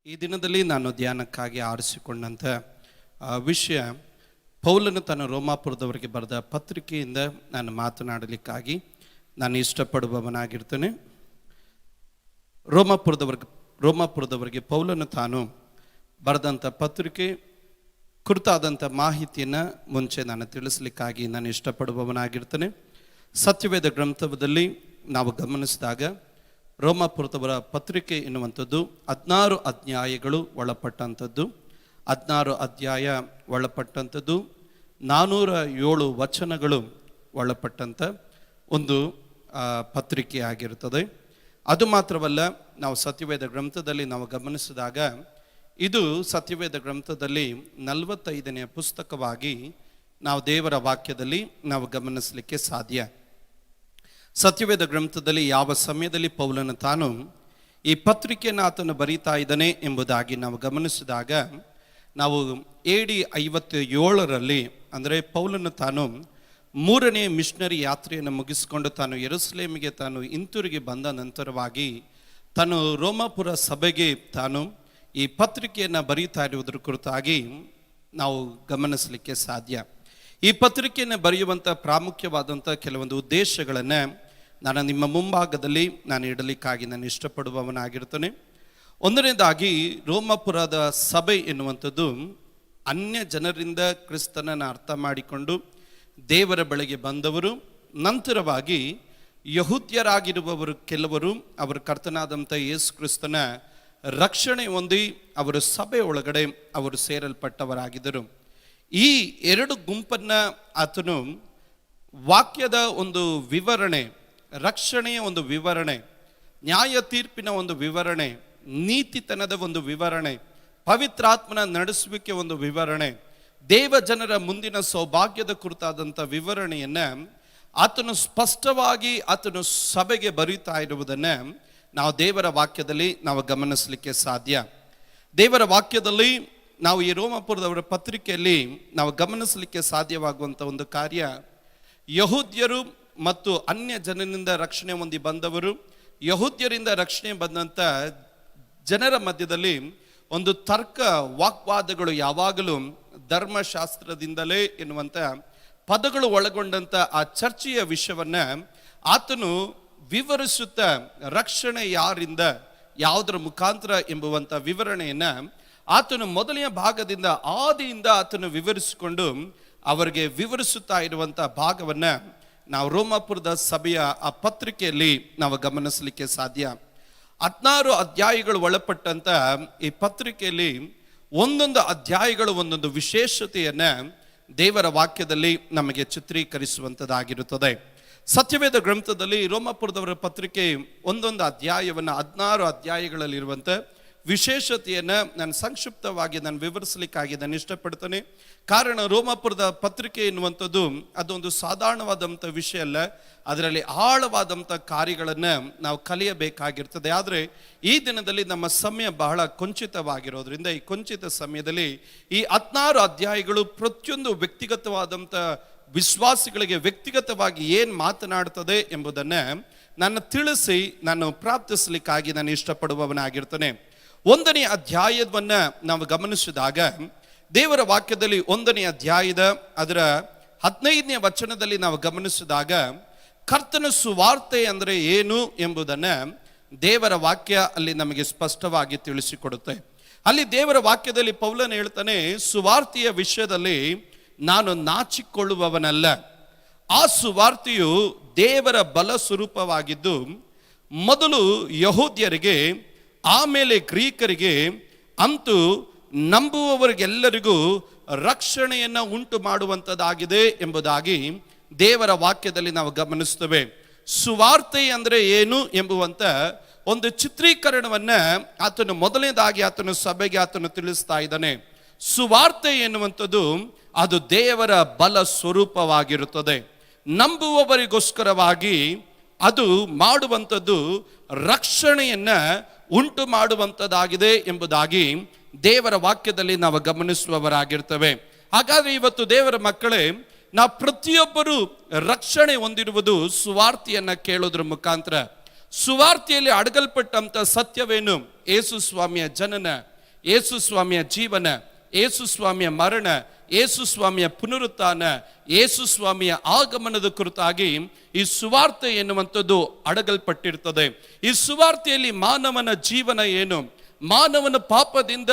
ಈ ದಿನದಲ್ಲಿ ನಾನು ಧ್ಯಾನಕ್ಕಾಗಿ ಆರಿಸಿಕೊಂಡಂಥ ವಿಷಯ ಪೌಲನು ತನ್ನ ರೋಮಾಪುರದವರಿಗೆ ಬರೆದ ಪತ್ರಿಕೆಯಿಂದ ನಾನು ಮಾತನಾಡಲಿಕ್ಕಾಗಿ ನಾನು ಇಷ್ಟಪಡುವವನಾಗಿರ್ತೇನೆ. ರೋಮಾಪುರದವರಿಗೆ ಪೌಲನು ತಾನು ಬರೆದಂಥ ಪತ್ರಿಕೆ ಕುರಿತಾದಂಥ ಮಾಹಿತಿಯನ್ನು ಮುಂಚೆ ನಾನು ತಿಳಿಸ್ಲಿಕ್ಕಾಗಿ ನಾನು ಇಷ್ಟಪಡುವವನಾಗಿರ್ತೇನೆ. ಸತ್ಯವೇದ ಗ್ರಂಥದಲ್ಲಿ ನಾವು ಗಮನಿಸಿದಾಗ ರೋಮಾಪುರದವರ ಪತ್ರಿಕೆ ಎನ್ನುವಂಥದ್ದು 16 ಅಧ್ಯಾಯಗಳು ಒಳಪಟ್ಟಂಥದ್ದು. 16 ಅಧ್ಯಾಯ ಒಳಪಟ್ಟಂಥದ್ದು 407 ವಚನಗಳು ಒಳಪಟ್ಟಂಥ ಒಂದು ಪತ್ರಿಕೆ ಆಗಿರುತ್ತದೆ. ಅದು ಮಾತ್ರವಲ್ಲ, ನಾವು ಸತ್ಯವೇದ ಗ್ರಂಥದಲ್ಲಿ ನಾವು ಗಮನಿಸಿದಾಗ ಇದು ಸತ್ಯವೇದ ಗ್ರಂಥದಲ್ಲಿ 45ನೇ ಪುಸ್ತಕವಾಗಿ ನಾವು ದೇವರ ವಾಕ್ಯದಲ್ಲಿ ನಾವು ಗಮನಿಸಲಿಕ್ಕೆ ಸಾಧ್ಯ. ಸತ್ಯವೇದ ಗ್ರಂಥದಲ್ಲಿ ಯಾವ ಸಮಯದಲ್ಲಿ ಪೌಲನು ತಾನು ಈ ಪತ್ರಿಕೆಯನ್ನು ಆತನು ಬರೀತಾ ಇದ್ದಾನೆ ಎಂಬುದಾಗಿ ನಾವು ಗಮನಿಸಿದಾಗ ನಾವು AD 57ರಲ್ಲಿ ಅಂದರೆ ಪೌಲನು ತಾನು 3ನೇ ಮಿಷನರಿ ಯಾತ್ರೆಯನ್ನು ಮುಗಿಸಿಕೊಂಡು ತಾನು ಯೆರೂಸಲೇಮಿಗೆ ತಾನು ಹಿಂತಿರುಗಿ ಬಂದ ನಂತರವಾಗಿ ತಾನು ರೋಮಾಪುರ ಸಭೆಗೆ ತಾನು ಈ ಪತ್ರಿಕೆಯನ್ನು ಬರೀತಾ ಇರುವುದರ ಕುರಿತಾಗಿ ನಾವು ಗಮನಿಸಲಿಕ್ಕೆ ಸಾಧ್ಯ. ಈ ಪತ್ರಿಕೆಯನ್ನು ಬರೆಯುವಂಥ ಪ್ರಾಮುಖ್ಯವಾದಂಥ ಕೆಲವೊಂದು ಉದ್ದೇಶಗಳನ್ನು ನಾನು ನಿಮ್ಮ ಮುಂಭಾಗದಲ್ಲಿ ನಾನು ಇಡಲಿಕ್ಕಾಗಿ ನಾನು ಇಷ್ಟಪಡುವವನಾಗಿರ್ತೇನೆ. ಒಂದನೇದಾಗಿ, ರೋಮಾಪುರದ ಸಭೆ ಎನ್ನುವಂಥದ್ದು ಅನ್ಯ ಜನರಿಂದ ಕ್ರಿಸ್ತನನ್ನು ಅರ್ಥ ಮಾಡಿಕೊಂಡು ದೇವರ ಬಳಿಗೆ ಬಂದವರು, ನಂತರವಾಗಿ ಯಹೂದ್ಯರಾಗಿರುವವರು ಕೆಲವರು ಅವರ ಕರ್ತನಾದಂಥ ಯೇಸು ಕ್ರಿಸ್ತನ ರಕ್ಷಣೆ ಹೊಂದಿ ಅವರ ಸಭೆ ಒಳಗಡೆ ಅವರು ಸೇರಲ್ಪಟ್ಟವರಾಗಿದ್ದರು. ಈ ಎರಡು ಗುಂಪನ್ನು ಆತನು ವಾಕ್ಯದ ಒಂದು ವಿವರಣೆ, ರಕ್ಷಣೆಯ ಒಂದು ವಿವರಣೆ, ನ್ಯಾಯ ತೀರ್ಪಿನ ಒಂದು ವಿವರಣೆ, ನೀತಿತನದ ಒಂದು ವಿವರಣೆ, ಪವಿತ್ರಾತ್ಮನ ನಡೆಸುವಿಕೆ ಒಂದು ವಿವರಣೆ, ದೇವ ಜನರ ಮುಂದಿನ ಸೌಭಾಗ್ಯದ ಕುರಿತಾದಂಥ ವಿವರಣೆಯನ್ನು ಆತನು ಸ್ಪಷ್ಟವಾಗಿ ಆತನು ಸಭೆಗೆ ಬರೀತಾ ಇರುವುದನ್ನು ನಾವು ದೇವರ ವಾಕ್ಯದಲ್ಲಿ ನಾವು ಗಮನಿಸಲಿಕ್ಕೆ ಸಾಧ್ಯ. ದೇವರ ವಾಕ್ಯದಲ್ಲಿ ನಾವು ಈ ರೋಮಾಪುರದವರ ಪತ್ರಿಕೆಯಲ್ಲಿ ನಾವು ಗಮನಿಸಲಿಕ್ಕೆ ಸಾಧ್ಯವಾಗುವಂಥ ಒಂದು ಕಾರ್ಯ, ಯಹೂದ್ಯರು ಮತ್ತು ಅನ್ಯ ಜನರಿಂದ ರಕ್ಷಣೆ ಹೊಂದಿ ಬಂದವರು, ಯಹೂದ್ಯರಿಂದ ರಕ್ಷಣೆ ಬಂದಂಥ ಜನರ ಮಧ್ಯದಲ್ಲಿ ಒಂದು ತರ್ಕ ವಾಗ್ವಾದಗಳು ಯಾವಾಗಲೂ ಧರ್ಮಶಾಸ್ತ್ರದಿಂದಲೇ ಎನ್ನುವಂಥ ಪದಗಳು ಒಳಗೊಂಡಂಥ ಆ ಚರ್ಚೆಯ ವಿಷಯವನ್ನು ಆತನು ವಿವರಿಸುತ್ತಾ ರಕ್ಷಣೆ ಯಾರಿಂದ, ಯಾವುದರ ಮುಖಾಂತರ ಎಂಬುವಂಥ ವಿವರಣೆಯನ್ನು ಆತನು ಮೊದಲನೆಯ ಭಾಗದಿಂದ ಆದಿಯಿಂದ ಆತನು ವಿವರಿಸಿಕೊಂಡು ಅವರಿಗೆ ವಿವರಿಸುತ್ತಾ ಇರುವಂಥ ಭಾಗವನ್ನು ನಾವು ರೋಮಾಪುರದ ಸಭೆಯ ಆ ಪತ್ರಿಕೆಯಲ್ಲಿ ನಾವು ಗಮನಿಸಲಿಕ್ಕೆ ಸಾಧ್ಯ. 16 ಅಧ್ಯಾಯಗಳು ಒಳಪಟ್ಟಂಥ ಈ ಪತ್ರಿಕೆಯಲ್ಲಿ ಒಂದೊಂದು ಅಧ್ಯಾಯಗಳು ಒಂದೊಂದು ವಿಶೇಷತೆಯನ್ನು ದೇವರ ವಾಕ್ಯದಲ್ಲಿ ನಮಗೆ ಚಿತ್ರೀಕರಿಸುವಂಥದ್ದಾಗಿರುತ್ತದೆ. ಸತ್ಯವೇದ ಗ್ರಂಥದಲ್ಲಿ ರೋಮಾಪುರದವರ ಪತ್ರಿಕೆ ಒಂದೊಂದು ಅಧ್ಯಾಯವನ್ನು 16 ಅಧ್ಯಾಯಗಳಲ್ಲಿರುವಂಥ ವಿಶೇಷತೆಯನ್ನು ನಾನು ಸಂಕ್ಷಿಪ್ತವಾಗಿ ನಾನು ವಿವರಿಸಲಿಕ್ಕಾಗಿ ನಾನು ಇಷ್ಟಪಡ್ತೇನೆ. ಕಾರಣ ರೋಮಾಪುರದ ಪತ್ರಿಕೆ ಎನ್ನುವಂಥದ್ದು ಅದೊಂದು ಸಾಧಾರಣವಾದಂಥ ವಿಷಯ ಅಲ್ಲ, ಅದರಲ್ಲಿ ಆಳವಾದಂಥ ಕಾರ್ಯಗಳನ್ನು ನಾವು ಕಲಿಯಬೇಕಾಗಿರ್ತದೆ. ಆದರೆ ಈ ದಿನದಲ್ಲಿ ನಮ್ಮ ಸಮಯ ಬಹಳ ಕೊಂಚಿತವಾಗಿರೋದ್ರಿಂದ ಈ ಕೊಂಚಿತ ಸಮಯದಲ್ಲಿ ಈ 16 ಅಧ್ಯಾಯಗಳು ಪ್ರತಿಯೊಂದು ವ್ಯಕ್ತಿಗತವಾದಂಥ ವಿಶ್ವಾಸಿಗಳಿಗೆ ವ್ಯಕ್ತಿಗತವಾಗಿ ಏನು ಮಾತನಾಡ್ತದೆ ಎಂಬುದನ್ನು ನಾನು ತಿಳಿಸಿ ನಾನು ಪ್ರಾರ್ಥಿಸಲಿಕ್ಕಾಗಿ ನಾನು ಇಷ್ಟಪಡುವವನಾಗಿರ್ತೇನೆ. 1ನೇ ಅಧ್ಯಾಯವನ್ನು ನಾವು ಗಮನಿಸಿದಾಗ ದೇವರ ವಾಕ್ಯದಲ್ಲಿ 1ನೇ ಅಧ್ಯಾಯದ ಅದರ 15ನೇ ವಚನದಲ್ಲಿ ನಾವು ಗಮನಿಸಿದಾಗ ಕರ್ತನ ಸುವಾರ್ತೆ ಅಂದರೆ ಏನು ಎಂಬುದನ್ನು ದೇವರ ವಾಕ್ಯ ಅಲ್ಲಿ ನಮಗೆ ಸ್ಪಷ್ಟವಾಗಿ ತಿಳಿಸಿಕೊಡುತ್ತೆ. ಅಲ್ಲಿ ದೇವರ ವಾಕ್ಯದಲ್ಲಿ ಪೌಲನು ಹೇಳ್ತಾನೆ, ಸುವಾರ್ತೆಯ ವಿಷಯದಲ್ಲಿ ನಾನು ನಾಚಿಕೊಳ್ಳುವವನಲ್ಲ. ಆ ಸುವಾರ್ತೆಯು ದೇವರ ಬಲ ಸ್ವರೂಪವಾಗಿದ್ದು ಮೊದಲು ಯಹೂದ್ಯರಿಗೆ ಆಮೇಲೆ ಗ್ರೀಕರಿಗೆ ಅಂತೂ ನಂಬುವವರಿಗೆಲ್ಲರಿಗೂ ರಕ್ಷಣೆಯನ್ನು ಉಂಟು ಮಾಡುವಂಥದ್ದಾಗಿದೆ ಎಂಬುದಾಗಿ ದೇವರ ವಾಕ್ಯದಲ್ಲಿ ನಾವು ಗಮನಿಸ್ತೇವೆ. ಸುವಾರ್ತೆ ಅಂದರೆ ಏನು ಎಂಬುವಂಥ ಒಂದು ಚಿತ್ರೀಕರಣವನ್ನು ಆತನು ಮೊದಲನೇದಾಗಿ ಆತನು ಸಭೆಗೆ ಆತನು ತಿಳಿಸ್ತಾ ಇದ್ದಾನೆ. ಸುವಾರ್ತೆ ಎನ್ನುವಂಥದ್ದು ಅದು ದೇವರ ಬಲ ಸ್ವರೂಪವಾಗಿರುತ್ತದೆ. ನಂಬುವವರಿಗೋಸ್ಕರವಾಗಿ ಅದು ಮಾಡುವಂಥದ್ದು ರಕ್ಷಣೆಯನ್ನು ಉಂಟು ಮಾಡುವಂಥದ್ದಾಗಿದೆ ಎಂಬುದಾಗಿ ದೇವರ ವಾಕ್ಯದಲ್ಲಿ ನಾವು ಗಮನಿಸುವವರಾಗಿರ್ತೇವೆ. ಹಾಗಾದರೆ ಇವತ್ತು ದೇವರ ಮಕ್ಕಳೇ, ನಾವು ಪ್ರತಿಯೊಬ್ಬರು ರಕ್ಷಣೆ ಹೊಂದಿರುವುದು ಸುವಾರ್ತೆಯನ್ನು ಕೇಳೋದ್ರ ಮುಖಾಂತರ. ಸುವಾರ್ತೆಯಲ್ಲಿ ಅಡಗಲ್ಪಟ್ಟಂತ ಸತ್ಯವೇನು? ಯೇಸು ಸ್ವಾಮಿಯ ಜನನ, ಯೇಸು ಸ್ವಾಮಿಯ ಜೀವನ, ಯೇಸು ಸ್ವಾಮಿಯ ಮರಣ, ಯೇಸು ಸ್ವಾಮಿಯ ಪುನರುತ್ಥಾನ, ಯೇಸು ಸ್ವಾಮಿಯ ಆಗಮನದ ಕುರಿತಾಗಿ ಈ ಸುವಾರ್ತೆ ಎನ್ನುವಂಥದ್ದು ಅಡಗಲ್ಪಟ್ಟಿರ್ತದೆ. ಈ ಸುವಾರ್ತೆಯಲ್ಲಿ ಮಾನವನ ಜೀವನ ಏನು, ಮಾನವನ ಪಾಪದಿಂದ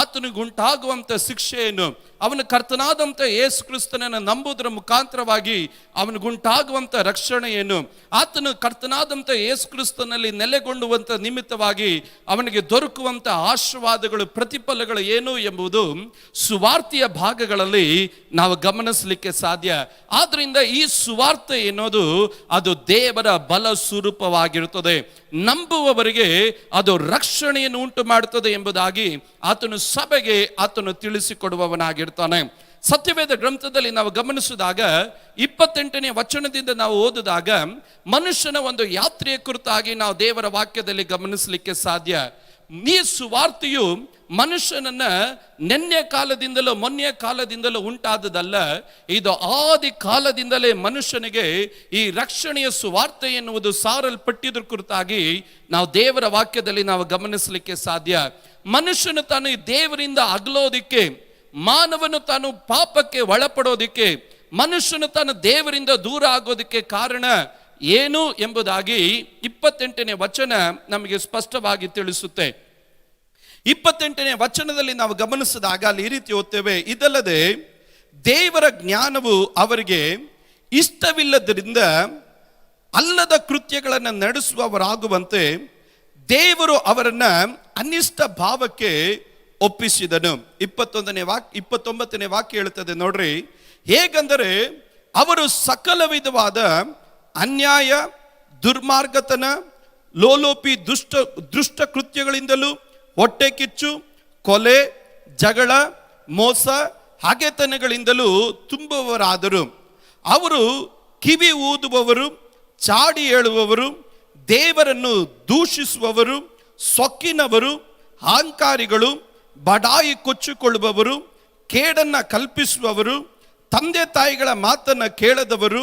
ಆತನಿಗುಂಟಾಗುವಂಥ ಶಿಕ್ಷೆ ಏನು, ಅವನ ಕರ್ತನಾದಂಥ ಯೇಸು ಕ್ರಿಸ್ತನನ್ನು ನಂಬುವುದರ ಮುಖಾಂತರವಾಗಿ ಅವನಿಗುಂಟಾಗುವಂಥ ರಕ್ಷಣೆ ಏನು, ಆತನು ಕರ್ತನಾದಂಥ ಯೇಸು ಕ್ರಿಸ್ತನಲ್ಲಿ ನೆಲೆಗೊಂಡುವಂಥ ನಿಮಿತ್ತವಾಗಿ ಅವನಿಗೆ ದೊರಕುವಂಥ ಆಶೀರ್ವಾದಗಳು, ಪ್ರತಿಫಲಗಳು ಏನು ಎಂಬುದು ಸುವಾರ್ತೆಯ ಭಾಗಗಳಲ್ಲಿ ನಾವು ಗಮನಿಸಲಿಕ್ಕೆ ಸಾಧ್ಯ. ಆದ್ರಿಂದ ಈ ಸುವಾರ್ತೆ ಎನ್ನುವುದು ಅದು ದೇವರ ಬಲ ಸ್ವರೂಪವಾಗಿರುತ್ತದೆ. ನಂಬುವವರಿಗೆ ಅದು ರಕ್ಷಣೆಯನ್ನು ಉಂಟು ಮಾಡುತ್ತದೆ ಎಂಬುದಾಗಿ ಆತನು ಸಭೆಗೆ ಆತನು ತಿಳಿಸಿಕೊಡುವವನಾಗಿರ್ತಾನೆ. ಸತ್ಯವೇದ ಗ್ರಂಥದಲ್ಲಿ ನಾವು ಗಮನಿಸಿದಾಗ 28ನೇ ವಚನದಿಂದ ನಾವು ಓದಿದಾಗ ಮನುಷ್ಯನ ಒಂದು ಯಾತ್ರೆಯ ಕುರಿತಾಗಿ ನಾವು ದೇವರ ವಾಕ್ಯದಲ್ಲಿ ಗಮನಿಸಲಿಕ್ಕೆ ಸಾಧ್ಯ. ಈ ಸುವಾರ್ತೆಯು ಮನುಷ್ಯನನ್ನ ನೆನ್ನೆ ಕಾಲದಿಂದಲೂ ಮೊನ್ನೆ ಕಾಲದಿಂದಲೂ ಉಂಟಾದದಲ್ಲ, ಇದು ಆದಿ ಕಾಲದಿಂದಲೇ ಮನುಷ್ಯನಿಗೆ ಈ ರಕ್ಷಣೆಯ ಸುವಾರ್ತೆ ಎನ್ನುವುದು ಸಾರಲ್ಪಟ್ಟಿದ್ರ ಕುರಿತಾಗಿ ನಾವು ದೇವರ ವಾಕ್ಯದಲ್ಲಿ ನಾವು ಗಮನಿಸಲಿಕ್ಕೆ ಸಾಧ್ಯ. ಮನುಷ್ಯನು ತಾನು ದೇವರಿಂದ ಅಗಲೋದಿಕ್ಕೆ, ಮಾನವನು ತಾನು ಪಾಪಕ್ಕೆ ಒಳಪಡೋದಿಕ್ಕೆ, ಮನುಷ್ಯನು ತಾನು ದೇವರಿಂದ ದೂರ ಆಗೋದಕ್ಕೆ ಕಾರಣ ಏನು ಎಂಬುದಾಗಿ 28ನೇ ವಚನ ನಮಗೆ ಸ್ಪಷ್ಟವಾಗಿ ತಿಳಿಸುತ್ತೆ. 28ನೇ ವಚನದಲ್ಲಿ ನಾವು ಗಮನಿಸಿದಾಗ ಅಲ್ಲಿ ಈ ರೀತಿ ಓದ್ತೇವೆ, ಇದಲ್ಲದೆ ದೇವರ ಜ್ಞಾನವು ಅವರಿಗೆ ಇಷ್ಟವಿಲ್ಲದರಿಂದ ಅಲ್ಲದ ಕೃತ್ಯಗಳನ್ನು ನಡೆಸುವವರಾಗುವಂತೆ ದೇವರು ಅವರನ್ನ ಅನಿಷ್ಟ ಭಾವಕ್ಕೆ ಒಪ್ಪಿಸಿದನು. 29ನೇ ವಾಕ್ಯ ಹೇಳುತ್ತದೆ ನೋಡ್ರಿ, ಹೇಗೆಂದರೆ ಅವರು ಸಕಲ ವಿಧವಾದ ಅನ್ಯಾಯ, ದುರ್ಮಾರ್ಗತನ, ಲೋಲೋಪಿ ದುಷ್ಟ ಕೃತ್ಯಗಳಿಂದಲೂ, ಹೊಟ್ಟೆ ಕಿಚ್ಚು, ಕೊಲೆ, ಜಗಳ, ಮೋಸ, ಹಗೆತನಗಳಿಂದಲೂ ತುಂಬುವವರಾದರು. ಅವರು ಕಿವಿ ಊದುವವರು, ಚಾಡಿ ಹೇಳುವವರು, ದೇವರನ್ನು ದೂಷಿಸುವವರು, ಸೊಕ್ಕಿನವರು, ಅಹಂಕಾರಿಗಳು, ಬಡಾಯಿ ಕೊಚ್ಚಿಕೊಳ್ಳುವವರು, ಕೇಡನ್ನ ಕಲ್ಪಿಸುವವರು, ತಂದೆ ತಾಯಿಗಳ ಮಾತನ್ನ ಕೇಳದವರು,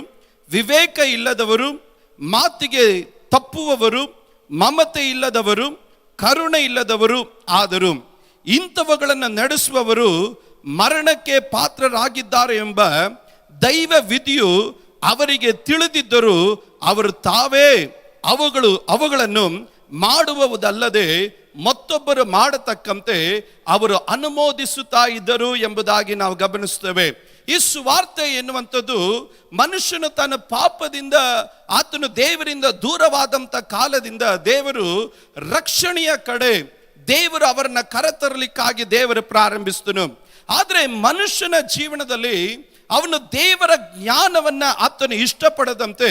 ವಿವೇಕ ಇಲ್ಲದವರು, ಮಾತಿಗೆ ತಪ್ಪುವವರು, ಮಮತೆ ಇಲ್ಲದವರು, ಕರುಣೆ ಇಲ್ಲದವರು ಆದರು. ಇಂಥವುಗಳನ್ನು ನಡೆಸುವವರು ಮರಣಕ್ಕೆ ಪಾತ್ರರಾಗಿದ್ದಾರೆ ಎಂಬ ದೈವ ವಿಧಿಯು ಅವರಿಗೆ ತಿಳಿದಿದ್ದರೂ ಅವರು ತಾವೇ ಅವುಗಳನ್ನು ಮಾಡುವುದಲ್ಲದೆ ಮತ್ತೊಬ್ಬರು ಮಾಡತಕ್ಕಂತೆ ಅವರು ಅನುಮೋದಿಸುತ್ತಾ ಇದ್ದರು ಎಂಬುದಾಗಿ ನಾವು ಗಮನಿಸ್ತೇವೆ. ಈ ಸುವಾರ್ತೆ ಎನ್ನುವಂಥದ್ದು ಮನುಷ್ಯನು ತನ್ನ ಪಾಪದಿಂದ ಆತನು ದೇವರಿಂದ ದೂರವಾದಂಥ ಕಾಲದಿಂದ ದೇವರು ರಕ್ಷಣೆಯ ಕಡೆ ದೇವರು ಅವರನ್ನ ಕರೆತರಲಿಕ್ಕಾಗಿ ದೇವರು ಪ್ರಾರಂಭಿಸ್ತನು. ಆದರೆ ಮನುಷ್ಯನ ಜೀವನದಲ್ಲಿ ಅವನು ದೇವರ ಜ್ಞಾನವನ್ನ ಆತನು ಇಷ್ಟಪಡದಂತೆ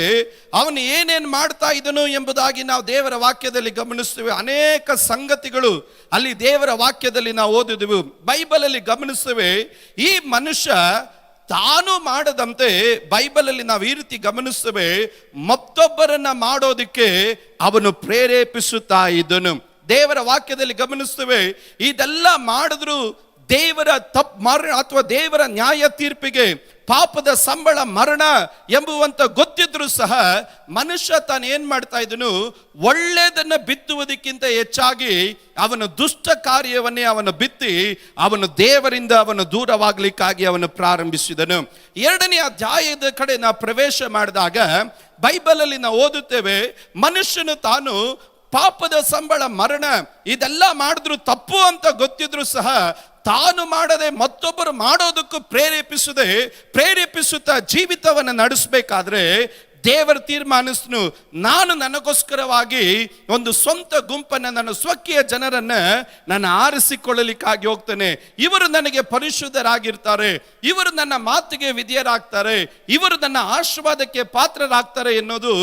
ಅವನು ಏನೇನು ಮಾಡ್ತಾ ಇದ್ದನು ಎಂಬುದಾಗಿ ನಾವು ದೇವರ ವಾಕ್ಯದಲ್ಲಿ ಗಮನಿಸ್ತೇವೆ. ಅನೇಕ ಸಂಗತಿಗಳು ಅಲ್ಲಿ ದೇವರ ವಾಕ್ಯದಲ್ಲಿ ನಾವು ಓದಿದೆವು, ಬೈಬಲಲ್ಲಿ ಗಮನಿಸ್ತೇವೆ. ಈ ಮನುಷ್ಯ ತಾನು ಮಾಡದಂತೆ ಬೈಬಲಲ್ಲಿ ನಾವು ಈ ರೀತಿ ಗಮನಿಸ್ತೇವೆ, ಮತ್ತೊಬ್ಬರನ್ನ ಮಾಡೋದಕ್ಕೆ ಅವನು ಪ್ರೇರೇಪಿಸುತ್ತಾ ಇದ್ದನು. ದೇವರ ವಾಕ್ಯದಲ್ಲಿ ಗಮನಿಸ್ತೇವೆ, ಇದೆಲ್ಲ ಮಾಡಿದ್ರು ದೇವರ ಮರಣ ಅಥವಾ ದೇವರ ನ್ಯಾಯ ತೀರ್ಪಿಗೆ ಪಾಪದ ಸಂಬಳ ಮರಣ ಎಂಬುವಂತ ಗೊತ್ತಿದ್ರು ಸಹ ಮನುಷ್ಯ ತಾನು ಏನ್ ಮಾಡ್ತಾ ಇದ್ದನು, ಒಳ್ಳೆಯದನ್ನ ಬಿತ್ತುವುದಕ್ಕಿಂತ ಹೆಚ್ಚಾಗಿ ಅವನ ದುಷ್ಟ ಕಾರ್ಯವನ್ನೇ ಅವನು ಬಿತ್ತಿ ಅವನು ದೇವರಿಂದ ಅವನು ದೂರವಾಗಲಿಕ್ಕಾಗಿ ಅವನು ಪ್ರಾರಂಭಿಸಿದನು. 2ನೇ ಅಧ್ಯಾಯದ ಕಡೆ ನಾವು ಪ್ರವೇಶ ಮಾಡಿದಾಗ ಬೈಬಲಲ್ಲಿ ನಾವು ಓದುತ್ತೇವೆ, ಮನುಷ್ಯನು ತಾನು ಪಾಪದ ಸಂಬಳ ಮರಣ ಇದೆಲ್ಲ ಮಾಡಿದ್ರು ತಪ್ಪು ಅಂತ ಗೊತ್ತಿದ್ರು ಸಹ ತಾನು ಮಾಡದೆ ಮತ್ತೊಬ್ಬರು ಮಾಡೋದಕ್ಕೂ ಪ್ರೇರೇಪಿಸುತ್ತಾ ಜೀವಿತವನ್ನು ನಡೆಸಬೇಕಾದ್ರೆ ದೇವರ ತೀರ್ಮಾನಿಸ್ನು, ನಾನು ನನಗೋಸ್ಕರವಾಗಿ ಒಂದು ಸ್ವಂತ ಗುಂಪನ್ನು, ನನ್ನ ಸ್ವಕೀಯ ಜನರನ್ನ ನಾನು ಆರಿಸಿಕೊಳ್ಳಲಿಕ್ಕಾಗಿ ಹೋಗ್ತೇನೆ. ಇವರು ನನಗೆ ಪರಿಶುದ್ಧರಾಗಿರ್ತಾರೆ, ಇವರು ನನ್ನ ಮಾತಿಗೆ ವಿಧೇಯರಾಗ್ತಾರೆ, ಇವರು ನನ್ನ ಆಶೀರ್ವಾದಕ್ಕೆ ಪಾತ್ರರಾಗ್ತಾರೆ ಎನ್ನುವುದು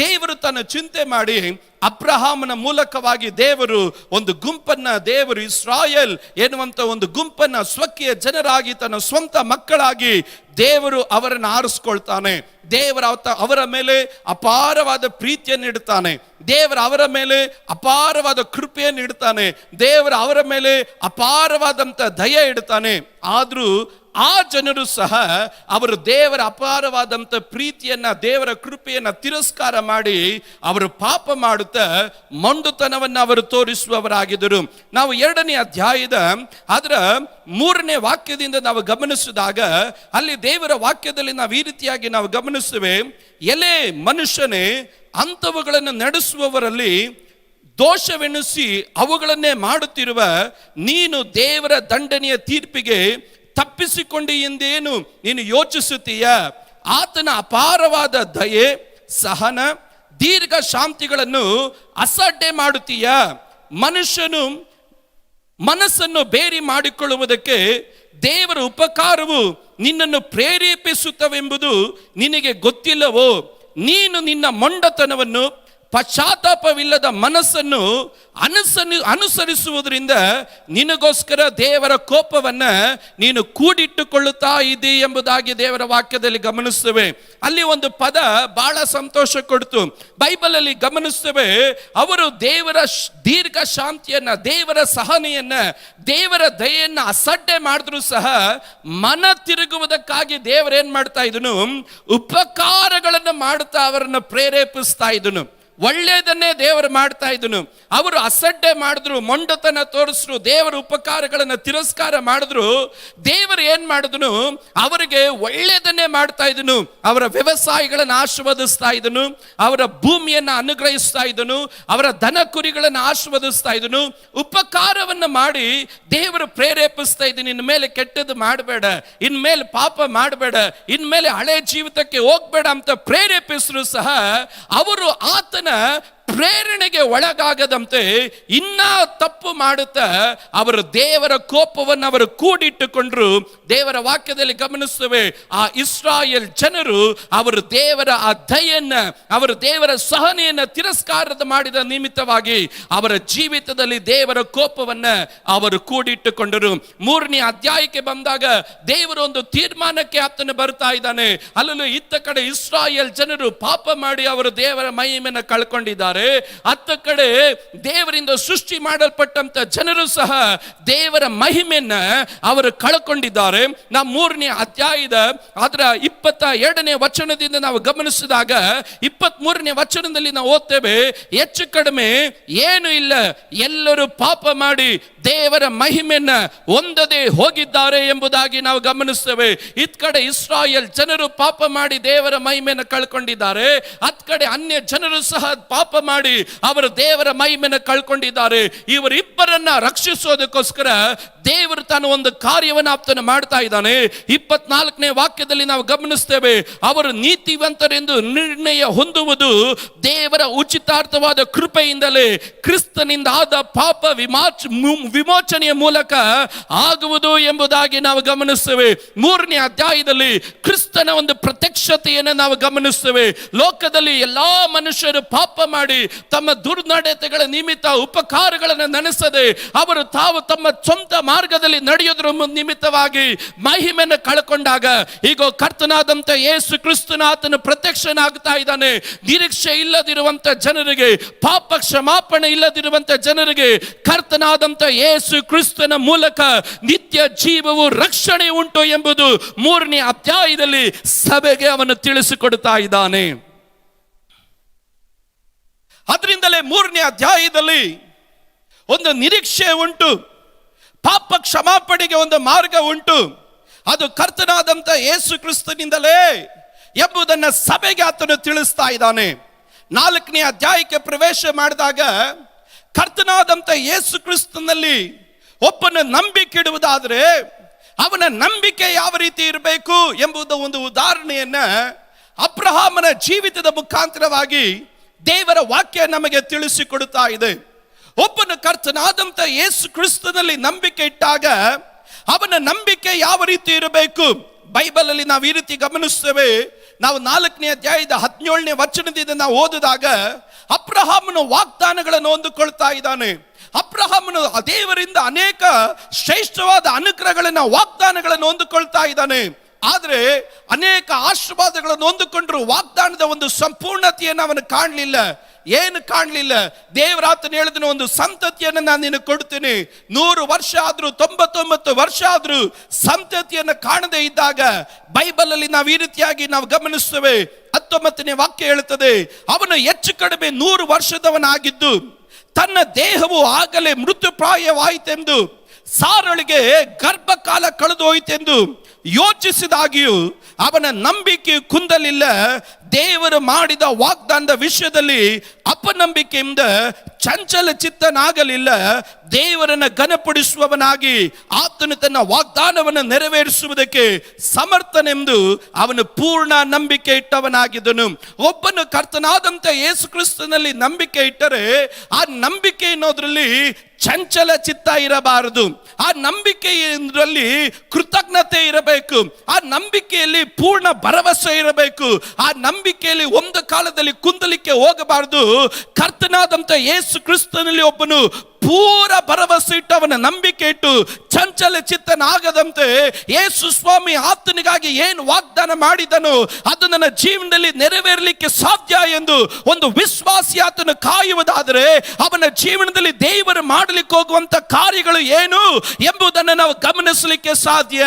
ದೇವರು ತನ್ನ ಚಿಂತೆ ಮಾಡಿ ಅಬ್ರಹಾಮನ ಮೂಲಕವಾಗಿ ದೇವರು ಒಂದು ಗುಂಪನ್ನ, ದೇವರು ಇಸ್ರಾಯೇಲ್ ಎನ್ನುವಂತ ಒಂದು ಗುಂಪನ್ನ ಸ್ವಕೀಯ ಜನರಾಗಿ ತನ್ನ ಸ್ವಂತ ಮಕ್ಕಳಾಗಿ ದೇವರು ಅವರನ್ನು ಆರಿಸ್ಕೊಳ್ತಾನೆ. ದೇವರ ಅವರ ಮೇಲೆ ಅಪಾರವಾದ ಪ್ರೀತಿಯನ್ನು ಇಡ್ತಾನೆ, ದೇವರ ಅವರ ಮೇಲೆ ಅಪಾರವಾದ ಕೃಪೆಯನ್ನು ಇಡ್ತಾನೆ, ದೇವರ ಅವರ ಮೇಲೆ ಅಪಾರವಾದಂಥ ದಯೆ ಇಡ್ತಾನೆ. ಆದರೂ ಆ ಜನರು ಸಹ ಅವರು ದೇವರ ಅಪಾರವಾದಂಥ ಪ್ರೀತಿಯನ್ನ, ದೇವರ ಕೃಪೆಯನ್ನ ತಿರಸ್ಕಾರ ಮಾಡಿ ಅವರು ಪಾಪ ಮಾಡುತ್ತಾ ಮೊಂಡುತನವನ್ನು ಅವರು ತೋರಿಸುವವರಾಗಿದ್ದರು. ನಾವು 2ನೇ ಅಧ್ಯಾಯದ ಅದರ 3ನೇ ವಾಕ್ಯದಿಂದ ನಾವು ಗಮನಿಸಿದಾಗ ಅಲ್ಲಿ ದೇವರ ವಾಕ್ಯದಲ್ಲಿ ನಾವು ಈ ರೀತಿಯಾಗಿ ನಾವು ಗಮನಿಸುತ್ತೇವೆ, ಎಲೆ ಮನುಷ್ಯನೇ, ಅಂಥವುಗಳನ್ನು ನಡೆಸುವವರಲ್ಲಿ ದೋಷವೆಣಿಸಿ ಅವುಗಳನ್ನೇ ಮಾಡುತ್ತಿರುವ ನೀನು ದೇವರ ದಂಡನೆಯ ತೀರ್ಪಿಗೆ ತಪ್ಪಿಸಿಕೊಂಡಿ ಎಂದೇನು ನೀನು ಯೋಚಿಸುತ್ತೀಯ? ಆತನ ಅಪಾರವಾದ ದಯೆ, ಸಹನ, ದೀರ್ಘ ಶಾಂತಿಗಳನ್ನು ಅಸಡ್ಡೆ ಮಾಡುತ್ತೀಯ. ಮನುಷ್ಯನು ಮನಸ್ಸನ್ನು ಬೇರೆ ಮಾಡಿಕೊಳ್ಳುವುದಕ್ಕೆ ದೇವರ ಉಪಕಾರವು ನಿನ್ನನ್ನು ಪ್ರೇರೇಪಿಸುತ್ತವೆಂಬುದು ನಿನಗೆ ಗೊತ್ತಿಲ್ಲವೋ? ನೀನು ನಿನ್ನ ಮೊಂಡತನವನ್ನು, ಪಶ್ಚಾತ್ತಾಪವಿಲ್ಲದ ಮನಸ್ಸನ್ನು ಅನುಸರಿಸುವುದರಿಂದ ನಿನಗೋಸ್ಕರ ದೇವರ ಕೋಪವನ್ನ ನೀನು ಕೂಡಿಟ್ಟುಕೊಳ್ಳುತ್ತಾ ಇದ್ದೀ ಎಂಬುದಾಗಿ ದೇವರ ವಾಕ್ಯದಲ್ಲಿ ಗಮನಿಸ್ತೇವೆ. ಅಲ್ಲಿ ಒಂದು ಪದ ಬಹಳ ಸಂತೋಷ ಕೊಡ್ತು. ಬೈಬಲ್ ಅಲ್ಲಿ ಗಮನಿಸ್ತೇವೆ, ಅವರು ದೇವರ ದೀರ್ಘ ಶಾಂತಿಯನ್ನ, ದೇವರ ಸಹನೆಯನ್ನ, ದೇವರ ದಯೆಯನ್ನ ಅಸಡ್ಡೆ ಮಾಡಿದ್ರು ಸಹ ಮನ ತಿರುಗುವುದಕ್ಕಾಗಿ ದೇವರೇನ್ ಮಾಡ್ತಾ ಇದನು? ಉಪಕಾರಗಳನ್ನು ಮಾಡುತ್ತಾ ಅವರನ್ನು ಪ್ರೇರೇಪಿಸ್ತಾ ಇದನು. ಒಳ್ಳೆಯದನ್ನೇ ದೇವರು ಮಾಡ್ತಾ ಇದ್ದನು. ಅವರು ಅಸಡ್ಡೆ ಮಾಡಿದ್ರು, ಮೊಂಡತನ ತೋರಿಸಿದ್ರು, ದೇವರ ಉಪಕಾರಗಳನ್ನು ತಿರಸ್ಕಾರ ಮಾಡಿದ್ರು. ದೇವರು ಏನ್ ಮಾಡಿದನು? ಅವರಿಗೆ ಒಳ್ಳೆಯದನ್ನೇ ಮಾಡ್ತಾ ಇದ್ದನು. ಅವರ ವ್ಯವಸಾಯಗಳನ್ನು ಆಶೀರ್ವದಿಸ್ತಾ ಇದ್ದನು, ಅವರ ಭೂಮಿಯನ್ನು ಅನುಗ್ರಹಿಸ್ತಾ ಇದ್ದನು, ಅವರ ದನ ಕುರಿಗಳನ್ನು ಆಶೀರ್ವದಿಸ್ತಾ ಇದ್ದನು. ಉಪಕಾರವನ್ನು ಮಾಡಿ ದೇವರು ಪ್ರೇರೇಪಿಸ್ತಾ ಇದ್ದೀನಿ, ಇನ್ಮೇಲೆ ಕೆಟ್ಟದ್ದು ಮಾಡಬೇಡ, ಇನ್ಮೇಲೆ ಪಾಪ ಮಾಡಬೇಡ, ಇನ್ಮೇಲೆ ಹಳೆ ಜೀವಿತಕ್ಕೆ ಹೋಗ್ಬೇಡ ಅಂತ ಪ್ರೇರೇಪಿಸಿದ್ರು ಸಹ ಅವರು ಆತನ ಪ್ರೇರಣೆಗೆ ಒಳಗಾಗದಂತೆ ಇನ್ನ ತಪ್ಪು ಮಾಡುತ್ತಾ ಅವರು ದೇವರ ಕೋಪವನ್ನು ಅವರು ಕೂಡಿಟ್ಟುಕೊಂಡ್ರು. ದೇವರ ವಾಕ್ಯದಲ್ಲಿ ಗಮನಿಸುತ್ತೇವೆ, ಆ ಇಸ್ರಾಯೇಲ್ ಜನರು ಅವರು ದೇವರ ಆ ದಯೆಯನ್ನ, ಅವರು ದೇವರ ಸಹನೆಯನ್ನ ತಿರಸ್ಕಾರ ಮಾಡಿದ ನಿಮಿತ್ತವಾಗಿ ಅವರ ಜೀವಿತದಲ್ಲಿ ದೇವರ ಕೋಪವನ್ನ ಅವರು ಕೂಡಿಟ್ಟುಕೊಂಡರು. 3ನೇ ಅಧ್ಯಾಯಕ್ಕೆ ಬಂದಾಗ ದೇವರು ಒಂದು ತೀರ್ಮಾನಕ್ಕೆ ಆತನು ಬರ್ತಾ ಇದ್ದಾನೆ. ಅಲ್ಲೂ ಇತ್ತ ಕಡೆ ಇಸ್ರಾಯೇಲ್ ಜನರು ಪಾಪ ಮಾಡಿ ಅವರು ದೇವರ ಮಹಿಮೆಯನ್ನು ಕಳ್ಕೊಂಡಿದ್ದಾರೆ. ಅತ್ತ ಕಡೆ ದೇವರಿಂದ ಸೃಷ್ಟಿ ಮಾಡಲ್ಪಟ್ಟಂತ ಜನರು ಸಹ ದೇವರ ಮಹಿಮೆಯನ್ನ ಅವರು ಕಳ್ಕೊಂಡಿದ್ದಾರೆ. ನಾವು 3ನೇ ಅಧ್ಯಾಯದ ಅದರ 22ನೇ ವಚನದಿಂದ ನಾವು ಗಮನಿಸಿದಾಗ 23ನೇ ವಚನದಲ್ಲಿ ನಾವು ಓದ್ತೇವೆ, ಹೆಚ್ಚು ಕಡಿಮೆ ಏನು ಇಲ್ಲ, ಎಲ್ಲರೂ ಪಾಪ ಮಾಡಿ ದೇವರ ಮಹಿಮೆಯನ್ನ ಹೊಂದದೆ ಹೋಗಿದ್ದಾರೆ ಎಂಬುದಾಗಿ ನಾವು ಗಮನಿಸ್ತೇವೆ. ಇತ್ ಕಡೆ ಇಸ್ರಾಯೇಲ್ ಜನರು ಪಾಪ ಮಾಡಿ ದೇವರ ಮಹಿಮೆಯನ್ನು ಕಳ್ಕೊಂಡಿದ್ದಾರೆ, ಅತ್ ಕಡೆ ಅನ್ಯ ಜನರು ಸಹ ಪಾಪ ಮಾಡಿ ಅವರು ದೇವರ ಮಹಿಮೆಯನ್ನು ಕಳ್ಕೊಂಡಿದ್ದಾರೆ. ಇವರಿಬ್ಬರನ್ನ ರಕ್ಷಿಸೋದಕ್ಕೋಸ್ಕರ ದೇವರು ತಾನು ಒಂದು ಕಾರ್ಯವನ್ನು ಆತನು ಮಾಡ್ತಾ ಇದ್ದಾನೆ. 24ನೇ ವಾಕ್ಯದಲ್ಲಿ ನಾವು ಗಮನಿಸ್ತೇವೆ, ಅವರು ನೀತಿವಂತರೆಂದು ನಿರ್ಣಯ ಹೊಂದುವುದು ದೇವರ ಉಚಿತಾರ್ಥವಾದ ಕೃಪೆಯಿಂದಲೇ ಕ್ರಿಸ್ತನಿಂದ ಆದ ಪಾಪ ವಿಮೋಚನೆಯ ಮೂಲಕ ಆಗುವುದು ಎಂಬುದಾಗಿ ನಾವು ಗಮನಿಸ್ತೇವೆ. 3ನೇ ಅಧ್ಯಾಯದಲ್ಲಿ ಕ್ರಿಸ್ತನ ಒಂದು ಪ್ರತ್ಯಕ್ಷತೆಯನ್ನು ನಾವು ಗಮನಿಸ್ತೇವೆ. ಲೋಕದಲ್ಲಿ ಎಲ್ಲಾ ಮನುಷ್ಯರು ಪಾಪ ಮಾಡಿ ತಮ್ಮ ದುರ್ನಡತೆಗಳ ನಿಮಿತ್ತ ಉಪಕಾರಗಳನ್ನು ನೆನೆಸದೆ ಅವರು ತಾವು ತಮ್ಮ ಸ್ವಂತ ಮಾರ್ಗದಲ್ಲಿ ನಡೆಯೋದ್ರ ನಿಮಿತ್ತವಾಗಿ ಮಹಿಮೆಯನ್ನು ಕಳ್ಕೊಂಡಾಗ ಈಗ ಕರ್ತನಾದಂತ ಯೇಸು ಕ್ರಿಸ್ತನ ಆತನು ಪ್ರತ್ಯಕ್ಷನಾಗ್ತಾ ಇದ್ದಾನೆ. ನಿರೀಕ್ಷೆ ಇಲ್ಲದಿರುವಂತ ಜನರಿಗೆ, ಪಾಪ ಕ್ಷಮಾಪಣೆ ಇಲ್ಲದಿರುವಂತ ಜನರಿಗೆ ಕರ್ತನಾದಂತ ಯೇಸು ಕ್ರಿಸ್ತನ ಮೂಲಕ ನಿತ್ಯ ಜೀವವು ರಕ್ಷಣೆ ಉಂಟು ಎಂಬುದು 3ನೇ ಅಧ್ಯಾಯದಲ್ಲಿ ಸಭೆಗೆ ಅವನು ತಿಳಿಸಿಕೊಡ್ತಾ ಇದ್ದಾನೆ. ಅದರಿಂದಲೇ 3ನೇ ಅಧ್ಯಾಯದಲ್ಲಿ ಒಂದು ನಿರೀಕ್ಷೆ ಉಂಟು, ಪಾಪ ಕ್ಷಮಾಪಣೆಗೆ ಒಂದು ಮಾರ್ಗ ಉಂಟು, ಅದು ಕರ್ತನಾದಂತ ಯೇಸು ಕ್ರಿಸ್ತನಿಂದಲೇ ಎಂಬುದನ್ನು ಸಭೆಗೆ ಆತನು ತಿಳಿಸ್ತಾ ಇದ್ದಾನೆ. 4ನೇ ಅಧ್ಯಾಯಕ್ಕೆ ಪ್ರವೇಶ ಮಾಡಿದಾಗ ಕರ್ತನಾದಂತ ಯೇಸು ಕ್ರಿಸ್ತನಲ್ಲಿ ಒಬ್ಬನ ನಂಬಿಕೆ ಇಡುವುದಾದರೆ ಅವನ ನಂಬಿಕೆ ಯಾವ ರೀತಿ ಇರಬೇಕು ಎಂಬುದು ಒಂದು ಉದಾಹರಣೆಯನ್ನ ಅಬ್ರಹಾಮನ ಜೀವಿತದ ಮುಖಾಂತರವಾಗಿ ದೇವರ ವಾಕ್ಯ ನಮಗೆ ತಿಳಿಸಿಕೊಡುತ್ತಾ ಇದೆ. ಒಬ್ಬನ ಕರ್ತನಾದಂತ ಯೇಸು ಕ್ರಿಸ್ತನಲ್ಲಿ ನಂಬಿಕೆ ಇಟ್ಟಾಗ ಅವನ ನಂಬಿಕೆ ಯಾವ ರೀತಿ ಇರಬೇಕು? ಬೈಬಲ್ ಅಲ್ಲಿ ನಾವು ಈ ರೀತಿ ಗಮನಿಸ್ತೇವೆ. ನಾವು 4ನೇ ಅಧ್ಯಾಯದ 17ನೇ ವಚನದಿಂದ ನಾವು ಓದಿದಾಗ ಅಬ್ರಹಾಮನು ವಾಗ್ದಾನಗಳನ್ನು ಹೊಂದಿಕೊಳ್ತಾ ಇದ್ದಾನೆ. ಅಬ್ರಹಾಮನು ದೇವರಿಂದ ಅನೇಕ ಶ್ರೇಷ್ಠವಾದ ಅನುಗ್ರಹಗಳನ್ನು, ವಾಗ್ದಾನಗಳನ್ನು ಹೊಂದಿಕೊಳ್ತಾ ಇದ್ದಾನೆ. ಆದರೆ ಅನೇಕ ಆಶೀರ್ವಾದಗಳನ್ನು ಹೊಂದಿಕೊಂಡ್ರು, ವಾಗ್ದಾನದ ಒಂದು ಸಂಪೂರ್ಣತೆಯನ್ನು ಅವನು ಕಾಣಲಿಲ್ಲ. ಏನು ಕಾಣಲಿಲ್ಲ? ದೇವರಾತನ ಹೇಳಿದನು, ಒಂದು ಸಂತತಿಯನ್ನು ನಾನು ನಿನಗೆ ಕೊಡ್ತೀನಿ. 100 ವರ್ಷ ಆದ್ರೂ 99 ವರ್ಷ ಆದ್ರೂ ಸಂತತಿಯನ್ನು ಕಾಣದೇ ಇದ್ದಾಗ ಬೈಬಲ್ ಅಲ್ಲಿ ನಾವು ಈ ರೀತಿಯಾಗಿ ನಾವು ಗಮನಿಸ್ತೇವೆ. 19ನೇ ವಾಕ್ಯ ಹೇಳುತ್ತದೆ, ಅವನು ಹೆಚ್ಚು ಕಡಿಮೆ 100 ವರ್ಷದವನಾಗಿದ್ದು ತನ್ನ ದೇಹವು ಆಗಲೇ ಮೃತ್ಯುಪ್ರಾಯವಾಯಿತೆಂದು, ಸಾರಳಿಗೆ ಗರ್ಭಕಾಲ ಕಳೆದು ಹೋಯಿತೆಂದು ಯೋಚಿಸಿದಾಗಿಯೂ ಅವನ ನಂಬಿಕೆ ಕುಂದಲಿಲ್ಲ. ದೇವರು ಮಾಡಿದ ವಾಗ್ದಾನದ ವಿಷಯದಲ್ಲಿ ಅಪನಂಬಿಕೆಯಿಂದ ಚಂಚಲ ಚಿತ್ತನಾಗಲಿಲ್ಲ. ದೇವರನ್ನು ಘನಪಡಿಸುವವನಾಗಿ ಆತನು ತನ್ನ ವಾಗ್ದಾನವನ್ನು ನೆರವೇರಿಸುವುದಕ್ಕೆ ಸಮರ್ಥನೆಂದು ಅವನು ಪೂರ್ಣ ನಂಬಿಕೆ ಇಟ್ಟವನಾಗಿದ್ದನು. ಒಬ್ಬನು ಕರ್ತನಾದಂಥ ಯೇಸು ಕ್ರಿಸ್ತನಲ್ಲಿ ನಂಬಿಕೆ ಇಟ್ಟರೆ ಆ ನಂಬಿಕೆ ಅನ್ನೋದ್ರಲ್ಲಿ ಚಂಚಲ ಚಿತ್ತ ಇರಬಾರದು. ಆ ನಂಬಿಕೆಯಲ್ಲಿ ಕೃತಜ್ಞತೆ ಇರಬೇಕು. ಆ ನಂಬಿಕೆಯಲ್ಲಿ ಪೂರ್ಣ ಭರವಸೆ ಇರಬೇಕು. ಆ ನಂಬಿಕೆಯಲ್ಲಿ ಒಂದು ಕಾಲದಲ್ಲಿ ಕುಂದಲಿಕ್ಕೆ ಹೋಗಬಾರದು. ಕರ್ತನಾದಂಥ ಯೇಸು ಕ್ರಿಸ್ತನಲ್ಲಿ ಒಬ್ಬನು ಪೂರ ಭರವಸೆ ಇಟ್ಟು ಅವನ ನಂಬಿಕೆ ಇಟ್ಟು ಚಂಚಲ ಚಿತ್ತನಾಗದಂತೆ ಯೇಸು ಸ್ವಾಮಿ ಆತನಿಗಾಗಿ ಏನು ವಾಗ್ದಾನ ಮಾಡಿದನು ಅದು ನನ್ನ ಜೀವನದಲ್ಲಿ ನೆರವೇರಲಿಕ್ಕೆ ಸಾಧ್ಯ ಎಂದು ಒಂದು ವಿಶ್ವಾಸಿ ಆತನು ಕಾಯುವುದಾದರೆ ಅವನ ಜೀವನದಲ್ಲಿ ದೇವರು ಮಾಡಲಿಕ್ಕೆ ಹೋಗುವಂತ ಕಾರ್ಯಗಳು ಏನು ಎಂಬುದನ್ನು ನಾವು ಗಮನಿಸಲಿಕ್ಕೆ ಸಾಧ್ಯ.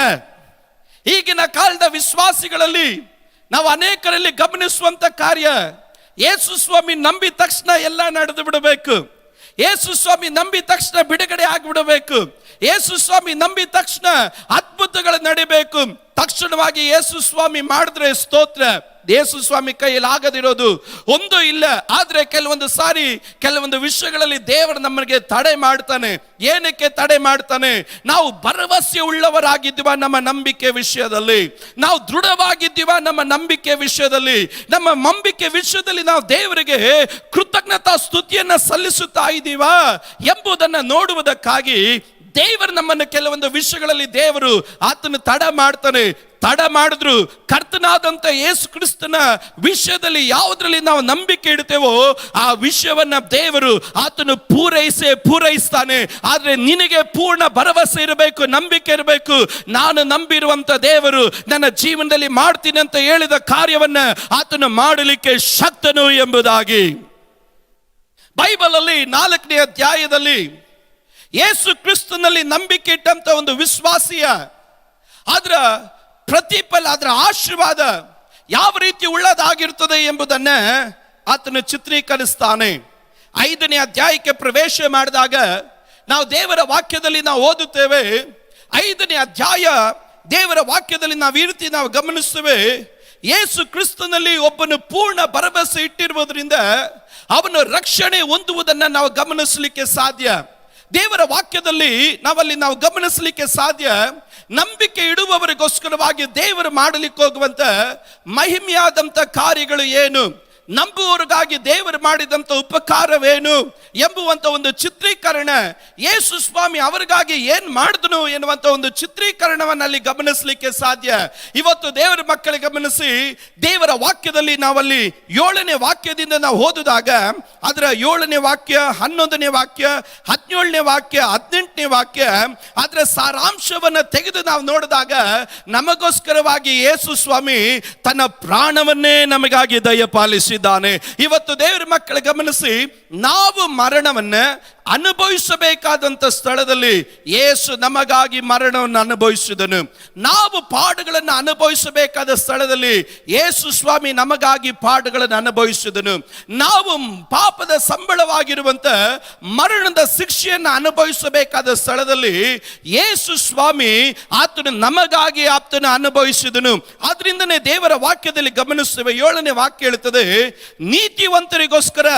ಈಗಿನ ಕಾಲದ ವಿಶ್ವಾಸಿಗಳಲ್ಲಿ ನಾವು ಅನೇಕರಲ್ಲಿ ಗಮನಿಸುವಂತ ಕಾರ್ಯ, ಯೇಸು ಸ್ವಾಮಿ ನಂಬಿದ ತಕ್ಷಣ ಎಲ್ಲ ನಡೆದು ಬಿಡಬೇಕು. ಯೇಸು ಸ್ವಾಮಿ ನಂಬಿದ ತಕ್ಷಣ ಬಿಡುಗಡೆ ಆಗಿಬಿಡಬೇಕು. ಯೇಸು ಸ್ವಾಮಿ ನಂಬಿದ ತಕ್ಷಣ ಅದ್ಭುತಗಳು ನಡಿಬೇಕು. ತಕ್ಷಣವಾಗಿ ಯೇಸು ಸ್ವಾಮಿ ಮಾಡಿದ್ರೆ ಸ್ತೋತ್ರ. ಯೇಸು ಸ್ವಾಮಿ ಕೈಯಲ್ಲಿ ಆಗದಿರೋದು ಒಂದು ಇಲ್ಲ. ಆದ್ರೆ ಕೆಲವೊಂದು ಸಾರಿ ಕೆಲವೊಂದು ವಿಷಯಗಳಲ್ಲಿ ದೇವರು ನಮಗೆ ತಡೆ ಮಾಡ್ತಾನೆ. ಏನಕ್ಕೆ ತಡೆ ಮಾಡ್ತಾನೆ? ನಾವು ಭರವಸೆ ಉಳ್ಳವರಾಗಿದ್ದೀವ ನಮ್ಮ ನಂಬಿಕೆ ವಿಷಯದಲ್ಲಿ, ನಾವು ದೃಢವಾಗಿದ್ದೀವ ನಮ್ಮ ನಂಬಿಕೆ ವಿಷಯದಲ್ಲಿ, ನಮ್ಮ ನಂಬಿಕೆ ವಿಷಯದಲ್ಲಿ ನಾವು ದೇವರಿಗೆ ಕೃತಜ್ಞತಾ ಸ್ತುತಿಯನ್ನ ಸಲ್ಲಿಸುತ್ತಾ ಇದ್ದೀವ ಎಂಬುದನ್ನು ನೋಡುವುದಕ್ಕಾಗಿ ದೇವರು ನಮ್ಮನ್ನು ಕೆಲವೊಂದು ವಿಷಯಗಳಲ್ಲಿ ದೇವರು ಆತನು ತಡ ಮಾಡ್ತಾನೆ. ತಡ ಮಾಡಿದ್ರು ಕರ್ತನಾದಂಥ ಯೇಸು ಕ್ರಿಸ್ತನ ವಿಷಯದಲ್ಲಿ ಯಾವುದರಲ್ಲಿ ನಾವು ನಂಬಿಕೆ ಇಡ್ತೇವೋ ಆ ವಿಷಯವನ್ನ ದೇವರು ಆತನು ಪೂರೈಸ್ತಾನೆ. ಆದ್ರೆ ನಿನಗೆ ಪೂರ್ಣ ಭರವಸೆ ಇರಬೇಕು, ನಂಬಿಕೆ ಇರಬೇಕು. ನಾನು ನಂಬಿರುವಂತ ದೇವರು ನನ್ನ ಜೀವನದಲ್ಲಿ ಮಾಡ್ತೀನಿ ಅಂತ ಹೇಳಿದ ಕಾರ್ಯವನ್ನ ಆತನು ಮಾಡಲಿಕ್ಕೆ ಶಕ್ತನು ಎಂಬುದಾಗಿ. ಬೈಬಲ್ ಅಲ್ಲಿ 4ನೇ ಅಧ್ಯಾಯದಲ್ಲಿ ಯೇಸು ಕ್ರಿಸ್ತನಲ್ಲಿ ನಂಬಿಕೆ ಇಟ್ಟಂತ ಒಂದು ವಿಶ್ವಾಸಿಯ ಅದರ ಪ್ರತಿಫಲ, ಅದರ ಆಶೀರ್ವಾದ ಯಾವ ರೀತಿ ಉಳ್ಳದಾಗಿರುತ್ತದೆ ಎಂಬುದನ್ನ ಆತನು ಚಿತ್ರೀಕರಿಸ್ತಾನೆ. 5ನೇ ಅಧ್ಯಾಯಕ್ಕೆ ಪ್ರವೇಶ ಮಾಡಿದಾಗ ನಾವು ದೇವರ ವಾಕ್ಯದಲ್ಲಿ ನಾವು ಓದುತ್ತೇವೆ. 5ನೇ ಅಧ್ಯಾಯ ದೇವರ ವಾಕ್ಯದಲ್ಲಿ ನಾವು ಈ ರೀತಿ ನಾವು ಗಮನಿಸ್ತೇವೆ. ಯೇಸು ಕ್ರಿಸ್ತನಲ್ಲಿ ಒಬ್ಬನು ಪೂರ್ಣ ಭರವಸೆ ಇಟ್ಟಿರುವುದರಿಂದ ಅವನು ರಕ್ಷಣೆ ಹೊಂದುವುದನ್ನು ನಾವು ಗಮನಿಸಲಿಕ್ಕೆ ಸಾಧ್ಯ. ದೇವರ ವಾಕ್ಯದಲ್ಲಿ ನಾವು ಗಮನಿಸಲಿಕ್ಕೆ ಸಾಧ್ಯ. ನಂಬಿಕೆ ಇಡುವವರಿಗೋಸ್ಕರವಾಗಿ ದೇವರು ಮಾಡಲಿಕ್ಕೆ ಹೋಗುವಂತ ಮಹಿಮೆಯಾದಂಥ ಕಾರ್ಯಗಳು ಏನು, ನಂಬುವವರಿಗಾಗಿ ದೇವರು ಮಾಡಿದಂಥ ಉಪಕಾರವೇನು ಎಂಬುವಂತ ಒಂದು ಚಿತ್ರೀಕರಣ, ಯೇಸು ಸ್ವಾಮಿ ಅವರಿಗಾಗಿ ಏನ್ ಮಾಡಿದನು ಎನ್ನುವಂತ ಒಂದು ಚಿತ್ರೀಕರಣವನ್ನು ಅಲ್ಲಿ ಗಮನಿಸಲಿಕ್ಕೆ ಸಾಧ್ಯ. ಇವತ್ತು ದೇವರ ಮಕ್ಕಳಿಗೆ ಗಮನಿಸಿ, ದೇವರ ವಾಕ್ಯದಲ್ಲಿ ನಾವಲ್ಲಿ 7ನೇ ವಾಕ್ಯದಿಂದ ನಾವು ಓದಿದಾಗ ಅದರ 7ನೇ ವಾಕ್ಯ, 11ನೇ ವಾಕ್ಯ, 17ನೇ ವಾಕ್ಯ, 18ನೇ ವಾಕ್ಯ ಅದರ ಸಾರಾಂಶವನ್ನು ತೆಗೆದು ನಾವು ನೋಡಿದಾಗ ನಮಗೋಸ್ಕರವಾಗಿ ಯೇಸು ಸ್ವಾಮಿ ತನ್ನ ಪ್ರಾಣವನ್ನೇ ನಮಗಾಗಿ ದಯಪಾಲಿಸಿದ್ದಾನೆ. ಇವತ್ತು ದೇವರ ಮಕ್ಕಳ ಗಮನಿಸಿ, ನಾವು ಮರಣವನ್ನ ಅನುಭವಿಸಬೇಕಾದಂತ ಸ್ಥಳದಲ್ಲಿ ಯೇಸು ನಮಗಾಗಿ ಮರಣವನ್ನು ಅನುಭವಿಸಿದನು. ನಾವು ಪಾಡುಗಳನ್ನು ಅನುಭವಿಸಬೇಕಾದ ಸ್ಥಳದಲ್ಲಿ ಯೇಸು ಸ್ವಾಮಿ ನಮಗಾಗಿ ಪಾಡುಗಳನ್ನು ಅನುಭವಿಸಿದನು. ನಾವು ಪಾಪದ ಸಂಬಳವಾಗಿರುವಂತ ಮರಣದ ಶಿಕ್ಷೆಯನ್ನು ಅನುಭವಿಸಬೇಕಾದ ಸ್ಥಳದಲ್ಲಿ ಯೇಸು ಸ್ವಾಮಿ ಆತನು ನಮಗಾಗಿ ಆತನು ಅನುಭವಿಸಿದನು. ಆದ್ರಿಂದನೇ ದೇವರ ವಾಕ್ಯದಲ್ಲಿ ಗಮನಿಸುತ್ತೇವೆ. 7ನೇ ವಾಕ್ಯ ಹೇಳುತ್ತದೆ, ನೀತಿವಂತರಿಗೋಸ್ಕರ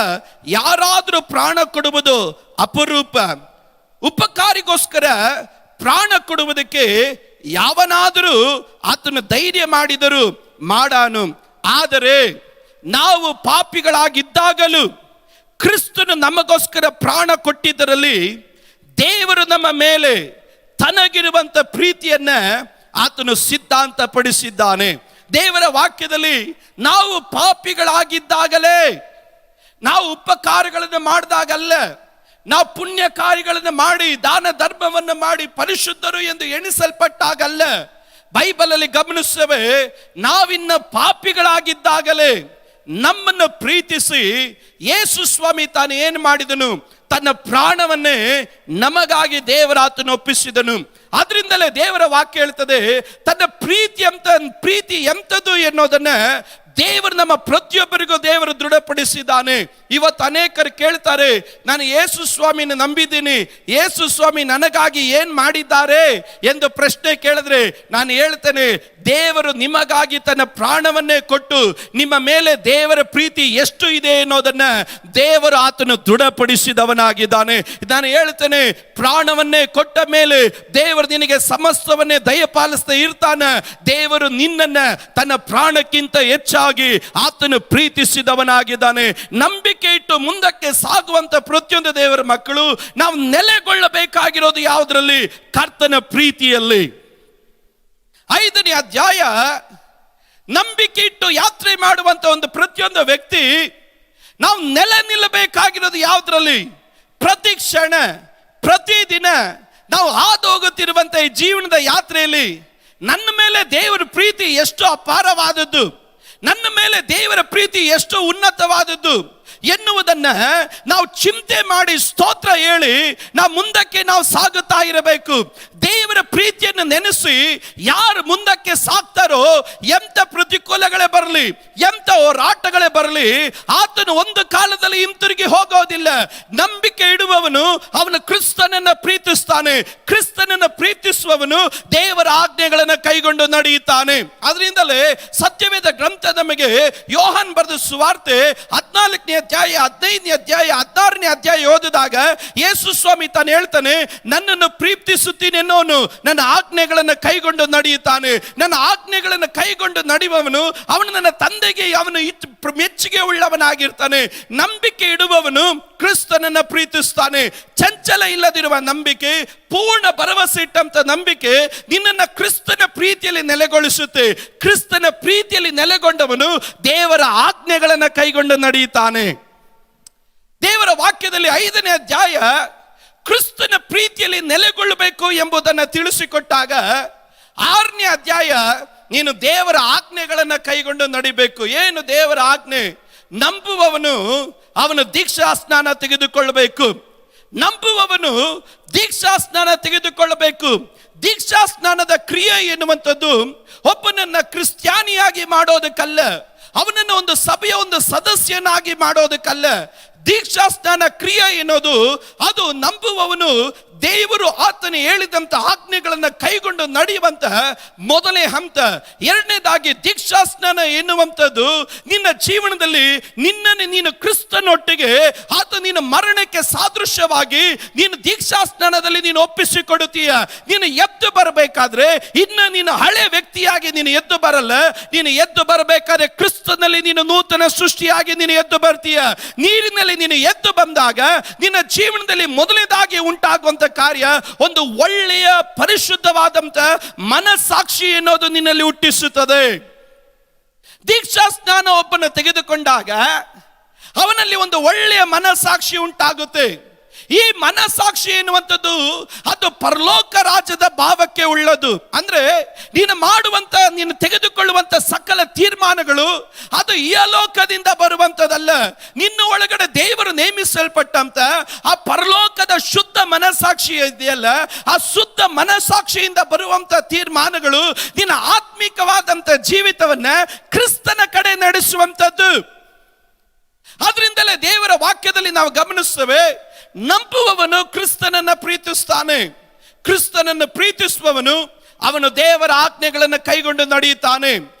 ಯಾರಾದರೂ ಪ್ರಾಣ ಕೊಡುವುದು ಅಪರೂಪ, ಉಪಕಾರಿಗೋಸ್ಕರ ಪ್ರಾಣ ಕೊಡುವುದಕ್ಕೆ ಯಾವನಾದರೂ ಆತನು ಧೈರ್ಯ ಮಾಡಿದರೂ ಮಾಡಾನು. ಆದರೆ ನಾವು ಪಾಪಿಗಳಾಗಿದ್ದಾಗಲೂ ಕ್ರಿಸ್ತನು ನಮಗೋಸ್ಕರ ಪ್ರಾಣ ಕೊಟ್ಟಿದ್ದರಲ್ಲಿ ದೇವರು ನಮ್ಮ ಮೇಲೆ ತನಗಿರುವಂತ ಪ್ರೀತಿಯನ್ನ ಆತನು ಸಿದ್ಧಾಂತ ಪಡಿಸಿದ್ದಾನೆ. ದೇವರ ವಾಕ್ಯದಲ್ಲಿ ನಾವು ಪಾಪಿಗಳಾಗಿದ್ದಾಗಲೇ, ನಾವು ಉಪಕಾರಗಳನ್ನು ಮಾಡಿದಾಗಲ್ಲ, ನಾವು ಪುಣ್ಯ ಕಾರ್ಯಗಳನ್ನು ಮಾಡಿ ದಾನ ಧರ್ಮವನ್ನು ಮಾಡಿ ಪರಿಶುದ್ಧರು ಎಂದು ಎಣಿಸಲ್ಪಟ್ಟಾಗಲ್ಲ, ಬೈಬಲ್ ಅಲ್ಲಿ ಗಮನಿಸುತ್ತೇವೆ, ನಾವಿನ್ನ ಪಾಪಿಗಳಾಗಿದ್ದಾಗಲೇ ನಮ್ಮನ್ನು ಪ್ರೀತಿಸಿ ಯೇಸು ಸ್ವಾಮಿ ತಾನು ಏನು ಮಾಡಿದನು, ತನ್ನ ಪ್ರಾಣವನ್ನೇ ನಮಗಾಗಿ ದೇವರಾತನು ಒಪ್ಪಿಸಿದನು. ಆದ್ರಿಂದಲೇ ದೇವರ ವಾಕ್ಯ ಹೇಳ್ತದೆ, ತನ್ನ ಪ್ರೀತಿ ಎಂಥದ್ದು ಎನ್ನುವುದನ್ನ ದೇವರು ನಮ್ಮ ಪ್ರತಿಯೊಬ್ಬರಿಗೂ ದೇವರು ದೃಢಪಡಿಸಿದ್ದಾನೆ. ಇವತ್ತು ಅನೇಕರು ಕೇಳ್ತಾರೆ, ನಾನು ಯೇಸು ಸ್ವಾಮಿನ ನಂಬಿದ್ದೀನಿ, ಯೇಸು ಸ್ವಾಮಿ ನನಗಾಗಿ ಏನ್ ಮಾಡಿದ್ದಾರೆ ಎಂದು ಪ್ರಶ್ನೆ ಕೇಳಿದ್ರೆ ನಾನು ಹೇಳ್ತೇನೆ, ದೇವರು ನಿಮಗಾಗಿ ತನ್ನ ಪ್ರಾಣವನ್ನೇ ಕೊಟ್ಟು ನಿಮ್ಮ ಮೇಲೆ ದೇವರ ಪ್ರೀತಿ ಎಷ್ಟು ಇದೆ ಅನ್ನೋದನ್ನ ದೇವರು ಆತನು ದೃಢಪಡಿಸಿದವನಾಗಿದ್ದಾನೆ. ನಾನು ಹೇಳ್ತೇನೆ, ಪ್ರಾಣವನ್ನೇ ಕೊಟ್ಟ ಮೇಲೆ ದೇವರು ನಿನಗೆ ಸಮಸ್ತವನ್ನೇ ದಯಪಾಲಿಸ್ತಾ ಇರ್ತಾನ. ದೇವರು ನಿನ್ನನ್ನ ತನ್ನ ಪ್ರಾಣಕ್ಕಿಂತ ಹೆಚ್ಚಾಗಿ ಆತನು ಪ್ರೀತಿಸಿದವನಾಗಿದ್ದಾನೆ. ನಂಬಿಕೆ ಇಟ್ಟು ಮುಂದಕ್ಕೆ ಸಾಗುವಂತ ಪ್ರತಿಯೊಂದು ದೇವರ ಮಕ್ಕಳು ನಾವು ನೆಲೆಗೊಳ್ಳಬೇಕಾಗಿರೋದು ಯಾವುದರಲ್ಲಿ? ಕರ್ತನ ಪ್ರೀತಿಯಲ್ಲಿ. 5ನೇ ಅಧ್ಯಾಯ, ನಂಬಿಕೆ ಇಟ್ಟು ಯಾತ್ರೆ ಮಾಡುವಂತ ಒಂದು ಪ್ರತಿಯೊಂದು ವ್ಯಕ್ತಿ ನಾವು ನೆಲೆ ನಿಲ್ಲಬೇಕಾಗಿರೋದು ಯಾವುದರಲ್ಲಿ? ಪ್ರತಿ ಕ್ಷಣ ಪ್ರತಿದಿನ ನಾವು ಹಾದು ಹೋಗುತ್ತಿರುವಂತ ಈ ಜೀವನದ ಯಾತ್ರೆಯಲ್ಲಿ ನನ್ನ ಮೇಲೆ ದೇವರ ಪ್ರೀತಿ ಎಷ್ಟು ಅಪಾರವಾದದ್ದು, ನನ್ನ ಮೇಲೆ ದೇವರ ಪ್ರೀತಿ ಎಷ್ಟು ಉನ್ನತವಾದದ್ದು ಎನ್ನುವುದನ್ನ ನಾವು ಚಿಂತೆ ಮಾಡಿ ಸ್ತೋತ್ರ ಹೇಳಿ ನಾವು ಮುಂದಕ್ಕೆ ನಾವು ಸಾಗುತ್ತಾ ಇರಬೇಕು. ದೇವರ ಪ್ರೀತಿಯನ್ನು ನೆನೆಸಿ ಯಾರು ಮುಂದಕ್ಕೆ ಸಾಕ್ತಾರೋ, ಎಂತ ಪ್ರತಿಕೂಲಗಳೇ ಬರಲಿ, ಎಂತ ಹೋರಾಟಗಳೇ ಬರಲಿ, ಆತನು ಒಂದು ಕಾಲದಲ್ಲಿ ಹಿಂತಿರುಗಿ ಹೋಗೋದಿಲ್ಲ. ನಂಬಿಕೆ ಇಡುವವನು ಅವನು ಕ್ರಿಸ್ತನನ್ನ ಪ್ರೀತಿಸ್ತಾನೆ, ಕ್ರಿಸ್ತನನ್ನ ಪ್ರೀತಿಸುವವನು ದೇವರ ಆಜ್ಞೆಗಳನ್ನು ಕೈಗೊಂಡು ನಡೆಯುತ್ತಾನೆ. ಅದರಿಂದಲೇ ಸತ್ಯವೇದ ಗ್ರಂಥ ನಮಗೆ ಯೋಹಾನ್ ಬರೆದ ಸುವಾರ್ತೆ 14ನೇ ಅಧ್ಯಾಯ 15ನೇ ಅಧ್ಯಾಯ 16ನೇ ಅಧ್ಯಾಯ ಓದಿದಾಗ ಯೇಸು ಸ್ವಾಮಿ ತಾನು ಹೇಳ್ತಾನೆ, ನನ್ನನ್ನು ಪ್ರೀತಿಸುತ್ತೀನಿ ಎನ್ನುವನು ನನ್ನ ಆಜ್ಞೆಗಳನ್ನು ಕೈಗೊಂಡು ನಡೆಯುತ್ತಾನೆ. ನನ್ನ ಆಜ್ಞೆಗಳನ್ನು ಕೈಗೊಂಡು ನಡೆಯುವವನು ಅವನು ನನ್ನ ತಂದೆಗೆ ಅವನು ಮೆಚ್ಚುಗೆ ಉಳ್ಳವನಾಗಿರ್ತಾನೆ. ನಂಬಿಕೆ ಇಡುವವನು ಕ್ರಿಸ್ತನನ್ನ ಪ್ರೀತಿಸ್ತಾನೆ. ಚಂಚಲ ಇಲ್ಲದಿರುವ ನಂಬಿಕೆ, ಪೂರ್ಣ ಭರವಸೆ ಇಟ್ಟಂತ ನಂಬಿಕೆ ನಿನ್ನನ್ನ ಕ್ರಿಸ್ತನ ಪ್ರೀತಿಯಲ್ಲಿ ನೆಲೆಗೊಳಿಸುತ್ತೆ. ಕ್ರಿಸ್ತನ ಪ್ರೀತಿಯಲ್ಲಿ ನೆಲೆಗೊಂಡವನು ದೇವರ ಆಜ್ಞೆಗಳನ್ನು ಕೈಗೊಂಡು ನಡೆಯುತ್ತಾನೆ. ದೇವರ ವಾಕ್ಯದಲ್ಲಿ 5ನೇ ಅಧ್ಯಾಯ ಕ್ರಿಸ್ತನ ಪ್ರೀತಿಯಲ್ಲಿ ನೆಲೆಗೊಳ್ಳಬೇಕು ಎಂಬುದನ್ನು ತಿಳಿಸಿಕೊಟ್ಟಾಗ 6ನೇ ಅಧ್ಯಾಯ ನೀನು ದೇವರ ಆಜ್ಞೆಗಳನ್ನು ಕೈಗೊಂಡು ನಡಿಬೇಕು. ಏನು ದೇವರ ಆಜ್ಞೆ? ನಂಬುವವನು ಅವನು ದೀಕ್ಷಾ ಸ್ನಾನ ತೆಗೆದುಕೊಳ್ಳಬೇಕು. ನಂಬುವವನು ದೀಕ್ಷಾ ಸ್ನಾನ ತೆಗೆದುಕೊಳ್ಳಬೇಕು. ದೀಕ್ಷಾ ಸ್ನಾನದ ಕ್ರಿಯೆ ಎನ್ನುವಂಥದ್ದು ಒಬ್ಬನನ್ನ ಕ್ರಿಸ್ತ್ಯಾನಿಯಾಗಿ ಮಾಡೋದಕ್ಕಲ್ಲ, ಅವನನ್ನು ಒಂದು ಸಭೆಯ ಒಂದು ಸದಸ್ಯನಾಗಿ ಮಾಡೋದಕ್ಕಲ್ಲ. ದೀಕ್ಷಾ ಸ್ನಾನ ಕ್ರಿಯೆ ಎನ್ನುವುದು ಅದು ನಂಬುವವನು ದೇವರು ಆತನು ಹೇಳಿದಂತ ಆಜ್ಞೆಗಳನ್ನು ಕೈಗೊಂಡು ನಡೆಯುವಂತ ಮೊದಲನೇ ಹಂತ. ಎರಡನೇದಾಗಿ ದೀಕ್ಷಾ ಸ್ನಾನ ಎನ್ನುವಂಥದ್ದು ನಿನ್ನ ಜೀವನದಲ್ಲಿ ನಿನ್ನನ್ನು ನೀನು ಕ್ರಿಸ್ತನೊಟ್ಟಿಗೆ ಆತ ನಿನ್ನ ಮರಣಕ್ಕೆ ಸಾದೃಶ್ಯವಾಗಿ ನೀನು ದೀಕ್ಷಾ ಸ್ನಾನದಲ್ಲಿ ನೀನು ಒಪ್ಪಿಸಿಕೊಡುತ್ತೀಯ. ನೀನು ಎದ್ದು ಬರಬೇಕಾದ್ರೆ ಇನ್ನು ನೀನು ಹಳೆ ವ್ಯಕ್ತಿಯಾಗಿ ನೀನು ಎದ್ದು ಬರಲ್ಲ. ನೀನು ಎದ್ದು ಬರಬೇಕಾದ್ರೆ ಕ್ರಿಸ್ತನಲ್ಲಿ ನೀನು ನೂತನ ಸೃಷ್ಟಿಯಾಗಿ ನೀನು ಎದ್ದು ಬರ್ತೀಯ. ನೀರಿನಲ್ಲಿ ನೀನು ಎದ್ದು ಬಂದಾಗ ನಿನ್ನ ಜೀವನದಲ್ಲಿ ಮೊದಲನೇದಾಗಿ ಉಂಟಾಗುವಂತ ಕಾರ್ಯ ಒಂದು ಒಳ್ಳೆಯ ಪರಿಶುದ್ಧವಾದಂತ ಮನಸ್ಸಾಕ್ಷಿ ಎನ್ನುವುದು ನಿನ್ನಲ್ಲಿ ಹುಟ್ಟಿಸುತ್ತದೆ. ದೀಕ್ಷಾ ಸ್ನಾನ ಒಬ್ಬನ ತೆಗೆದುಕೊಂಡಾಗ ಅವನಲ್ಲಿ ಒಂದು ಒಳ್ಳೆಯ ಮನಸ್ಸಾಕ್ಷಿ ಉಂಟಾಗುತ್ತೆ. ಈ ಮನಸ್ಸಾಕ್ಷಿ ಎನ್ನುವಂಥದ್ದು ಅದು ಪರಲೋಕ ರಾಜ್ಯದ ಭಾವಕ್ಕೆ ಉಳ್ಳದು. ಅಂದ್ರೆ ನೀನು ತೆಗೆದುಕೊಳ್ಳುವಂತ ಸಕಲ ತೀರ್ಮಾನಗಳು ಅದು ಇಹಲೋಕದಿಂದ ಬರುವಂತದಲ್ಲ. ನಿನ್ನ ಒಳಗಡೆ ದೇವರು ನೇಮಿಸಲ್ಪಟ್ಟಂತ ಆ ಪರಲೋಕದ ಶುದ್ಧ ಮನಸ್ಸಾಕ್ಷಿ ಇದೆಯಲ್ಲ, ಆ ಶುದ್ಧ ಮನಸ್ಸಾಕ್ಷಿಯಿಂದ ಬರುವಂತ ತೀರ್ಮಾನಗಳು ನಿನ್ನ ಆತ್ಮಿಕವಾದಂತ ಜೀವಿತವನ್ನ ಕ್ರಿಸ್ತನ ಕಡೆ ನಡೆಸುವಂತದ್ದು. ಆದ್ರಿಂದಲೇ ದೇವರ ವಾಕ್ಯದಲ್ಲಿ ನಾವು ಗಮನಿಸ್ತೇವೆ, ನಂಬುವವನು ಕ್ರಿಸ್ತನನ್ನು ಪ್ರೀತಿಸ್ತಾನೆ. ಕ್ರಿಸ್ತನನ್ನು ಪ್ರೀತಿಸುವವನು ಅವನು ದೇವರ ಆಜ್ಞೆಗಳನ್ನು ಕೈಗೊಂಡು ನಡೆಯುತ್ತಾನೆ.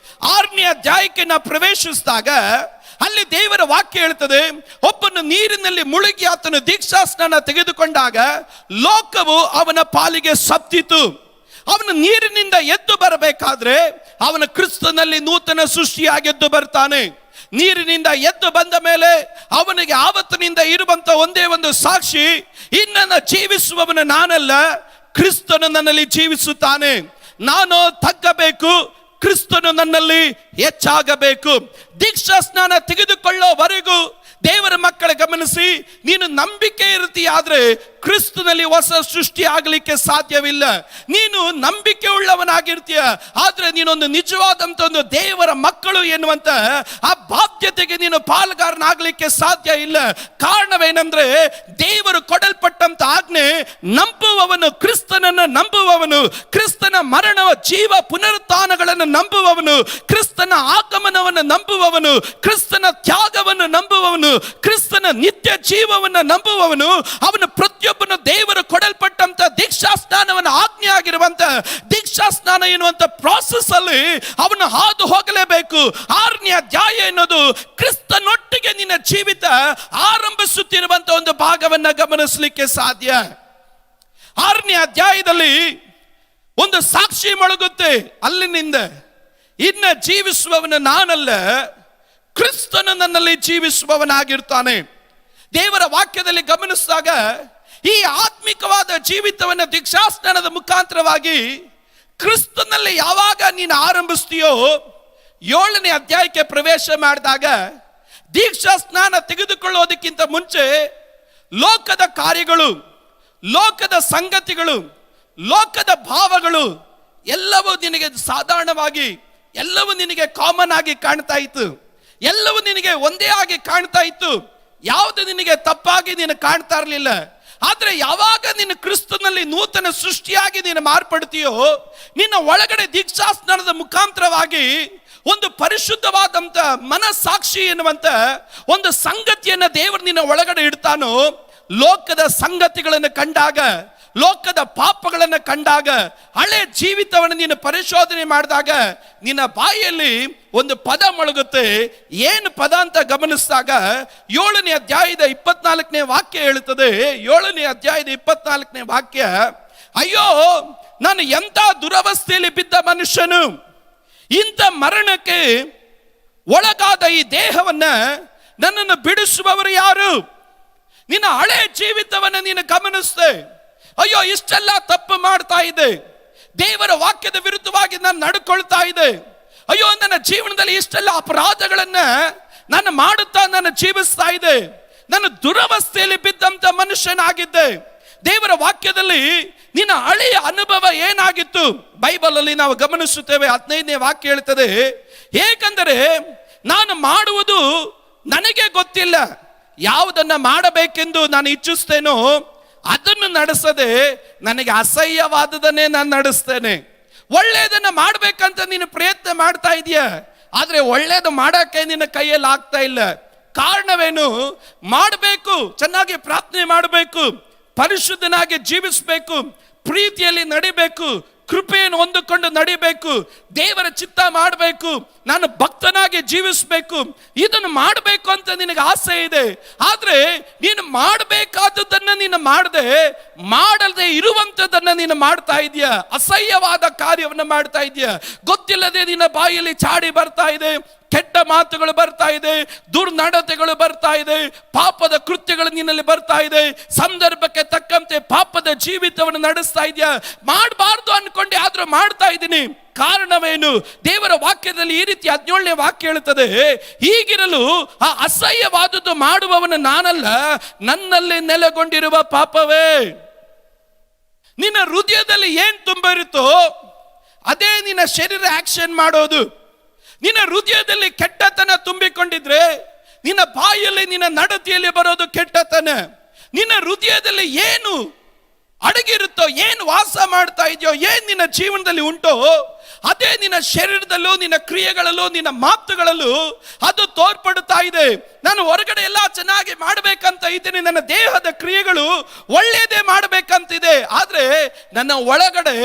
6ನೇ ಅಧ್ಯಾಯಕ್ಕೆ ನಾವು ಪ್ರವೇಶಿಸಿದಾಗ ಅಲ್ಲಿ ದೇವರ ವಾಕ್ಯ ಹೇಳ್ತದೆ, ಒಬ್ಬನು ನೀರಿನಲ್ಲಿ ಮುಳುಗಿ ಆತನು ದೀಕ್ಷಾ ಸ್ನಾನ ತೆಗೆದುಕೊಂಡಾಗ ಲೋಕವು ಅವನ ಪಾಲಿಗೆ ಸತ್ತಿತು. ಅವನು ನೀರಿನಿಂದ ಎದ್ದು ಬರಬೇಕಾದ್ರೆ ಅವನ ಕ್ರಿಸ್ತನಲ್ಲಿ ನೂತನ ಸೃಷ್ಟಿಯಾಗಿ ಎದ್ದು ಬರ್ತಾನೆ. ನೀರಿನಿಂದ ಎದ್ದು ಬಂದ ಮೇಲೆ ಅವನಿಗೆ ಆವತ್ತಿನಿಂದ ಇರುವಂತ ಒಂದೇ ಒಂದು ಸಾಕ್ಷಿ, ಇನ್ನನ್ನು ಜೀವಿಸುವವನು ನಾನಲ್ಲ, ಕ್ರಿಸ್ತನು ನನ್ನಲ್ಲಿ ಜೀವಿಸುತ್ತಾನೆ. ನಾನು ತಗ್ಗಬೇಕು, ಕ್ರಿಸ್ತನು ನನ್ನಲ್ಲಿ ಹೆಚ್ಚಾಗಬೇಕು. ದೀಕ್ಷಾ ಸ್ನಾನ ತೆಗೆದುಕೊಳ್ಳೋವರೆಗೂ ದೇವರ ಮಕ್ಕಳ ಗಮನಿಸಿ, ನೀನು ನಂಬಿಕೆ ಇರ್ತೀಯಾದ್ರೆ ಕ್ರಿಸ್ತನಲ್ಲಿ ಹೊಸ ಸೃಷ್ಟಿ ಆಗಲಿಕ್ಕೆ ಸಾಧ್ಯವಿಲ್ಲ. ನೀನು ನಂಬಿಕೆ ಉಳ್ಳವನಾಗಿರ್ತೀಯ, ಆದ್ರೆ ನೀನೊಂದು ನಿಜವಾದಂತ ಒಂದು ದೇವರ ಮಕ್ಕಳು ಎನ್ನುವಂತ ಆ ಬಾಧ್ಯತೆಗೆ ನೀನು ಪಾಲುಗಾರನಾಗಲಿಕ್ಕೆ ಸಾಧ್ಯ ಇಲ್ಲ. ಕಾರಣವೇನೆಂದ್ರೆ ದೇವರು ಕೊಡಲ್ಪಟ್ಟಂತ ಆಜ್ಞೆ, ನಂಬುವವನು ಕ್ರಿಸ್ತನನ್ನು ನಂಬುವವನು, ಕ್ರಿಸ್ತನ ಮರಣ ಜೀವ ಪುನರುತ್ಥಾನಗಳನ್ನು ನಂಬುವವನು, ಕ್ರಿಸ್ತನ ಆಗಮನವನ್ನು ನಂಬುವವನು, ಕ್ರಿಸ್ತನ ತ್ಯಾಗವನ್ನು ನಂಬುವವನು, ಕ್ರಿಸ್ತನ ನಿತ್ಯ ಜೀವವನ್ನು ನಂಬುವವನು, ಅವನು ಪ್ರತಿಯೊಬ್ಬನು ದೇವರು ಕೊಡಲ್ಪಟ್ಟಂತ ದೀಕ್ಷಾ ಸ್ನಾನವನ್ನು ಆಜ್ಞೆ ಆಗಿರುವಂತ ದೀಕ್ಷಾ ಸ್ನಾನ ಎನ್ನುವಂತ ಪ್ರಾಸೆಸ್ ಅಲ್ಲಿ ಅವನು ಹಾದು ಹೋಗಲೇಬೇಕು. 6ನೇ ಅಧ್ಯಾಯ ಎನ್ನುವುದು ಕ್ರಿಸ್ತನೊಟ್ಟಿಗೆ ನಿನ್ನ ಜೀವಿತ ಆರಂಭಿಸುತ್ತಿರುವಂತ ಒಂದು ಭಾಗವನ್ನ ಗಮನಿಸಲಿಕ್ಕೆ ಸಾಧ್ಯ. 6ನೇ ಅಧ್ಯಾಯದಲ್ಲಿ ಒಂದು ಸಾಕ್ಷಿ ಮೊಳಗುತ್ತೆ, ಅಲ್ಲಿನಿಂದ ಇನ್ನ ಜೀವಿಸುವವನು ನಾನಲ್ಲ, ಕ್ರಿಸ್ತನು ನನ್ನಲ್ಲಿ ಜೀವಿಸುವವನಾಗಿರ್ತಾನೆ. ದೇವರ ವಾಕ್ಯದಲ್ಲಿ ಗಮನಿಸಿದಾಗ ಈ ಆತ್ಮಿಕವಾದ ಜೀವಿತವನ್ನು ದೀಕ್ಷಾಸ್ನಾನದ ಮುಖಾಂತರವಾಗಿ ಕ್ರಿಸ್ತನಲ್ಲಿ ಯಾವಾಗ ನೀನು ಆರಂಭಿಸ್ತೀಯೋ, 7ನೇ ಅಧ್ಯಾಯಕ್ಕೆ ಪ್ರವೇಶ ಮಾಡಿದಾಗ ದೀಕ್ಷಾ ಸ್ನಾನ ತೆಗೆದುಕೊಳ್ಳೋದಕ್ಕಿಂತ ಮುಂಚೆ ಲೋಕದ ಕಾರ್ಯಗಳು, ಲೋಕದ ಸಂಗತಿಗಳು, ಲೋಕದ ಭಾವಗಳು ಎಲ್ಲವೂ ನಿನಗೆ ಸಾಧಾರಣವಾಗಿ, ಎಲ್ಲವೂ ನಿನಗೆ ಕಾಮನ್ ಆಗಿ ಕಾಣ್ತಾ ಇತ್ತು, ಎಲ್ಲವೂ ನಿನಗೆ ಒಂದೇ ಆಗಿ ಕಾಣ್ತಾ ಇತ್ತು, ಯಾವುದು ನಿನಗೆ ತಪ್ಪಾಗಿ ನೀನು ಕಾಣ್ತಾ ಇರಲಿಲ್ಲ. ಆದ್ರೆ ಯಾವಾಗ ನೀನು ಕ್ರಿಸ್ತನಲ್ಲಿ ನೂತನ ಸೃಷ್ಟಿಯಾಗಿ ನೀನು ಮಾರ್ಪಡ್ತೀಯೋ, ನಿನ್ನ ಒಳಗಡೆ ದೀಕ್ಷಾಸ್ನಾನದ ಮುಖಾಂತರವಾಗಿ ಒಂದು ಪರಿಶುದ್ಧವಾದಂತ ಮನಸ್ಸಾಕ್ಷಿ ಎನ್ನುವಂತ ಒಂದು ಸಂಗತಿಯನ್ನ ದೇವರು ನಿನ್ನ ಒಳಗಡೆ ಇಡ್ತಾನೋ, ಲೋಕದ ಸಂಗತಿಗಳನ್ನು ಕಂಡಾಗ, ಲೋಕದ ಪಾಪಗಳನ್ನು ಕಂಡಾಗ, ಹಳೆ ಜೀವಿತವನ್ನು ನೀನು ಪರಿಶೋಧನೆ ಮಾಡಿದಾಗ ನಿನ್ನ ಬಾಯಿಯಲ್ಲಿ ಒಂದು ಪದ ಮೊಳಗುತ್ತೆ. ಏನು ಪದ ಅಂತ ಗಮನಿಸಿದಾಗ 7ನೇ ಅಧ್ಯಾಯದ 24ನೇ ವಾಕ್ಯ ಹೇಳುತ್ತದೆ. 7ನೇ ಅಧ್ಯಾಯದ 24ನೇ ವಾಕ್ಯ, ಅಯ್ಯೋ ನಾನು ಎಂಥ ದುರವಸ್ಥೆಯಲ್ಲಿ ಬಿದ್ದ ಮನುಷ್ಯನು, ಇಂಥ ಮರಣಕ್ಕೆ ಒಳಗಾದ ಈ ದೇಹವನ್ನ ನನ್ನನ್ನು ಬಿಡಿಸುವವರು ಯಾರು? ನಿನ್ನ ಹಳೆ ಜೀವಿತವನ್ನು ನೀನು ಗಮನಿಸ್ದೆ, ಅಯ್ಯೋ ಇಷ್ಟೆಲ್ಲ ತಪ್ಪು ಮಾಡ್ತಾ ಇದೆ, ದೇವರ ವಾಕ್ಯದ ವಿರುದ್ಧವಾಗಿ ನಾನು ನಡ್ಕೊಳ್ತಾ ಇದೆ, ಅಯ್ಯೋ ನನ್ನ ಜೀವನದಲ್ಲಿ ಇಷ್ಟೆಲ್ಲ ಅಪರಾಧಗಳನ್ನ ನಾನು ಮಾಡುತ್ತಾ ನಾನು ಜೀವಿಸ್ತಾ ಇದೆ, ನಾನು ದುರವಸ್ಥೆಯಲ್ಲಿ ಬಿದ್ದಂತ ಮನುಷ್ಯನಾಗಿದ್ದೆ. ದೇವರ ವಾಕ್ಯದಲ್ಲಿ ನಿನ್ನ ಹಳೆಯ ಅನುಭವ ಏನಾಗಿತ್ತು ಬೈಬಲ್ ಅಲ್ಲಿ ನಾವು ಗಮನಿಸುತ್ತೇವೆ. 15ನೇ ವಾಕ್ಯ ಹೇಳ್ತದೆ, ಏಕೆಂದರೆ ನಾನು ಮಾಡುವುದು ನನಗೆ ಗೊತ್ತಿಲ್ಲ, ಯಾವುದನ್ನ ಮಾಡಬೇಕೆಂದು ನಾನು ಇಚ್ಛಿಸ್ತೇನೋ ಅದನ್ನು ನಡೆಸದೆ ನನಗೆ ಅಸಹ್ಯವಾದದನ್ನೇ ನಾನು ನಡೆಸ್ತೇನೆ. ಒಳ್ಳೆಯದನ್ನ ಮಾಡ್ಬೇಕಂತ ನೀನು ಪ್ರಯತ್ನ ಮಾಡ್ತಾ ಇದೀಯ, ಆದ್ರೆ ಒಳ್ಳೇದು ಮಾಡಕ್ಕೆ ನಿನ್ನ ಕೈಯಲ್ಲಿ ಆಗ್ತಾ ಇಲ್ಲ. ಕಾರಣವೇನು? ಮಾಡಬೇಕು, ಚೆನ್ನಾಗಿ ಪ್ರಾರ್ಥನೆ ಮಾಡಬೇಕು, ಪರಿಶುದ್ಧನಾಗಿ ಜೀವಿಸಬೇಕು, ಪ್ರೀತಿಯಲ್ಲಿ ನಡಿಬೇಕು, ಕೃಪೆಯನ್ನು ಹೊಂದಿಕೊಂಡು ನಡಿಬೇಕು, ದೇವರ ಚಿತ್ತ ಮಾಡಬೇಕು, ನಾನು ಭಕ್ತನಾಗಿ ಜೀವಿಸಬೇಕು, ಇದನ್ನು ಮಾಡಬೇಕು ಅಂತ ನಿನಗೆ ಆಸೆ ಇದೆ. ಆದ್ರೆ ನೀನು ಮಾಡಬೇಕಾದದನ್ನ ನೀನು ಮಾಡದೆ ಇರುವಂತದನ್ನ ನೀನು ಮಾಡ್ತಾ ಇದೀಯ, ಅಸಹ್ಯವಾದ ಕಾರ್ಯವನ್ನು ಮಾಡ್ತಾ ಇದೀಯ. ಗೊತ್ತಿಲ್ಲದೆ ನಿನ್ನ ಬಾಯಲ್ಲಿ ಚಾಡಿ ಬರ್ತಾ ಇದೆ, ಕೆಟ್ಟ ಮಾತುಗಳು ಬರ್ತಾ ಇದೆ, ದುರ್ನಡತೆಗಳು ಬರ್ತಾ ಇದೆ, ಪಾಪದ ಕೃತ್ಯಗಳು ನಿನ್ನಲ್ಲಿ ಬರ್ತಾ ಇದೆ, ಸಂದರ್ಭಕ್ಕೆ ತಕ್ಕಂತೆ ಪಾಪದ ಜೀವಿತವನ್ನು ನಡೆಸ್ತಾ ಇದೆಯಾ. ಮಾಡಬಾರ್ದು ಅನ್ಕೊಂಡೆ ಆದ್ರೂ ಮಾಡ್ತಾ ಇದ್ದೀನಿ. ಕಾರಣವೇನು? ದೇವರ ವಾಕ್ಯದಲ್ಲಿ ಈ ರೀತಿ 17ನೇ ವಾಕ್ಯ ಹೇಳುತ್ತದೆ, ಹೀಗಿರಲು ಆ ಅಸಹ್ಯವಾದದ್ದು ಮಾಡುವವನು ನಾನಲ್ಲ, ನನ್ನಲ್ಲಿ ನೆಲೆಗೊಂಡಿರುವ ಪಾಪವೇ. ನಿನ್ನ ಹೃದಯದಲ್ಲಿ ಏನ್ ತುಂಬಿರುತ್ತೋ ಅದೇ ನಿನ್ನ ಶರೀರ ಆಕ್ಷನ್ ಮಾಡೋದು. ನಿನ್ನ ಹೃದಯದಲ್ಲಿ ಕೆಟ್ಟತನ ತುಂಬಿಕೊಂಡಿದ್ರೆ ನಿನ್ನ ಬಾಯಲ್ಲಿ, ನಿನ್ನ ನಡತೆಯಲ್ಲಿ ಬರೋದು ಕೆಟ್ಟತನ. ನಿನ್ನ ಹೃದಯದಲ್ಲಿ ಏನು ಅಡಗಿರುತ್ತೋ, ಏನು ವಾಸ ಮಾಡ್ತಾ ಇದೆಯೋ, ಏನ್ ನಿನ್ನ ಜೀವನದಲ್ಲಿ ಉಂಟೋ ಅದೇ ನಿನ್ನ ಶರೀರದಲ್ಲೂ, ನಿನ್ನ ಕ್ರಿಯೆಗಳಲ್ಲೂ, ನಿನ್ನ ಮಾತುಗಳಲ್ಲೂ ಅದು ತೋರ್ಪಡುತ್ತಾ ಇದೆ. ನಾನು ಹೊರಗಡೆ ಎಲ್ಲ ಚೆನ್ನಾಗಿ ಮಾಡಬೇಕಂತ ಇದ್ದೀನಿ, ನನ್ನ ದೇಹದ ಕ್ರಿಯೆಗಳು ಒಳ್ಳೆಯದೇ ಮಾಡಬೇಕಂತಿದೆ, ಆದ್ರೆ ನನ್ನ ಒಳಗಡೆ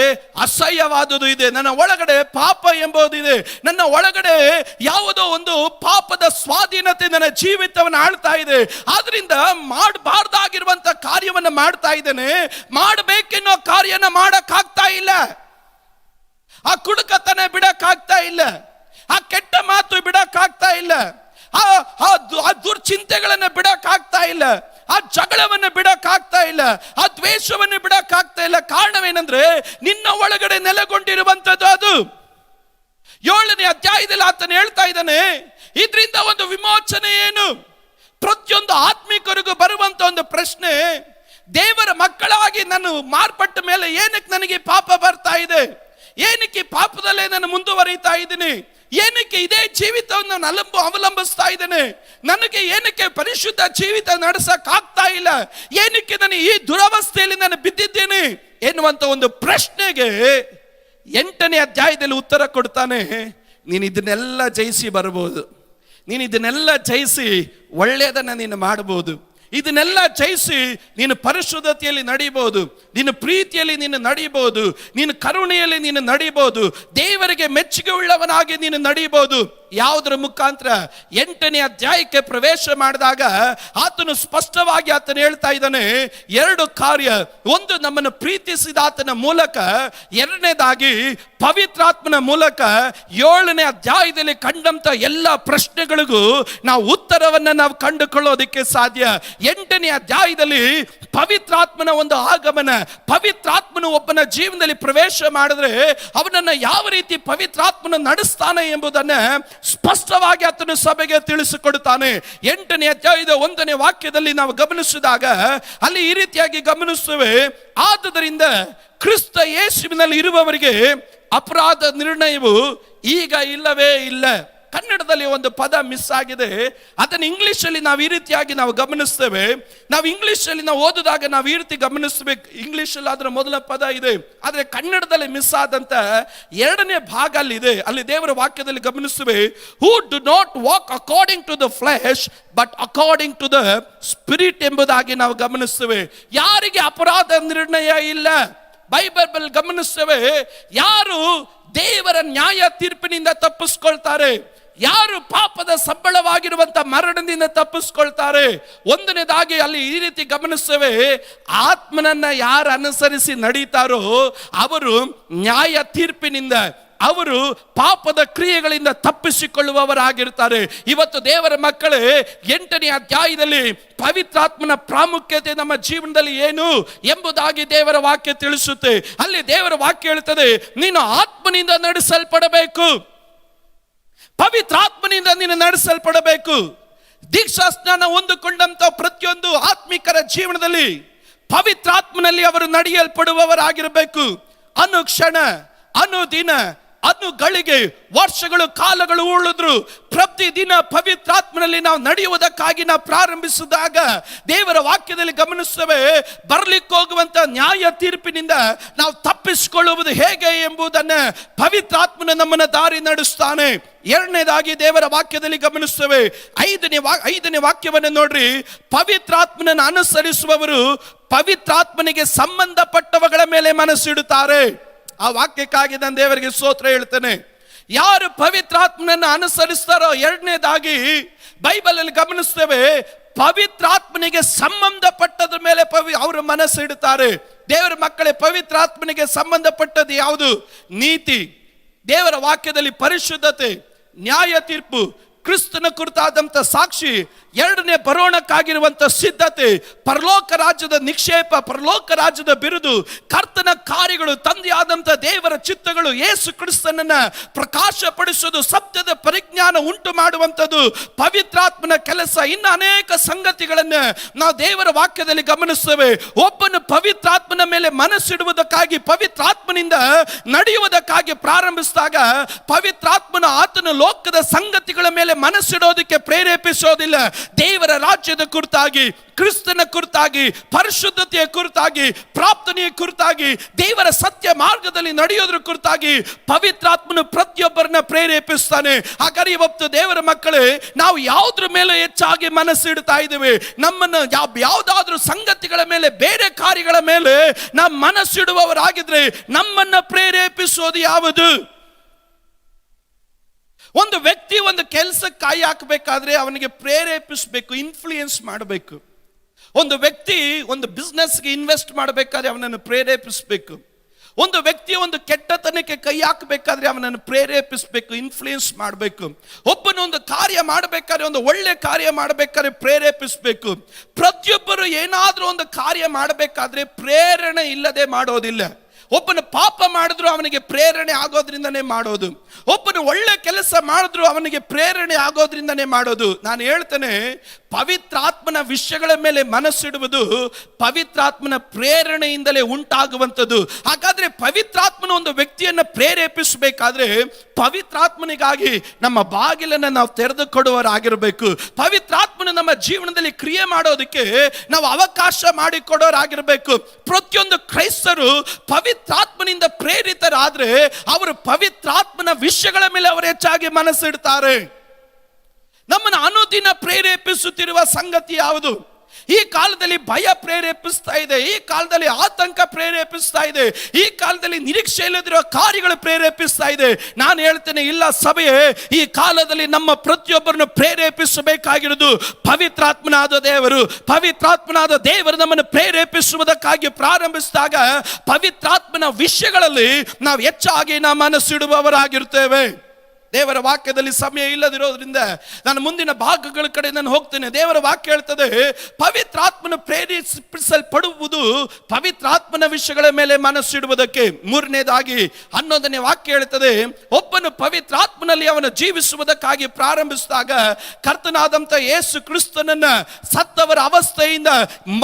ಅಸಹ್ಯವಾದುದು ಇದೆ, ನನ್ನ ಒಳಗಡೆ ಪಾಪ ಎಂಬುದು ಇದೆ, ನನ್ನ ಒಳಗಡೆ ಯಾವುದೋ ಒಂದು ಪಾಪದ ಸ್ವಾಧೀನತೆ ನನ್ನ ಜೀವಿತವನ್ನು ಆಳ್ತಾ ಇದೆ. ಆದ್ರಿಂದ ಮಾಡಬಾರ್ದಾಗಿರುವಂತ ಕಾರ್ಯವನ್ನು ಮಾಡ್ತಾ ಇದ್ದೇನೆ, ಮಾಡಬೇಕೆನ್ನೋ ಕಾರ್ಯನ ಮಾಡಕ್ಕಾಗ್ತಾ ಇಲ್ಲ. ಆ ಕುಡುಕತನ ಬಿಡಕ್ಕಾಗ್ತಾ ಇಲ್ಲ, ಆ ಕೆಟ್ಟ ಮಾತು ಬಿಡಕ್ಕಾಗ್ತಾ ಇಲ್ಲ, ಆ ದುರ್ಚಿಂತೆಗಳನ್ನು ಬಿಡಕ್ಕಾಗ್ತಾ ಇಲ್ಲ, ಆ ಜಗಳವನ್ನು ಬಿಡಕ್ಕಾಗ್ತಾ ಇಲ್ಲ, ಆ ದ್ವೇಷವನ್ನು ಬಿಡಕ್ಕಾಗ್ತಾ ಇಲ್ಲ. ಕಾರಣವೇನೆಂದ್ರೆ ನಿನ್ನ ಒಳಗಡೆ ನೆಲೆಗೊಂಡಿರುವಂತದ್ದು ಅದು. 7ನೇ ಅಧ್ಯಾಯದಲ್ಲಿ ಆತನು ಹೇಳ್ತಾ ಇದ್ದಾನೆ, ಇದರಿಂದ ಒಂದು ವಿಮೋಚನೆ ಏನು? ಪ್ರತಿಯೊಂದು ಆತ್ಮಿಕರಿಗೂ ಬರುವಂತ ಒಂದು ಪ್ರಶ್ನೆ, ದೇವರ ಮಕ್ಕಳಾಗಿ ನಾನು ಮಾರ್ಪಟ್ಟ ಮೇಲೆ ಏನಕ್ಕೆ ನನಗೆ ಪಾಪ ಬರ್ತಾ ಇದೆ, ಏನಕ್ಕೆ ಪಾಪದಲ್ಲೇ ನಾನು ಮುಂದುವರಿತಾ ಇದ್ದೀನಿ, ಏನಕ್ಕೆ ಇದೇ ಜೀವಿತವನ್ನು ನಾನು ಅವಲಂಬಿಸ್ತಾ ಇದ್ದೇನೆ, ನನಗೆ ಏನಕ್ಕೆ ಪರಿಶುದ್ಧ ಜೀವಿತ ನಡೆಸಕ್ ಆಗ್ತಾ ಇಲ್ಲ, ಏನಕ್ಕೆ ನಾನು ಈ ದುರವಸ್ಥೆಯಲ್ಲಿ ನಾನು ಬಿದ್ದಿದ್ದೇನೆ ಎನ್ನುವಂತ ಒಂದು ಪ್ರಶ್ನೆಗೆ 8ನೇ ಅಧ್ಯಾಯದಲ್ಲಿ ಉತ್ತರ ಕೊಡ್ತಾನೆ. ನೀನು ಇದನ್ನೆಲ್ಲ ಜಯಿಸಿ ಬರಬಹುದು, ನೀನು ಇದನ್ನೆಲ್ಲ ಜಯಿಸಿ ಒಳ್ಳೆಯದನ್ನ ನೀನು ಮಾಡಬಹುದು, ಇದನ್ನೆಲ್ಲ ಜಯಿಸಿ ನೀನು ಪರಿಶುದ್ಧತೆಯಲ್ಲಿ ನಡೀಬಹುದು, ನೀನು ಪ್ರೀತಿಯಲ್ಲಿ ನೀನು ನಡೀಬಹುದು, ನೀನು ಕರುಣೆಯಲ್ಲಿ ನೀನು ನಡೀಬಹುದು, ದೇವರಿಗೆ ಮೆಚ್ಚುಗೆ ಉಳ್ಳವನಾಗಿ ನೀನು ನಡೀಬಹುದು. ಯಾವುದರ ಮುಖಾಂತರ 8ನೇ ಅಧ್ಯಾಯಕ್ಕೆ ಪ್ರವೇಶ ಮಾಡಿದಾಗ ಆತನು ಸ್ಪಷ್ಟವಾಗಿ ಆತನು ಹೇಳ್ತಾ ಇದ್ದಾನೆ, 2 ಕಾರ್ಯ. ಒಂದು, ನಮ್ಮನ್ನು ಪ್ರೀತಿಸಿದ ಆತನ ಮೂಲಕ, ಎರಡನೇದಾಗಿ ಪವಿತ್ರಾತ್ಮನ ಮೂಲಕ. 7ನೇ ಅಧ್ಯಾಯದಲ್ಲಿ ಕಂಡಂತ ಎಲ್ಲ ಪ್ರಶ್ನೆಗಳಿಗೂ ನಾವು ಉತ್ತರವನ್ನ ನಾವು ಕಂಡುಕೊಳ್ಳೋದಕ್ಕೆ ಸಾಧ್ಯ. 8ನೇ ಅಧ್ಯಾಯದಲ್ಲಿ ಪವಿತ್ರಾತ್ಮನ ಒಂದು ಆಗಮನ, ಪವಿತ್ರಾತ್ಮನು ಒಬ್ಬನ ಜೀವನದಲ್ಲಿ ಪ್ರವೇಶ ಮಾಡಿದ್ರೆ ಅವನನ್ನ ಯಾವ ರೀತಿ ಪವಿತ್ರಾತ್ಮನ ನಡೆಸ್ತಾನೆ ಎಂಬುದನ್ನ ಸ್ಪಷ್ಟವಾಗಿ ಆತನು ಸಭೆಗೆ ತಿಳಿಸಿಕೊಡುತ್ತಾನೆ. 8ನೇ ಅಧ್ಯಾಯದ 1ನೇ ವಾಕ್ಯದಲ್ಲಿ ನಾವು ಗಮನಿಸಿದಾಗ ಅಲ್ಲಿ ಈ ರೀತಿಯಾಗಿ ಗಮನಿಸುತ್ತೇವೆ, ಆದುದರಿಂದ ಕ್ರಿಸ್ತ ಯೇಸುವಿನಲ್ಲಿ ಇರುವವರಿಗೆ ಅಪರಾಧ ನಿರ್ಣಯವು ಈಗ ಇಲ್ಲವೇ ಇಲ್ಲ. ಕನ್ನಡದಲ್ಲಿ ಒಂದು ಪದ ಮಿಸ್ ಆಗಿದೆ, ಅದನ್ನು ಇಂಗ್ಲಿಷಲ್ಲಿ ನಾವು ಈ ರೀತಿಯಾಗಿ ನಾವು ಗಮನಿಸ್ತೇವೆ. ನಾವು ಇಂಗ್ಲಿಷಲ್ಲಿ ನಾವು ಓದಿದಾಗ ನಾವು ಈ ರೀತಿ ಗಮನಿಸಬೇಕು, ಇಂಗ್ಲಿಷಲ್ಲಿ ಅದರ ಮೊದಲ ಪದ ಇದೆ, ಆದರೆ ಕನ್ನಡದಲ್ಲಿ ಮಿಸ್ ಆದಂತ 2ನೇ ಭಾಗ ಅಲ್ಲಿ ಇದೆ. ಅಲ್ಲಿ ದೇವರ ವಾಕ್ಯದಲ್ಲಿ ಗಮನಿಸ್ತೇವೆ, who do not walk according to the flesh but according to the spirit ಎಂಬುದಾಗಿ ನಾವು ಗಮನಿಸ್ತೇವೆ. ಯಾರಿಗೆ ಅಪರಾಧ ನಿರ್ಣಯ ಇಲ್ಲ, ಬೈಬಲ್ ಗಮನಿಸ್ತೇವೆ, ಯಾರು ದೇವರ ನ್ಯಾಯ ತೀರ್ಪಿನಿಂದ ತಪ್ಪಿಸ್ಕೊಳ್ತಾರೆ, ಯಾರು ಪಾಪದ ಸಂಬಳವಾಗಿರುವಂತ ಮರಣದಿಂದ ತಪ್ಪಿಸ್ಕೊಳ್ತಾರೆ. 1ನೇದಾಗಿ ಅಲ್ಲಿ ಈ ರೀತಿ ಗಮನಿಸ್ತೇವೆ, ಆತ್ಮನನ್ನ ಯಾರು ಅನುಸರಿಸಿ ನಡೀತಾರೋ ಅವರು ನ್ಯಾಯ ತೀರ್ಪಿನಿಂದ, ಅವರು ಪಾಪದ ಕ್ರಿಯೆಗಳಿಂದ ತಪ್ಪಿಸಿಕೊಳ್ಳುವವರಾಗಿರ್ತಾರೆ. ಇವತ್ತು ದೇವರ ಮಕ್ಕಳೇ, 8ನೇ ಅಧ್ಯಾಯದಲ್ಲಿ ಪವಿತ್ರಾತ್ಮನ ಪ್ರಾಮುಖ್ಯತೆ ನಮ್ಮ ಜೀವನದಲ್ಲಿ ಏನು ಎಂಬುದಾಗಿ ದೇವರ ವಾಕ್ಯ ತಿಳಿಸುತ್ತೆ. ಅಲ್ಲಿ ದೇವರ ವಾಕ್ಯ ಹೇಳುತ್ತದೆ, ನೀನು ಆತ್ಮನಿಂದ ನಡೆಸಲ್ಪಡಬೇಕು, ಪವಿತ್ರಾತ್ಮನಿಂದ ನೀನು ನಡೆಸಲ್ಪಡಬೇಕು. ದೀಕ್ಷಾ ಸ್ನಾನ ಹೊಂದಿಕೊಂಡಂತ ಪ್ರತಿಯೊಂದು ಆತ್ಮಿಕರ ಜೀವನದಲ್ಲಿ ಪವಿತ್ರಾತ್ಮನಲ್ಲಿ ಅವರು ನಡೆಯಲ್ಪಡುವವರಾಗಿರಬೇಕು. ಅನುಕ್ಷಣ, ಅನುದಿನ, ಅನುಗಳಿಗೆ, ವರ್ಷಗಳು, ಕಾಲಗಳು ಉಳಿದ್ರು ಪ್ರತಿದಿನ ಪವಿತ್ರಾತ್ಮನಲ್ಲಿ ನಾವು ನಡೆಯುವುದಕ್ಕಾಗಿ ನಾವು ಪ್ರಾರಂಭಿಸಿದಾಗ ದೇವರ ವಾಕ್ಯದಲ್ಲಿ ಗಮನಿಸುತ್ತೇವೆ, ಬರ್ಲಿಕ್ಕೆ ಹೋಗುವಂತ ನ್ಯಾಯ ತೀರ್ಪಿನಿಂದ ನಾವು ತಪ್ಪಿಸಿಕೊಳ್ಳುವುದು ಹೇಗೆ ಎಂಬುದನ್ನು ಪವಿತ್ರಾತ್ಮನ ನಮ್ಮನ್ನ ದಾರಿ ನಡೆಸ್ತಾನೆ. 2ನೇದಾಗಿ ದೇವರ ವಾಕ್ಯದಲ್ಲಿ ಗಮನಿಸುತ್ತೇವೆ, 5ನೇ ವಾಕ್ಯವನ್ನು ನೋಡ್ರಿ, ಪವಿತ್ರಾತ್ಮನನ್ನು ಅನುಸರಿಸುವವರು ಪವಿತ್ರಾತ್ಮನಿಗೆ ಸಂಬಂಧಪಟ್ಟವುಗಳ ಮೇಲೆ ಮನಸ್ಸಿಡುತ್ತಾರೆ. ಆ ವಾಕ್ಯಕ್ಕಾಗಿ ನಾನು ದೇವರಿಗೆ ಸ್ತೋತ್ರ ಹೇಳ್ತೇನೆ. ಯಾರು ಪವಿತ್ರಾತ್ಮನನ್ನು ಅನುಸರಿಸ್ತಾರೋ, 2ನೇದಾಗಿ ಬೈಬಲ್ ಅಲ್ಲಿ ಗಮನಿಸ್ತೇವೆ, ಪವಿತ್ರಾತ್ಮನಿಗೆ ಸಂಬಂಧಪಟ್ಟದ್ರ ಮೇಲೆ ಅವರು ಮನಸ್ಸಿಡುತ್ತಾರೆ. ದೇವರ ಮಕ್ಕಳೇ, ಪವಿತ್ರಾತ್ಮನಿಗೆ ಸಂಬಂಧಪಟ್ಟದ್ದು ಯಾವುದು? ನೀತಿ, ದೇವರ ವಾಕ್ಯದಲ್ಲಿ ಪರಿಶುದ್ಧತೆ, ನ್ಯಾಯ ತೀರ್ಪು, ಕ್ರಿಸ್ತನ ಕುರಿತಾದಂಥ ಸಾಕ್ಷಿ, 2ನೇ ಬರೋಣಕ್ಕಾಗಿರುವಂಥ ಸಿದ್ಧತೆ, ಪರಲೋಕ ರಾಜ್ಯದ ನಿಕ್ಷೇಪ, ಪರಲೋಕ ರಾಜ್ಯದ ಬಿರುದು, ಕರ್ತನ ಕಾರ್ಯಗಳು, ತಂದೆಯಾದಂಥ ದೇವರ ಚಿತ್ತಗಳು, ಯೇಸು ಕ್ರಿಸ್ತನನ್ನ ಪ್ರಕಾಶಪಡಿಸುವುದು, ಸತ್ಯದ ಪರಿಜ್ಞಾನ ಉಂಟು ಮಾಡುವಂಥದ್ದು ಪವಿತ್ರಾತ್ಮನ ಕೆಲಸ. ಇನ್ನು ಅನೇಕ ಸಂಗತಿಗಳನ್ನು ನಾವು ದೇವರ ವಾಕ್ಯದಲ್ಲಿ ಗಮನಿಸ್ತೇವೆ. ಒಬ್ಬನು ಪವಿತ್ರಾತ್ಮನ ಮೇಲೆ ಮನಸ್ಸಿಡುವುದಕ್ಕಾಗಿ, ಪವಿತ್ರಾತ್ಮನಿಂದ ನಡೆಯುವುದಕ್ಕಾಗಿ ಪ್ರಾರಂಭಿಸಿದಾಗ ಪವಿತ್ರಾತ್ಮನ ಆತನ ಲೋಕದ ಸಂಗತಿಗಳ ಮೇಲೆ ಮನಸ್ಸಿಡೋದಕ್ಕೆ ಪ್ರೇರೇಪಿಸೋದಿಲ್ಲ. ದೇವರ ರಾಜ್ಯದ ಕುರಿತಾಗಿ, ಕ್ರಿಸ್ತನ ಕುರಿತಾಗಿ, ಪರಿಶುದ್ಧತೆಯ ಕುರಿತಾಗಿ, ಪ್ರಾರ್ಥನೆಯ ಕುರಿತಾಗಿ, ದೇವರ ಸತ್ಯ ಮಾರ್ಗದಲ್ಲಿ ನಡೆಯೋದ್ರ ಕುರಿತಾಗಿ ಪವಿತ್ರಾತ್ಮನು ಪ್ರತಿಯೊಬ್ಬರನ್ನ ಪ್ರೇರೇಪಿಸ್ತಾನೆ. ಹಾಗಾದ್ರೆ ಇವತ್ತು ದೇವರ ಮಕ್ಕಳೇ, ನಾವು ಯಾವುದ್ರ ಮೇಲೆ ಹೆಚ್ಚಾಗಿ ಮನಸ್ಸಿಡ್ತಾ ಇದ್ದೇವೆ? ನಮ್ಮನ್ನು ಯಾವುದಾದ್ರೂ ಸಂಗತಿಗಳ ಮೇಲೆ, ಬೇರೆ ಕಾರ್ಯಗಳ ಮೇಲೆ ನಾವು ಮನಸ್ಸಿಡುವವರಾಗಿದ್ರೆ ನಮ್ಮನ್ನ ಪ್ರೇರೇಪಿಸೋದು ಯಾವುದು? ಒಂದು ವ್ಯಕ್ತಿ ಒಂದು ಕೆಲಸಕ್ಕೆ ಕೈ ಹಾಕಬೇಕಾದ್ರೆ ಅವನಿಗೆ ಪ್ರೇರೇಪಿಸಬೇಕು, ಇನ್ಫ್ಲೂಯೆನ್ಸ್ ಮಾಡಬೇಕು. ಒಂದು ವ್ಯಕ್ತಿ ಒಂದು ಬಿಸ್ನೆಸ್ಗೆ ಇನ್ವೆಸ್ಟ್ ಮಾಡಬೇಕಾದ್ರೆ ಅವನನ್ನು ಪ್ರೇರೇಪಿಸಬೇಕು. ಒಂದು ವ್ಯಕ್ತಿ ಒಂದು ಕೆಟ್ಟತನಕ್ಕೆ ಕೈ ಹಾಕಬೇಕಾದ್ರೆ ಅವನನ್ನು ಪ್ರೇರೇಪಿಸಬೇಕು, ಇನ್ಫ್ಲೂಯೆನ್ಸ್ ಮಾಡಬೇಕು. ಒಬ್ಬನೊಂದು ಕಾರ್ಯ ಮಾಡಬೇಕಾದ್ರೆ, ಒಂದು ಒಳ್ಳೆ ಕಾರ್ಯ ಮಾಡಬೇಕಾದ್ರೆ ಪ್ರೇರೇಪಿಸಬೇಕು. ಪ್ರತಿಯೊಬ್ಬರು ಏನಾದರೂ ಒಂದು ಕಾರ್ಯ ಮಾಡಬೇಕಾದ್ರೆ ಪ್ರೇರಣೆ ಇಲ್ಲದೆ ಮಾಡೋದಿಲ್ಲ. ಒಬ್ಬನು ಪಾಪ ಮಾಡಿದ್ರು ಅವನಿಗೆ ಪ್ರೇರಣೆ ಆಗೋದ್ರಿಂದನೇ ಮಾಡೋದು, ಒಬ್ಬನು ಒಳ್ಳೆ ಕೆಲಸ ಮಾಡಿದ್ರು ಅವನಿಗೆ ಪ್ರೇರಣೆ ಆಗೋದ್ರಿಂದನೇ ಮಾಡೋದು. ನಾನು ಹೇಳ್ತೇನೆ, ಪವಿತ್ರಾತ್ಮನ ವಿಷಯಗಳ ಮೇಲೆ ಮನಸ್ಸಿಡುವುದು ಪವಿತ್ರಾತ್ಮನ ಪ್ರೇರಣೆಯಿಂದಲೇ ಉಂಟಾಗುವಂಥದ್ದು. ಹಾಗಾದ್ರೆ ಪವಿತ್ರಾತ್ಮನ ಒಂದು ವ್ಯಕ್ತಿಯನ್ನು ಪ್ರೇರೇಪಿಸಬೇಕಾದ್ರೆ ಪವಿತ್ರಾತ್ಮನಿಗಾಗಿ ನಮ್ಮ ಬಾಗಿಲನ್ನು ನಾವು ತೆರೆದು ಕೊಡುವವರಾಗಿರಬೇಕು. ಪವಿತ್ರಾತ್ಮನ ನಮ್ಮ ಜೀವನದಲ್ಲಿ ಕ್ರಿಯೆ ಮಾಡೋದಕ್ಕೆ ನಾವು ಅವಕಾಶ ಮಾಡಿಕೊಡೋರಾಗಿರಬೇಕು. ಪ್ರತಿಯೊಂದು ಕ್ರೈಸ್ತರು ಪವಿತ್ರಾತ್ಮನಿಂದ ಪ್ರೇರಿತರಾದ್ರೆ ಅವರು ಪವಿತ್ರಾತ್ಮನ ವಿಷಯಗಳ ಮೇಲೆ ಅವರು ಹೆಚ್ಚಾಗಿ ಮನಸ್ಸಿಡ್ತಾರೆ. ನಮ್ಮನ್ನು ಅನುದಿನ ಪ್ರೇರೇಪಿಸುತ್ತಿರುವ ಸಂಗತಿ ಯಾವುದು? ಈ ಕಾಲದಲ್ಲಿ ಭಯ ಪ್ರೇರೇಪಿಸ್ತಾ ಇದೆ, ಈ ಕಾಲದಲ್ಲಿ ಆತಂಕ ಪ್ರೇರೇಪಿಸ್ತಾ ಇದೆ, ಈ ಕಾಲದಲ್ಲಿ ನಿರೀಕ್ಷೆ ಇಲ್ಲದಿರುವ ಕಾರ್ಯಗಳು ಪ್ರೇರೇಪಿಸ್ತಾ ಇದೆ. ನಾನು ಹೇಳ್ತೇನೆ, ಇಲ್ಲ ಸಭೆಯೇ, ಈ ಕಾಲದಲ್ಲಿ ನಮ್ಮ ಪ್ರತಿಯೊಬ್ಬರನ್ನು ಪ್ರೇರೇಪಿಸಬೇಕಾಗಿರೋದು ಪವಿತ್ರಾತ್ಮನಾದ ದೇವರು. ಪವಿತ್ರಾತ್ಮನಾದ ದೇವರು ನಮ್ಮನ್ನು ಪ್ರೇರೇಪಿಸುವುದಕ್ಕಾಗಿ ಪ್ರಾರಂಭಿಸಿದಾಗ ಪವಿತ್ರಾತ್ಮನ ವಿಷಯಗಳಲ್ಲಿ ನಾವು ಹೆಚ್ಚಾಗಿ ನಾವು ಮನಸ್ಸಿಡುವವರಾಗಿರ್ತೇವೆ. ದೇವರ ವಾಕ್ಯದಲ್ಲಿ ಸಮಯ ಇಲ್ಲದಿರೋದ್ರಿಂದ ನಾನು ಮುಂದಿನ ಭಾಗಗಳ ಕಡೆ ನಾನು ಹೋಗ್ತೇನೆ. ದೇವರ ವಾಕ್ಯ ಹೇಳ್ತದೆ, ಪವಿತ್ರಾತ್ಮನ ಪ್ರೇರೇಪಿಸಲ್ಪಡುವುದು ಪವಿತ್ರಾತ್ಮನ ವಿಷಯಗಳ ಮೇಲೆ ಮನಸ್ಸಿಡುವುದಕ್ಕೆ. ಮೂರನೇದಾಗಿ 11ನೇ ವಾಕ್ಯ ಹೇಳ್ತದೆ, ಒಬ್ಬನು ಪವಿತ್ರಾತ್ಮನಲ್ಲಿ ಅವನು ಜೀವಿಸುವುದಕ್ಕಾಗಿ ಪ್ರಾರಂಭಿಸಿದಾಗ ಕರ್ತನಾದಂಥ ಯೇಸು ಕ್ರಿಸ್ತನನ್ನ ಸತ್ತವರ ಅವಸ್ಥೆಯಿಂದ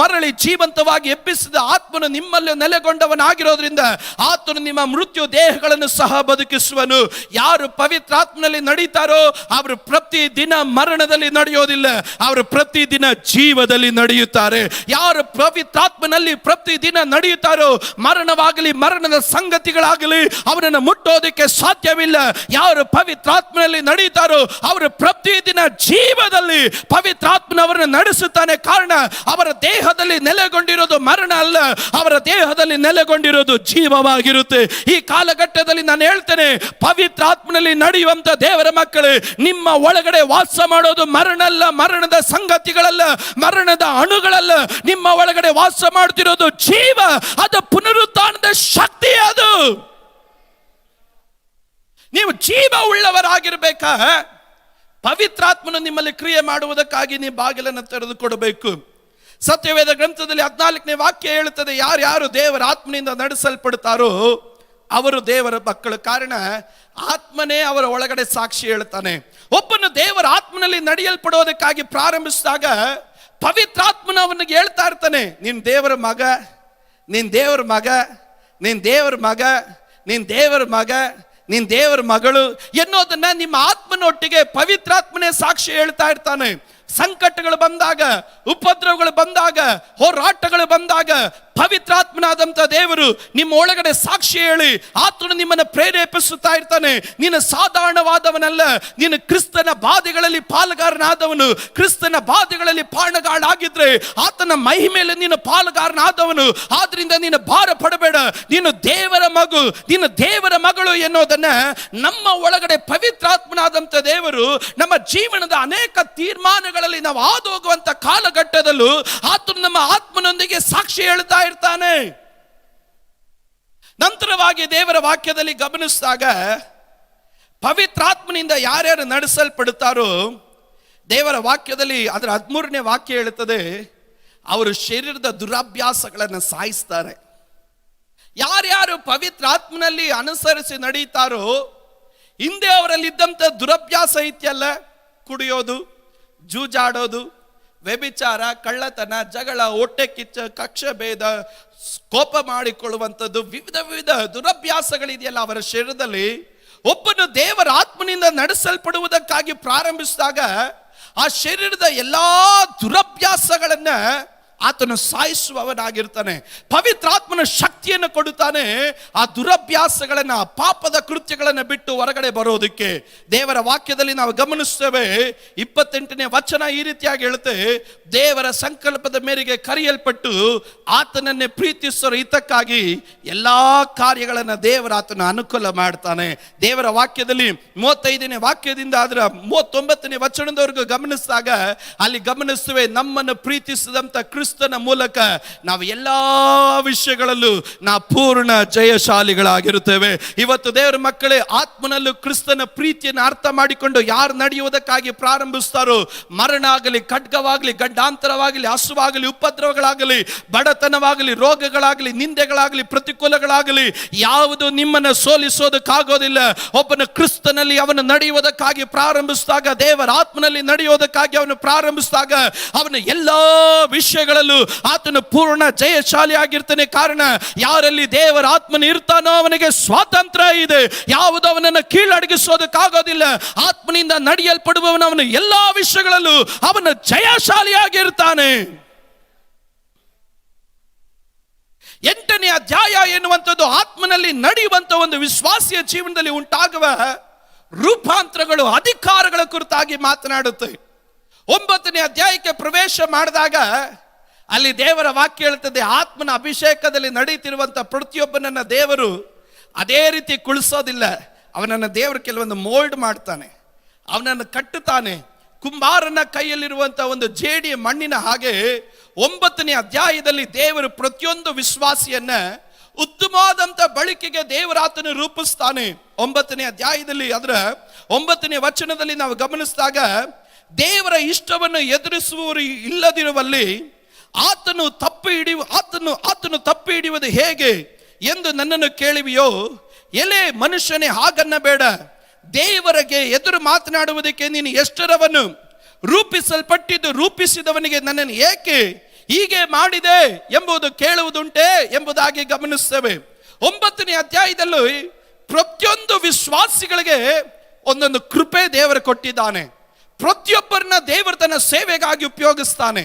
ಮರಳಿ ಜೀವಂತವಾಗಿ ಎಬ್ಬಿಸಿದ ಆತ್ಮನು ನಿಮ್ಮಲ್ಲಿ ನೆಲೆಗೊಂಡವನಾಗಿರೋದ್ರಿಂದ ಆತನು ನಿಮ್ಮ ಮೃತ್ಯು ದೇಹಗಳನ್ನು ಸಹ ಬದುಕಿಸುವನು. ಯಾರು ಪವಿತ್ರ ಆತ್ಮನಲ್ಲಿ ನಡೀತಾರೋ ಅವರು ಪ್ರತಿದಿನ ಮರಣದಲ್ಲಿ ನಡೆಯೋದಿಲ್ಲ, ಅವರು ಪ್ರತಿದಿನ ಜೀವದಲ್ಲಿ ನಡೆಯುತ್ತಾರೆ. ಯಾರು ಪವಿತ್ರಾತ್ಮನಲ್ಲಿ ಪ್ರತಿದಿನ ನಡೆಯುತ್ತಾರೋ ಮರಣವಾಗಲಿ ಮರಣದ ಸಂಗತಿಗಳಾಗಲಿ ಅವರನ್ನು ಮುಟ್ಟೋದಕ್ಕೆ ಸಾಧ್ಯವಿಲ್ಲ. ಯಾರು ಪವಿತ್ರಾತ್ಮನಲ್ಲಿ ನಡೆಯುತ್ತಾರೋ ಅವರು ಪ್ರತಿದಿನ ಜೀವದಲ್ಲಿ ಪವಿತ್ರಾತ್ಮನವರನ್ನು ನಡೆಸುತ್ತಾನೆ. ಕಾರಣ ಅವರ ದೇಹದಲ್ಲಿ ನೆಲೆಗೊಂಡಿರೋದು ಮರಣ ಅಲ್ಲ, ಅವರ ದೇಹದಲ್ಲಿ ನೆಲೆಗೊಂಡಿರೋದು ಜೀವವಾಗಿರುತ್ತೆ. ಈ ಕಾಲಘಟ್ಟದಲ್ಲಿ ನಾನು ಹೇಳ್ತೇನೆ, ಪವಿತ್ರಾತ್ಮನಲ್ಲಿ ನಡೆಯುವ ದೇವರ ಮಕ್ಕಳೇ, ನಿಮ್ಮ ಒಳಗಡೆ ವಾಸ ಮಾಡೋದು ಮರಣ ಅಲ್ಲ, ಮರಣದ ಸಂಗತಿಗಳಲ್ಲ, ಮರಣದ ಅಣುಗಳಲ್ಲ. ನಿಮ್ಮ ಒಳಗಡೆ ವಾಸ ಮಾಡುತ್ತಿರೋದು ಜೀವ, ಅದು ಪುನರುತ್ಥಾನದ ಶಕ್ತಿ. ಅದು ನೀವು ಜೀವ ಉಳ್ಳವರಾಗಿರ್ಬೇಕಾ? ಪವಿತ್ರಾತ್ಮನು ನಿಮ್ಮಲ್ಲಿ ಕ್ರಿಯೆ ಮಾಡುವುದಕ್ಕಾಗಿ ನೀವು ಬಾಗಿಲನ್ನು ತೆರೆದುಕೊಡಬೇಕು. ಸತ್ಯವೇದ ಗ್ರಂಥದಲ್ಲಿ 14ನೇ ವಾಕ್ಯ ಹೇಳುತ್ತದೆ, ಯಾರ್ಯಾರು ದೇವರ ಆತ್ಮನಿಂದ ನಡೆಸಲ್ಪಡ್ತಾರೋ ಅವರು ದೇವರ ಮಕ್ಕಳು. ಕಾರಣ ಆತ್ಮನೇ ಅವರ ಒಳಗಡೆ ಸಾಕ್ಷಿ ಹೇಳ್ತಾನೆ. ಒಬ್ಬನು ದೇವರ ಆತ್ಮನಲ್ಲಿ ನಡೆಯಲ್ಪಡೋದಕ್ಕಾಗಿ ಪ್ರಾರಂಭಿಸಿದಾಗ ಪವಿತ್ರಾತ್ಮನ ಅವನಿಗೆ ಹೇಳ್ತಾ ಇರ್ತಾನೆ, ನೀನ್ ದೇವರ ಮಗ, ನೀನ್ ದೇವರ ಮಗ, ನೀನ್ ದೇವರ ಮಗ, ನೀನ್ ದೇವರ ಮಗ, ನೀನ್ ದೇವರ ಮಗಳು ಎನ್ನೋದನ್ನ ನಿಮ್ಮ ಆತ್ಮನೊಟ್ಟಿಗೆ ಪವಿತ್ರಾತ್ಮನೇ ಸಾಕ್ಷಿ ಹೇಳ್ತಾ ಇರ್ತಾನೆ. ಸಂಕಟಗಳು ಬಂದಾಗ, ಉಪದ್ರವಗಳು ಬಂದಾಗ, ಹೋರಾಟಗಳು ಬಂದಾಗ ಪವಿತ್ರಾತ್ಮನಾದಂಥ ದೇವರು ನಿಮ್ಮ ಒಳಗಡೆ ಸಾಕ್ಷಿ ಹೇಳಿ ಆತನು ನಿಮ್ಮನ್ನು ಪ್ರೇರೇಪಿಸುತ್ತಾ ಇರ್ತಾನೆ. ನೀನು ಸಾಧಾರಣವಾದವನಲ್ಲ, ನೀನು ಕ್ರಿಸ್ತನ ಬಾಧೆಗಳಲ್ಲಿ ಪಾಲುಗಾರನಾದವನು. ಕ್ರಿಸ್ತನ ಬಾಧೆಗಳಲ್ಲಿ ಪಾಲುಗಾರನಾಗಿದ್ರೆ ಆತನ ಮಹಿಮೆಯಲ್ಲಿ ನೀನು ಪಾಲುಗಾರನಾದವನು. ಆದ್ರಿಂದ ನೀನು ಭಾರ ಪಡಬೇಡ, ನೀನು ದೇವರ ಮಗು, ನೀನು ದೇವರ ಮಗಳು ಎನ್ನುವುದನ್ನ ನಮ್ಮ ಒಳಗಡೆ ಪವಿತ್ರಾತ್ಮನಾದಂಥ ದೇವರು ನಮ್ಮ ಜೀವನದ ಅನೇಕ ತೀರ್ಮಾನಗಳಲ್ಲಿ ನಾವು ಹಾದು ಹೋಗುವಂತ ಕಾಲಘಟ್ಟದಲ್ಲೂ ಆತನು ನಮ್ಮ ಆತ್ಮನೊಂದಿಗೆ ಸಾಕ್ಷಿ ಹೇಳ್ತಾ ಇರ್ತಾನೆ. ನಂತರವಾಗಿ ದೇವರ ವಾಕ್ಯದಲ್ಲಿ ಗಮನಿಸಿದಾಗ ಪವಿತ್ರಾತ್ಮನಿಂದ ಯಾರ್ಯಾರು ನಡೆಸಲ್ಪಡುತ್ತಾರೋ ದೇವರ ವಾಕ್ಯದಲ್ಲಿ ಅದರ 13ನೇ ವಾಕ್ಯ ಹೇಳುತ್ತದೆ, ಅವರು ಶರೀರದ ದುರಭ್ಯಾಸಗಳನ್ನು ಸಾಯಿಸ್ತಾರೆ. ಯಾರ್ಯಾರು ಪವಿತ್ರಾತ್ಮನಲ್ಲಿ ಅನುಸರಿಸಿ ನಡೀತಾರೋ ಹಿಂದೆ ಅವರಲ್ಲಿದ್ದಂಥ ದುರಭ್ಯಾಸ ಐತ್ಯಲ್ಲ, ಕುಡಿಯೋದು, ಜೂಜಾಡೋದು, ವ್ಯಭಿಚಾರ, ಕಳ್ಳತನ, ಜಗಳ, ಹೊಟ್ಟೆ ಕಿಚ್ಚ, ಕಕ್ಷೆ ಭೇದ, ಕೋಪ ಮಾಡಿಕೊಳ್ಳುವಂಥದ್ದು, ವಿವಿಧ ದುರಭ್ಯಾಸಗಳಿದೆಯಲ್ಲ ಅವರ ಶರೀರದಲ್ಲಿ. ಒಬ್ಬನು ದೇವರ ಆತ್ಮನಿಂದ ನಡೆಸಲ್ಪಡುವುದಕ್ಕಾಗಿ ಪ್ರಾರಂಭಿಸಿದಾಗ ಆ ಶರೀರದ ಎಲ್ಲಾ ದುರಭ್ಯಾಸಗಳನ್ನ ಆತನು ಸಾಯಿಸುವವನಾಗಿರ್ತಾನೆ. ಪವಿತ್ರಾತ್ಮನ ಶಕ್ತಿಯನ್ನು ಕೊಡುತ್ತಾನೆ ಆ ದುರಭ್ಯಾಸಗಳನ್ನ, ಪಾಪದ ಕೃತ್ಯಗಳನ್ನು ಬಿಟ್ಟು ಹೊರಗಡೆ ಬರೋದಕ್ಕೆ. ದೇವರ ವಾಕ್ಯದಲ್ಲಿ ನಾವು ಗಮನಿಸ್ತೇವೆ, 28ನೇ ವಚನ ಈ ರೀತಿಯಾಗಿ ಹೇಳುತ್ತೆ, ದೇವರ ಸಂಕಲ್ಪದ ಮೇರೆಗೆ ಕರೆಯಲ್ಪಟ್ಟು ಆತನನ್ನೇ ಪ್ರೀತಿಸುವ ಹಿತಕ್ಕಾಗಿ ಎಲ್ಲಾ ಕಾರ್ಯಗಳನ್ನು ದೇವರ ಆತನ ಅನುಕೂಲ ಮಾಡ್ತಾನೆ. ದೇವರ ವಾಕ್ಯದಲ್ಲಿ 35ನೇ ವಾಕ್ಯದಿಂದ ಅದರ 39ನೇ ವಚನದವರೆಗೂ ಗಮನಿಸಿದಾಗ ಅಲ್ಲಿ ಗಮನಿಸ್ತೇವೆ, ನಮ್ಮನ್ನು ಪ್ರೀತಿಸಿದಂತ ಕ್ರಿಸ್ತ ಕ್ರಿಸ್ತನ ಮೂಲಕ ನಾವು ಎಲ್ಲಾ ವಿಷಯಗಳಲ್ಲೂ ನಾವು ಪೂರ್ಣ ಜಯಶಾಲಿಗಳಾಗಿರುತ್ತೇವೆ. ಇವತ್ತು ದೇವರ ಮಕ್ಕಳೇ, ಆತ್ಮನಲ್ಲೂ ಕ್ರಿಸ್ತನ ಪ್ರೀತಿಯನ್ನು ಅರ್ಥ ಮಾಡಿಕೊಂಡು ಯಾರು ನಡೆಯುವುದಕ್ಕಾಗಿ ಪ್ರಾರಂಭಿಸ್ತಾರೋ, ಮರಣ ಆಗಲಿ, ಖಡ್ಗವಾಗಲಿ, ಗಡ್ಡಾಂತರವಾಗಲಿ, ಹಸುವಾಗಲಿ, ಉಪದ್ರವಗಳಾಗಲಿ, ಬಡತನವಾಗಲಿ, ರೋಗಗಳಾಗಲಿ, ನಿಂದೆಗಳಾಗಲಿ, ಪ್ರತಿಕೂಲಗಳಾಗಲಿ, ಯಾವುದು ನಿಮ್ಮನ್ನು ಸೋಲಿಸೋದಕ್ಕಾಗೋದಿಲ್ಲ. ಒಬ್ಬನ ಕ್ರಿಸ್ತನಲ್ಲಿ ಅವನು ನಡೆಯುವುದಕ್ಕಾಗಿ ಪ್ರಾರಂಭಿಸಿದಾಗ, ದೇವರ ಆತ್ಮನಲ್ಲಿ ನಡೆಯುವುದಕ್ಕಾಗಿ ಅವನು ಪ್ರಾರಂಭಿಸಿದಾಗ, ಅವನ ಎಲ್ಲಾ ವಿಷಯಗಳಲ್ಲೂ ಆತನು ಪೂರ್ಣ ಜಯಶಾಲಿ ಆಗಿರ್ತಾನೆ. ಕಾರಣ, ಯಾರಲ್ಲಿ ದೇವರ ಆತ್ಮನ ಇರ್ತಾನೋ ಅವನಿಗೆ ಸ್ವಾತಂತ್ರ್ಯ ಇದೆ. ಯಾವುದು ಅವನನ್ನು ಕೀಳಡಗಿಸೋದಕ್ಕಾಗೋದಿಲ್ಲ. ಆತ್ಮನಿಂದ ನಡೆಯಲ್ಪಡುವವನು ಅವನು ಎಲ್ಲಾ ವಿಷಯಗಳಲ್ಲೂ ಅವನು ಜಯಶಾಲಿಯಾಗಿರ್ತಾನೆ. 8ನೇ ಅಧ್ಯಾಯ ಎನ್ನುವಂಥದ್ದು ಆತ್ಮನಲ್ಲಿ ನಡೆಯುವಂತ ಒಂದು ವಿಶ್ವಾಸಿಯ ಜೀವನದಲ್ಲಿ ಉಂಟಾಗುವ ರೂಪಾಂತರಗಳು, ಅಧಿಕಾರಗಳ ಕುರಿತಾಗಿ ಮಾತನಾಡುತ್ತೆ. 9ನೇ ಅಧ್ಯಾಯಕ್ಕೆ ಪ್ರವೇಶ ಮಾಡಿದಾಗ ಅಲ್ಲಿ ದೇವರ ವಾಕ್ಯ ಹೇಳುತ್ತದೆ, ಆತ್ಮನ ಅಭಿಷೇಕದಲ್ಲಿ ನಡೆಯುತ್ತಿರುವಂತ ಪ್ರತಿಯೊಬ್ಬನನ್ನ ದೇವರು ಅದೇ ರೀತಿ ಕುಳಿಸೋದಿಲ್ಲ. ಅವನನ್ನು ದೇವರು ಕೆಲವೊಂದು ಮೋಲ್ಡ್ ಮಾಡ್ತಾನೆ, ಅವನನ್ನು ಕಟ್ಟುತ್ತಾನೆ. ಕುಂಬಾರನ ಕೈಯಲ್ಲಿರುವಂತಹ ಒಂದು ಜೇಡಿ ಮಣ್ಣಿನ ಹಾಗೆ 9ನೇ ಅಧ್ಯಾಯದಲ್ಲಿ ದೇವರು ಪ್ರತಿಯೊಂದು ವಿಶ್ವಾಸಿಯನ್ನ ಉತ್ತಮವಾದಂತ ಬಳಿಕೆಗೆ ದೇವರಾತನು ರೂಪಿಸ್ತಾನೆ. 9ನೇ ಅಧ್ಯಾಯದಲ್ಲಿ ಅದರ 9ನೇ ವಚನದಲ್ಲಿ ನಾವು ಗಮನಿಸಿದಾಗ, ದೇವರ ಇಷ್ಟವನ್ನು ಎದುರಿಸುವವರು ಇಲ್ಲದಿರುವಲ್ಲಿ ಆತನು ತಪ್ಪಿ ಹಿಡಿಯುವುದು ಹೇಗೆ ಎಂದು ನನ್ನನ್ನು ಕೇಳುವಿಯೋ? ಎಲೆ ಮನುಷ್ಯನೇ, ಹಾಗನ್ನಬೇಡ. ದೇವರಿಗೆ ಎದುರು ಮಾತನಾಡುವುದಕ್ಕೆ ನೀನು ಎಷ್ಟರವನು? ರೂಪಿಸಲ್ಪಟ್ಟಿದ್ದು ರೂಪಿಸಿದವನಿಗೆ ನನ್ನನ್ನು ಏಕೆ ಹೀಗೆ ಮಾಡಿದೆ ಎಂಬುದು ಕೇಳುವುದುಂಟೆ ಎಂಬುದಾಗಿ ಗಮನಿಸ್ತೇವೆ. 9ನೇ ಅಧ್ಯಾಯದಲ್ಲಿ ಪ್ರತಿಯೊಂದು ವಿಶ್ವಾಸಿಗಳಿಗೆ ಒಂದೊಂದು ಕೃಪೆ ದೇವರು ಕೊಟ್ಟಿದ್ದಾನೆ. ಪ್ರತಿಯೊಬ್ಬರನ್ನ ದೇವರು ತನ್ನ ಸೇವೆಗಾಗಿ ಉಪಯೋಗಿಸ್ತಾನೆ.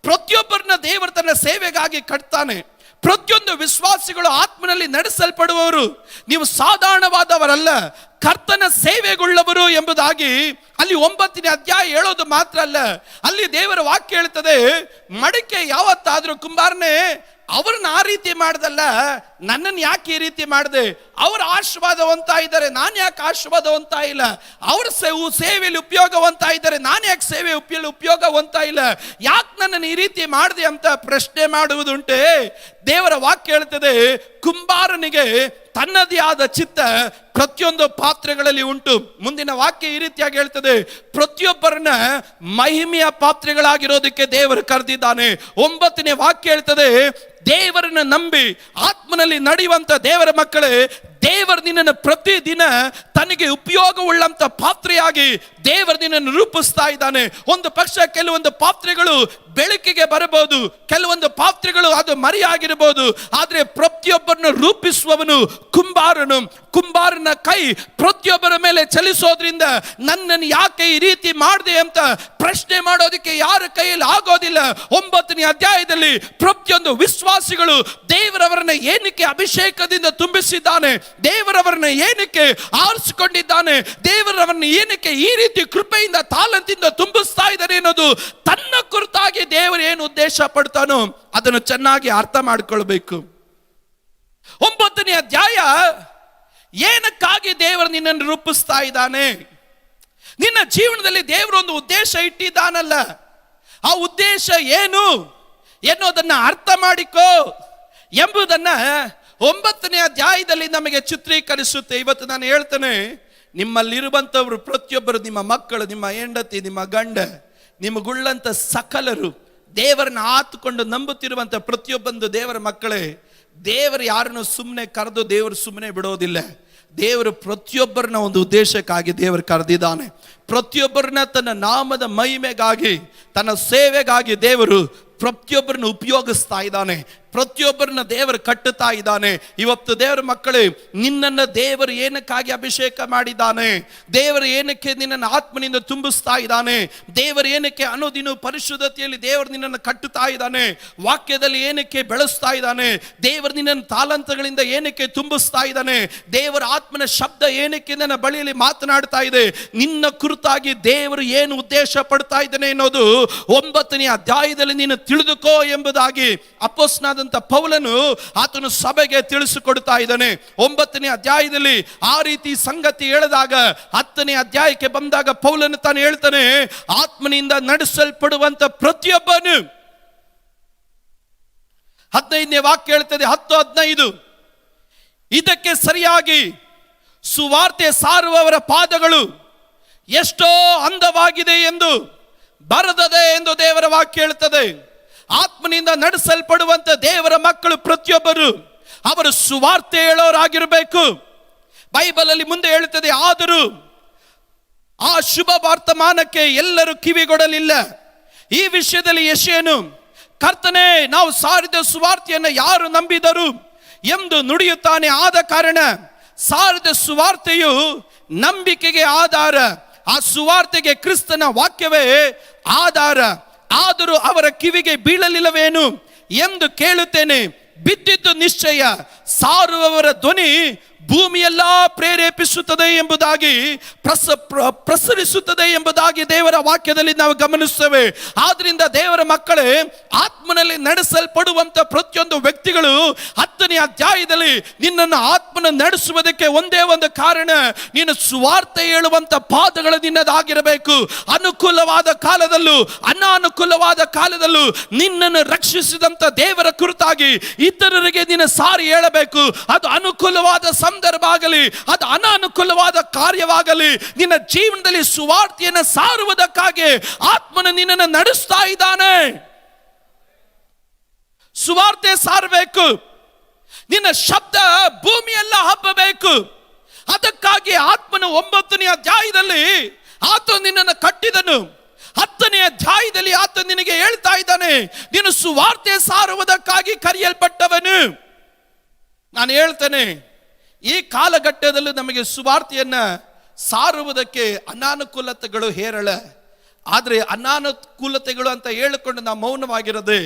ಪ್ರತಿಯೊಬ್ಬರನ್ನ ದೇವರು ತನ್ನ ಸೇವೆಗಾಗಿ ಕಟ್ತಾನೆ. ಪ್ರತಿಯೊಂದು ವಿಶ್ವಾಸಿಗಳು ಆತ್ಮನಲ್ಲಿ ನಡೆಸಲ್ಪಡುವವರು. ನೀವು ಸಾಧಾರಣವಾದವರಲ್ಲ, ಕರ್ತನ ಸೇವೆಗುಳ್ಳವರು ಎಂಬುದಾಗಿ ಅಲ್ಲಿ 9ನೇ ಅಧ್ಯಾಯ ಹೇಳೋದು ಮಾತ್ರ ಅಲ್ಲ, ಅಲ್ಲಿ ದೇವರ ವಾಕ್ಯ ಹೇಳ್ತದೆ, ಮಡಿಕೆ ಯಾವತ್ತಾದ್ರೂ ಕುಂಬಾರನೇ ಅವ್ರನ್ನ ಆ ರೀತಿ ಮಾಡ್ದಲ್ಲ, ನನ್ನನ್ನು ಯಾಕೆ ಈ ರೀತಿ ಮಾಡಿದೆ? ಅವ್ರ ಆಶೀರ್ವಾದವಂತ ಇದ್ದಾರೆ, ನಾನು ಯಾಕೆ ಆಶೀರ್ವಾದವಂತ ಇಲ್ಲ? ಅವ್ರ ಸೇವೆಯಲ್ಲಿ ಉಪಯೋಗವಂತ ಇದ್ದಾರೆ, ನಾನು ಯಾಕೆ ಸೇವೆ ಉಪಯೋಗವಂತ ಇಲ್ಲ? ಯಾಕೆ ನನ್ನನ್ನು ಈ ರೀತಿ ಮಾಡಿದೆ ಅಂತ ಪ್ರಶ್ನೆ ಮಾಡುವುದುಂಟೆ. ದೇವರ ವಾಕ್ಯ ಹೇಳ್ತದೆ, ಕುಂಬಾರನಿಗೆ ತನ್ನದೇ ಆದ ಚಿತ್ತ ಪ್ರತಿಯೊಂದು ಪಾತ್ರೆಗಳಲ್ಲಿ ಉಂಟು. ಮುಂದಿನ ವಾಕ್ಯ ಈ ರೀತಿಯಾಗಿ ಹೇಳ್ತದೆ, ಪ್ರತಿಯೊಬ್ಬರನ್ನ ಮಹಿಮೆಯ ಪಾತ್ರೆಗಳಾಗಿರೋದಕ್ಕೆ ದೇವರು ಕರೆದಿದ್ದಾನೆ. 9ನೇ ವಾಕ್ಯ ಹೇಳ್ತದೆ, ದೇವರನ್ನ ನಂಬಿ ಆತ್ಮನಲ್ಲಿ ನಡೆಯುವಂತ ದೇವರ ಮಕ್ಕಳೇ, ದೇವರು ನಿನ್ನನ್ನು ಪ್ರತಿದಿನ ತನಗೆ ಉಪಯೋಗವುಳ್ಳಂತ ಪಾತ್ರೆಯಾಗಿ ದೇವರು ನಿನ್ನನ್ನು ರೂಪಿಸ್ತಾ ಇದ್ದಾನೆ. ಒಂದು ಪಕ್ಷ ಕೆಲವೊಂದು ಪಾತ್ರೆಗಳು ಬೆಳಕಿಗೆ ಬರಬಹುದು, ಕೆಲವೊಂದು ಪಾತ್ರೆಗಳು ಅದು ಮರೆಯಾಗಿರಬಹುದು. ಆದ್ರೆ ಪ್ರತಿಯೊಬ್ಬರನ್ನು ರೂಪಿಸುವವನು ಕುಂಬಾರನು. ಕುಂಬಾರನ ಕೈ ಪ್ರತಿಯೊಬ್ಬರ ಮೇಲೆ ಚಲಿಸೋದ್ರಿಂದ ನನ್ನನ್ನು ಯಾಕೆ ಈ ರೀತಿ ಮಾಡಿದೆ ಅಂತ ಪ್ರಶ್ನೆ ಮಾಡೋದಕ್ಕೆ ಯಾರ ಕೈಯಲ್ಲಿ ಆಗೋದಿಲ್ಲ. 9ನೇ ಅಧ್ಯಾಯದಲ್ಲಿ ಪ್ರತಿಯೊಂದು ವಿಶ್ವಾಸಿಗಳು ದೇವರವರನ್ನ ಏನಕ್ಕೆ ಅಭಿಷೇಕದಿಂದ ತುಂಬಿಸಿದ್ದಾನೆ, ದೇವರವರನ್ನ ಏನಕ್ಕೆ ಆರಿಸಿಕೊಂಡಿದ್ದಾನೆ, ದೇವರವರನ್ನ ಏನಕ್ಕೆ ಈ ರೀತಿ ಕೃಪೆಯಿಂದ ತಾಲಂತಿಂದ ತುಂಬಿಸ್ತಾ ಇದ್ದಾನೆ ಅನ್ನೋದು ತನ್ನ ಕುರಿತಾಗಿ ದೇವರು ಏನು ಉದ್ದೇಶ ಪಡ್ತಾನೋ ಅದನ್ನು ಚೆನ್ನಾಗಿ ಅರ್ಥ ಮಾಡಿಕೊಳ್ಬೇಕು. 9ನೇ ಅಧ್ಯಾಯ ಏನಕ್ಕಾಗಿ ದೇವರು ನಿನ್ನನ್ನು ರೂಪಿಸ್ತಾ ಇದ್ದಾನೆ, ನಿನ್ನ ಜೀವನದಲ್ಲಿ ದೇವರು ಒಂದು ಉದ್ದೇಶ ಇಟ್ಟಿದ್ದಾನಲ್ಲ, ಆ ಉದ್ದೇಶ ಏನು ಎನ್ನುವುದನ್ನ ಅರ್ಥ ಮಾಡಿಕೋ ಎಂಬುದನ್ನ 9ನೇ ಅಧ್ಯಾಯದಲ್ಲಿ ನಮಗೆ ಚಿತ್ರೀಕರಿಸುತ್ತೆ. ಇವತ್ತು ನಾನು ಹೇಳ್ತೇನೆ, ನಿಮ್ಮಲ್ಲಿರುವಂಥವರು ಪ್ರತಿಯೊಬ್ಬರು, ನಿಮ್ಮ ಮಕ್ಕಳು, ನಿಮ್ಮ ಹೆಂಡತಿ, ನಿಮ್ಮ ಗಂಡ, ನಿಮಗುಳ್ಳಂತ ಸಕಲರು, ದೇವರನ್ನ ಆತುಕೊಂಡು ನಂಬುತ್ತಿರುವಂತ ಪ್ರತಿಯೊಬ್ಬಂದು ದೇವರ ಮಕ್ಕಳೇ, ದೇವರು ಯಾರನ್ನು ಸುಮ್ಮನೆ ಕರೆದು ದೇವರು ಸುಮ್ಮನೆ ಬಿಡೋದಿಲ್ಲ. ದೇವರು ಪ್ರತಿಯೊಬ್ಬರನ್ನ ಒಂದು ಉದ್ದೇಶಕ್ಕಾಗಿ ದೇವರು ಕರೆದಿದ್ದಾನೆ. ಪ್ರತಿಯೊಬ್ಬರನ್ನ ತನ್ನ ನಾಮದ ಮಹಿಮೆಗಾಗಿ, ತನ್ನ ಸೇವೆಗಾಗಿ ದೇವರು ಪ್ರತಿಯೊಬ್ಬರನ್ನು ಉಪಯೋಗಿಸ್ತಾ ಇದ್ದಾನೆ. ಪ್ರತಿಯೊಬ್ಬರನ್ನ ದೇವರು ಕಟ್ಟುತ್ತಾ ಇದ್ದಾನೆ. ಇವತ್ತು ದೇವರ ಮಕ್ಕಳೇ, ನಿನ್ನನ್ನು ದೇವರು ಏನಕ್ಕಾಗಿ ಅಭಿಷೇಕ ಮಾಡಿದ್ದಾನೆ, ದೇವರು ಏನಕ್ಕೆ ನಿನ್ನನ್ನು ಆತ್ಮನಿಂದ ತುಂಬಿಸ್ತಾ ಇದ್ದಾನೆ, ದೇವರು ಏನಕ್ಕೆ ಅನುದಿನ ಪರಿಶುದ್ಧತೆಯಲ್ಲಿ ದೇವರು ನಿನ್ನನ್ನು ಕಟ್ಟುತ್ತಾ ಇದ್ದಾನೆ, ವಾಕ್ಯದಲ್ಲಿ ಏನಕ್ಕೆ ಬೆಳೆಸ್ತಾ ಇದ್ದಾನೆ, ದೇವರು ನಿನ್ನನ್ನು ತಾಲಂತಗಳಿಂದ ಏನಕ್ಕೆ ತುಂಬಿಸ್ತಾ ಇದ್ದಾನೆ, ದೇವರ ಆತ್ಮನ ಶಬ್ದ ಏನಕ್ಕೆ ನನ್ನ ಬಳಿಯಲ್ಲಿ ಮಾತನಾಡ್ತಾ ಇದೆ, ನಿನ್ನ ಕುರಿತಾಗಿ ದೇವರು ಏನು ಉದ್ದೇಶ ಪಡ್ತಾ ಇದ್ದಾನೆ ಅನ್ನೋದು 9ನೇ ಅಧ್ಯಾಯದಲ್ಲಿ ನೀನು ತಿಳಿದುಕೋ ಎಂಬುದಾಗಿ ಅಪೊಸ್ತಲನಾದ ಪೌಲನು ಆತನು ಸಭೆಗೆ ತಿಳಿಸಿಕೊಡ್ತಾ ಇದ್ದಾನೆ. 9ನೇ ಅಧ್ಯಾಯದಲ್ಲಿ ಆ ರೀತಿ ಸಂಗತಿ ಹೇಳಿದಾಗ 10ನೇ ಅಧ್ಯಾಯಕ್ಕೆ ಬಂದಾಗ ಪೌಲನು ತಾನು ಹೇಳ್ತಾನೆ, ಆತ್ಮನಿಂದ ನಡೆಸಲ್ಪಡುವಂತ ಪ್ರತಿಯೊಬ್ಬನು 15ನೇ ವಾಕ್ಯ ಹೇಳ್ತದೆ, 10:15, ಇದಕ್ಕೆ ಸರಿಯಾಗಿ ಸುವಾರ್ತೆ ಸಾರುವವರ ಪಾದಗಳು ಎಷ್ಟೋ ಅಂದವಾಗಿದೆ ಎಂದು ಬರೆದದೆ ಎಂದು ದೇವರ ವಾಕ್ಯ ಹೇಳ್ತದೆ. ಆತ್ಮನಿಂದ ನಡೆಸಲ್ಪಡುವಂತ ದೇವರ ಮಕ್ಕಳು ಪ್ರತಿಯೊಬ್ಬರು ಅವರು ಸುವಾರ್ತೆ ಹೇಳೋರಾಗಿರಬೇಕು. ಬೈಬಲ್ ಅಲ್ಲಿ ಮುಂದೆ ಹೇಳ್ತದೆ, ಆದರೂ ಆ ಶುಭ ವರ್ತಮಾನಕ್ಕೆ ಎಲ್ಲರೂ ಕಿವಿಗೊಡಲಿಲ್ಲ. ಈ ವಿಷಯದಲ್ಲಿ ಯೆಶಾಯನು, ಕರ್ತನೇ, ನಾವು ಸಾರಿದ ಸುವಾರ್ತೆಯನ್ನು ಯಾರು ನಂಬಿದರು ಎಂದು ನುಡಿಯುತ್ತಾನೆ. ಆದ ಕಾರಣ ಸಾರಿದ ಸುವಾರ್ತೆಯು ನಂಬಿಕೆಗೆ ಆಧಾರ, ಆ ಸುವಾರ್ತೆಗೆ ಕ್ರಿಸ್ತನ ವಾಕ್ಯವೇ ಆಧಾರ. ಆದರೂ ಅವರ ಕಿವಿಗೆ ಬೀಳಲಿಲ್ಲವೇನು ಎಂದು ಕೇಳುತ್ತೇನೆ. ಬಿದ್ದಿದ್ದು ನಿಶ್ಚಯ, ಸಾರುವವರ ಧ್ವನಿ ಭೂಮಿಯೆಲ್ಲ ಪ್ರೇರೇಪಿಸುತ್ತದೆ ಎಂಬುದಾಗಿ ಪ್ರಸರಿಸುತ್ತದೆ ಎಂಬುದಾಗಿ ದೇವರ ವಾಕ್ಯದಲ್ಲಿ ನಾವು ಗಮನಿಸ್ತೇವೆ. ಆದ್ರಿಂದ ದೇವರ ಮಕ್ಕಳೇ, ಆತ್ಮನಲ್ಲಿ ನಡೆಸಲ್ಪಡುವಂತ ಪ್ರತಿಯೊಂದು ವ್ಯಕ್ತಿಗಳು 10ನೇ ಅಧ್ಯಾಯದಲ್ಲಿ ನಿನ್ನನ್ನು ಆತ್ಮನ ನಡೆಸುವುದಕ್ಕೆ ಒಂದೇ ಒಂದು ಕಾರಣ, ನೀನು ಸುವಾರ್ತೆ ಹೇಳುವಂತ ಪಾದಗಳು ನಿನ್ನದಾಗಿರಬೇಕು. ಅನುಕೂಲವಾದ ಕಾಲದಲ್ಲೂ ಅನಾನುಕೂಲವಾದ ಕಾಲದಲ್ಲೂ ನಿನ್ನನ್ನು ರಕ್ಷಿಸಿದಂತ ದೇವರ ಕುರಿತಾಗಿ ಇತರರಿಗೆ ನೀನು ಸಾರಿ ಹೇಳಬೇಕು. ಅದು ಅನುಕೂಲವಾದ ಸಂದರ್ಭ ಆಗಲಿ, ಅದು ಅನಾನುಕೂಲವಾದ ಕಾರ್ಯವಾಗಲಿ, ನಿನ್ನ ಜೀವನದಲ್ಲಿ ಸುವಾರ್ತೆಯನ್ನು ಸಾರುವುದಕ್ಕಾಗಿ ಆತ್ಮನು ನಿನ್ನನ್ನು ನಡೆಸ್ತಾ ಇದ್ದಾನೆ. ಸುವಾರ್ತೆ ಸಾರಬೇಕು, ನಿನ್ನ ಶಬ್ದ ಭೂಮಿಯೆಲ್ಲ ಹಬ್ಬಬೇಕು. ಅದಕ್ಕಾಗಿ ಆತ್ಮನು 9ನೇ ಅಧ್ಯಾಯದಲ್ಲಿ ಆತ ನಿನ್ನನ್ನು ಕಟ್ಟಿದನು. 10ನೇ ಅಧ್ಯಾಯದಲ್ಲಿ ಆತ ನಿನಗೆ ಹೇಳ್ತಾ ಇದ್ದಾನೆ, ನೀನು ಸುವಾರ್ತೆ ಸಾರುವುದಕ್ಕಾಗಿ ಕರೆಯಲ್ಪಟ್ಟವನು. ನಾನು ಹೇಳ್ತೇನೆ, ಈ ಕಾಲಘಟ್ಟದಲ್ಲೂ ನಮಗೆ ಸುವಾರ್ತೆಯನ್ನ ಸಾರುವುದಕ್ಕೆ ಅನಾನುಕೂಲತೆಗಳು ಹೇರಳ. ಆದರೆ ಅನಾನುಕೂಲತೆಗಳು ಅಂತ ಹೇಳಿಕೊಂಡು ನಾವು ಮೌನವಾಗಿರದೆ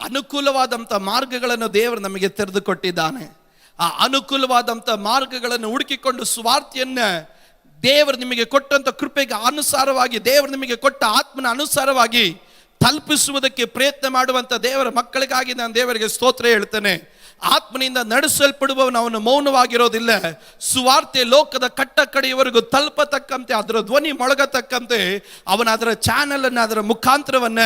ಅನುಕೂಲವಾದಂಥ ಮಾರ್ಗಗಳನ್ನು ದೇವರು ನಮಗೆ ತೆರೆದುಕೊಟ್ಟಿದ್ದಾನೆ. ಆ ಅನುಕೂಲವಾದಂಥ ಮಾರ್ಗಗಳನ್ನು ಹುಡುಕಿಕೊಂಡು ಸುವಾರ್ತೆಯನ್ನ ದೇವರು ನಿಮಗೆ ಕೊಟ್ಟಂತ ಕೃಪೆಗೆ ಅನುಸಾರವಾಗಿ, ದೇವರು ನಿಮಗೆ ಕೊಟ್ಟ ಆತ್ಮನ ಅನುಸಾರವಾಗಿ ತಲುಪಿಸುವುದಕ್ಕೆ ಪ್ರಯತ್ನ ಮಾಡುವಂತ ದೇವರ ಮಕ್ಕಳಿಗಾಗಿ ನಾನು ದೇವರಿಗೆ ಸ್ತೋತ್ರ ಹೇಳ್ತೇನೆ. ಆತ್ಮನಿಂದ ನಡೆಸಲ್ಪಡುವವನು ಅವನು ಮೌನವಾಗಿರೋದಿಲ್ಲ. ಸುವಾರ್ತೆ ಲೋಕದ ಕಟ್ಟ ಕಡೆಯವರೆಗೂ ತಲುಪತಕ್ಕಂತೆ, ಅದರ ಧ್ವನಿ ಮೊಳಗತಕ್ಕಂತೆ ಅವನ ಅದರ ಚಾನೆಲ್ ಅನ್ನು, ಅದರ ಮುಖಾಂತರವನ್ನ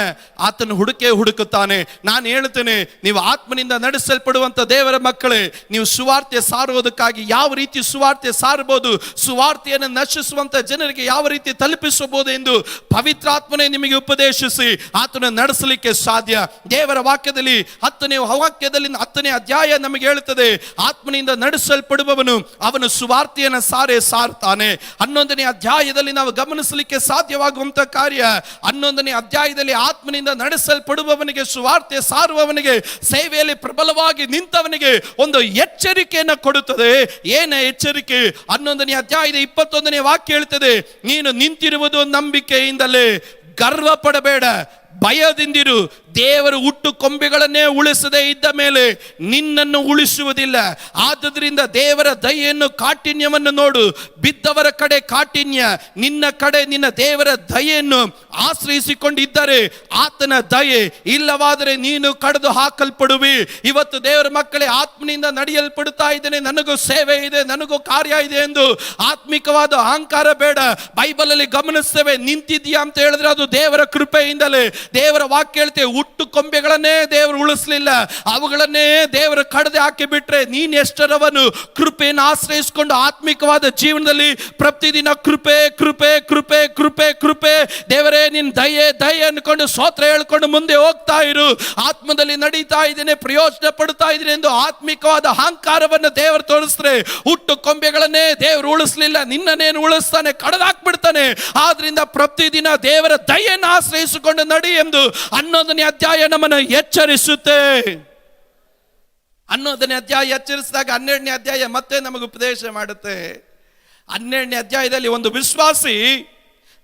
ಆತನು ಹುಡುಕುತ್ತಾನೆ. ನಾನು ಹೇಳ್ತೇನೆ, ನೀವು ಆತ್ಮನಿಂದ ನಡೆಸಲ್ಪಡುವಂತ ದೇವರ ಮಕ್ಕಳೇ, ನೀವು ಸುವಾರ್ತೆ ಸಾರುವುದಕ್ಕಾಗಿ ಯಾವ ರೀತಿ ಸುವಾರ್ತೆ ಸಾರಬಹುದು, ಸುವಾರ್ತೆಯನ್ನು ನಶಿಸುವಂತ ಜನರಿಗೆ ಯಾವ ರೀತಿ ತಲುಪಿಸಬಹುದು ಎಂದು ಪವಿತ್ರಾತ್ಮನೇ ನಿಮಗೆ ಉಪದೇಶಿಸಿ ಆತನ ನಡೆಸಲಿಕ್ಕೆ ಸಾಧ್ಯ. ದೇವರ ವಾಕ್ಯದಲ್ಲಿ 10ನೇ ಅಧ್ಯಾಯ ನಮಗೆ ಹೇಳುತ್ತದೆ, ಆತ್ಮನಿಂದ ನಡೆಸಲ್ಪಡುವವನು ಅವನು ಸುವಾರ್ತೆಯನ್ನು ಸಾರ್ತಾನೆ. 11ನೇ ಅಧ್ಯಾಯದಲ್ಲಿ ನಾವು ಗಮನಿಸಲಿಕ್ಕೆ ಸಾಧ್ಯವಾಗುವಂತ ಕಾರ್ಯ, 11ನೇ ಅಧ್ಯಾಯದಲ್ಲಿ ಆತ್ಮನಿಂದ ನಡೆಸಲ್ಪಡುವವನಿಗೆ, ಸುವಾರ್ತೆ ಸಾರುವವನಿಗೆ, ಸೇವೆಯಲ್ಲಿ ಪ್ರಬಲವಾಗಿ ನಿಂತವನಿಗೆ ಒಂದು ಎಚ್ಚರಿಕೆಯನ್ನು ಕೊಡುತ್ತದೆ. ಏನ ಎಚ್ಚರಿಕೆ? 11ನೇ ಅಧ್ಯಾಯದ 21ನೇ ವಾಕ್ಯ ಹೇಳ್ತದೆ, ನೀನು ನಿಂತಿರುವುದು ನಂಬಿಕೆಯಿಂದಲೇ, ಗರ್ವ ಪಡಬೇಡ, ಭಯದಿಂದಿರು. ದೇವರು ಹುಟ್ಟು ಕೊಂಬೆಗಳನ್ನೇ ಉಳಿಸದೇ ಇದ್ದ ಮೇಲೆ ನಿನ್ನನ್ನು ಉಳಿಸುವುದಿಲ್ಲ. ಆದುದರಿಂದ ದೇವರ ದಯೆಯನ್ನು, ಕಾಠಿಣ್ಯವನ್ನು ನೋಡು. ಬಿದ್ದವರ ಕಡೆ ಕಾಠಿಣ್ಯ, ನಿನ್ನ ಕಡೆ ನಿನ್ನ ದೇವರ ದಯೆಯನ್ನು ಆಶ್ರಯಿಸಿಕೊಂಡಿದ್ದರೆ ಆತನ ದಯೆ, ಇಲ್ಲವಾದರೆ ನೀನು ಕಡಿದು ಹಾಕಲ್ಪಡುವಿ. ಇವತ್ತು ದೇವರ ಮಕ್ಕಳೇ, ಆತ್ಮನಿಂದ ನಡೆಯಲ್ಪಡುತ್ತಾ ಇದ್ದೇನೆ, ನನಗೂ ಸೇವೆ ಇದೆ, ನನಗೂ ಕಾರ್ಯ ಇದೆ ಎಂದು ಆತ್ಮಿಕವಾದ ಅಹಂಕಾರ ಬೇಡ. ಬೈಬಲ್ ಅಲ್ಲಿ ಗಮನಿಸ್ತೇವೆ, ನಿಂತಿದ್ಯಾ ಅಂತ ಹೇಳಿದ್ರೆ ಅದು ದೇವರ ಕೃಪೆಯಿಂದಲೇ. ದೇವರ ವಾಕ್ಯ ಹೇಳ್ತೇವೆ, ಹುಟ್ಟು ಕೊಂಬೆಗಳನ್ನೇ ದೇವರು ಉಳಿಸಲಿಲ್ಲ, ಅವುಗಳನ್ನೇ ದೇವರು ಕಡದೆ ಹಾಕಿ ಬಿಟ್ರೆ ನೀನ್ ಎಷ್ಟರವನು? ಕೃಪೆಯನ್ನು ಆಶ್ರಯಿಸಿಕೊಂಡು ಆತ್ಮಿಕವಾದ ಜೀವನದಲ್ಲಿ ಪ್ರತಿದಿನ ಕೃಪೆ ಕೃಪೆ ಕೃಪೆ ಕೃಪೆ ಕೃಪೆ, ದೇವರೇ ನಿನ್ ದಯೆ ದಯೆ ಅನ್ಕೊಂಡು ಸ್ತೋತ್ರ ಹೇಳ್ಕೊಂಡು ಮುಂದೆ ಹೋಗ್ತಾ ಇರು. ಆತ್ಮದಲ್ಲಿ ನಡೀತಾ ಇದ್ದೇನೆ, ಪ್ರಯೋಜನ ಪಡ್ತಾ ಇದ್ದೀನಿ ಎಂದು ಆತ್ಮಿಕವಾದ ಅಹಂಕಾರವನ್ನು ದೇವರು ತೋರಿಸ್ತಾರೆ. ಹುಟ್ಟು ಕೊಂಬೆಗಳನ್ನೇ ದೇವರು ಉಳಿಸಲಿಲ್ಲ, ನಿನ್ನನ್ನೇನು ಉಳಿಸ್ತಾನೆ? ಕಡದಾಕ್ಬಿಡ್ತಾನೆ. ಆದ್ರಿಂದ ಪ್ರತಿದಿನ ದೇವರ ದಯೆಯನ್ನು ಆಶ್ರಯಿಸಿಕೊಂಡು ನಡಿ ಎಂದು 11ನೇ ಅಧ್ಯಾಯ ನಮ್ಮನ್ನು ಎಚ್ಚರಿಸುತ್ತೆ. 11ನೇ ಅಧ್ಯಾಯ ಎಚ್ಚರಿಸಿದಾಗ 12ನೇ ಅಧ್ಯಾಯ ಮತ್ತೆ ನಮಗೆ ಉಪದೇಶ ಮಾಡುತ್ತೆ. 12ನೇ ಅಧ್ಯಾಯದಲ್ಲಿ ಒಂದು ವಿಶ್ವಾಸಿ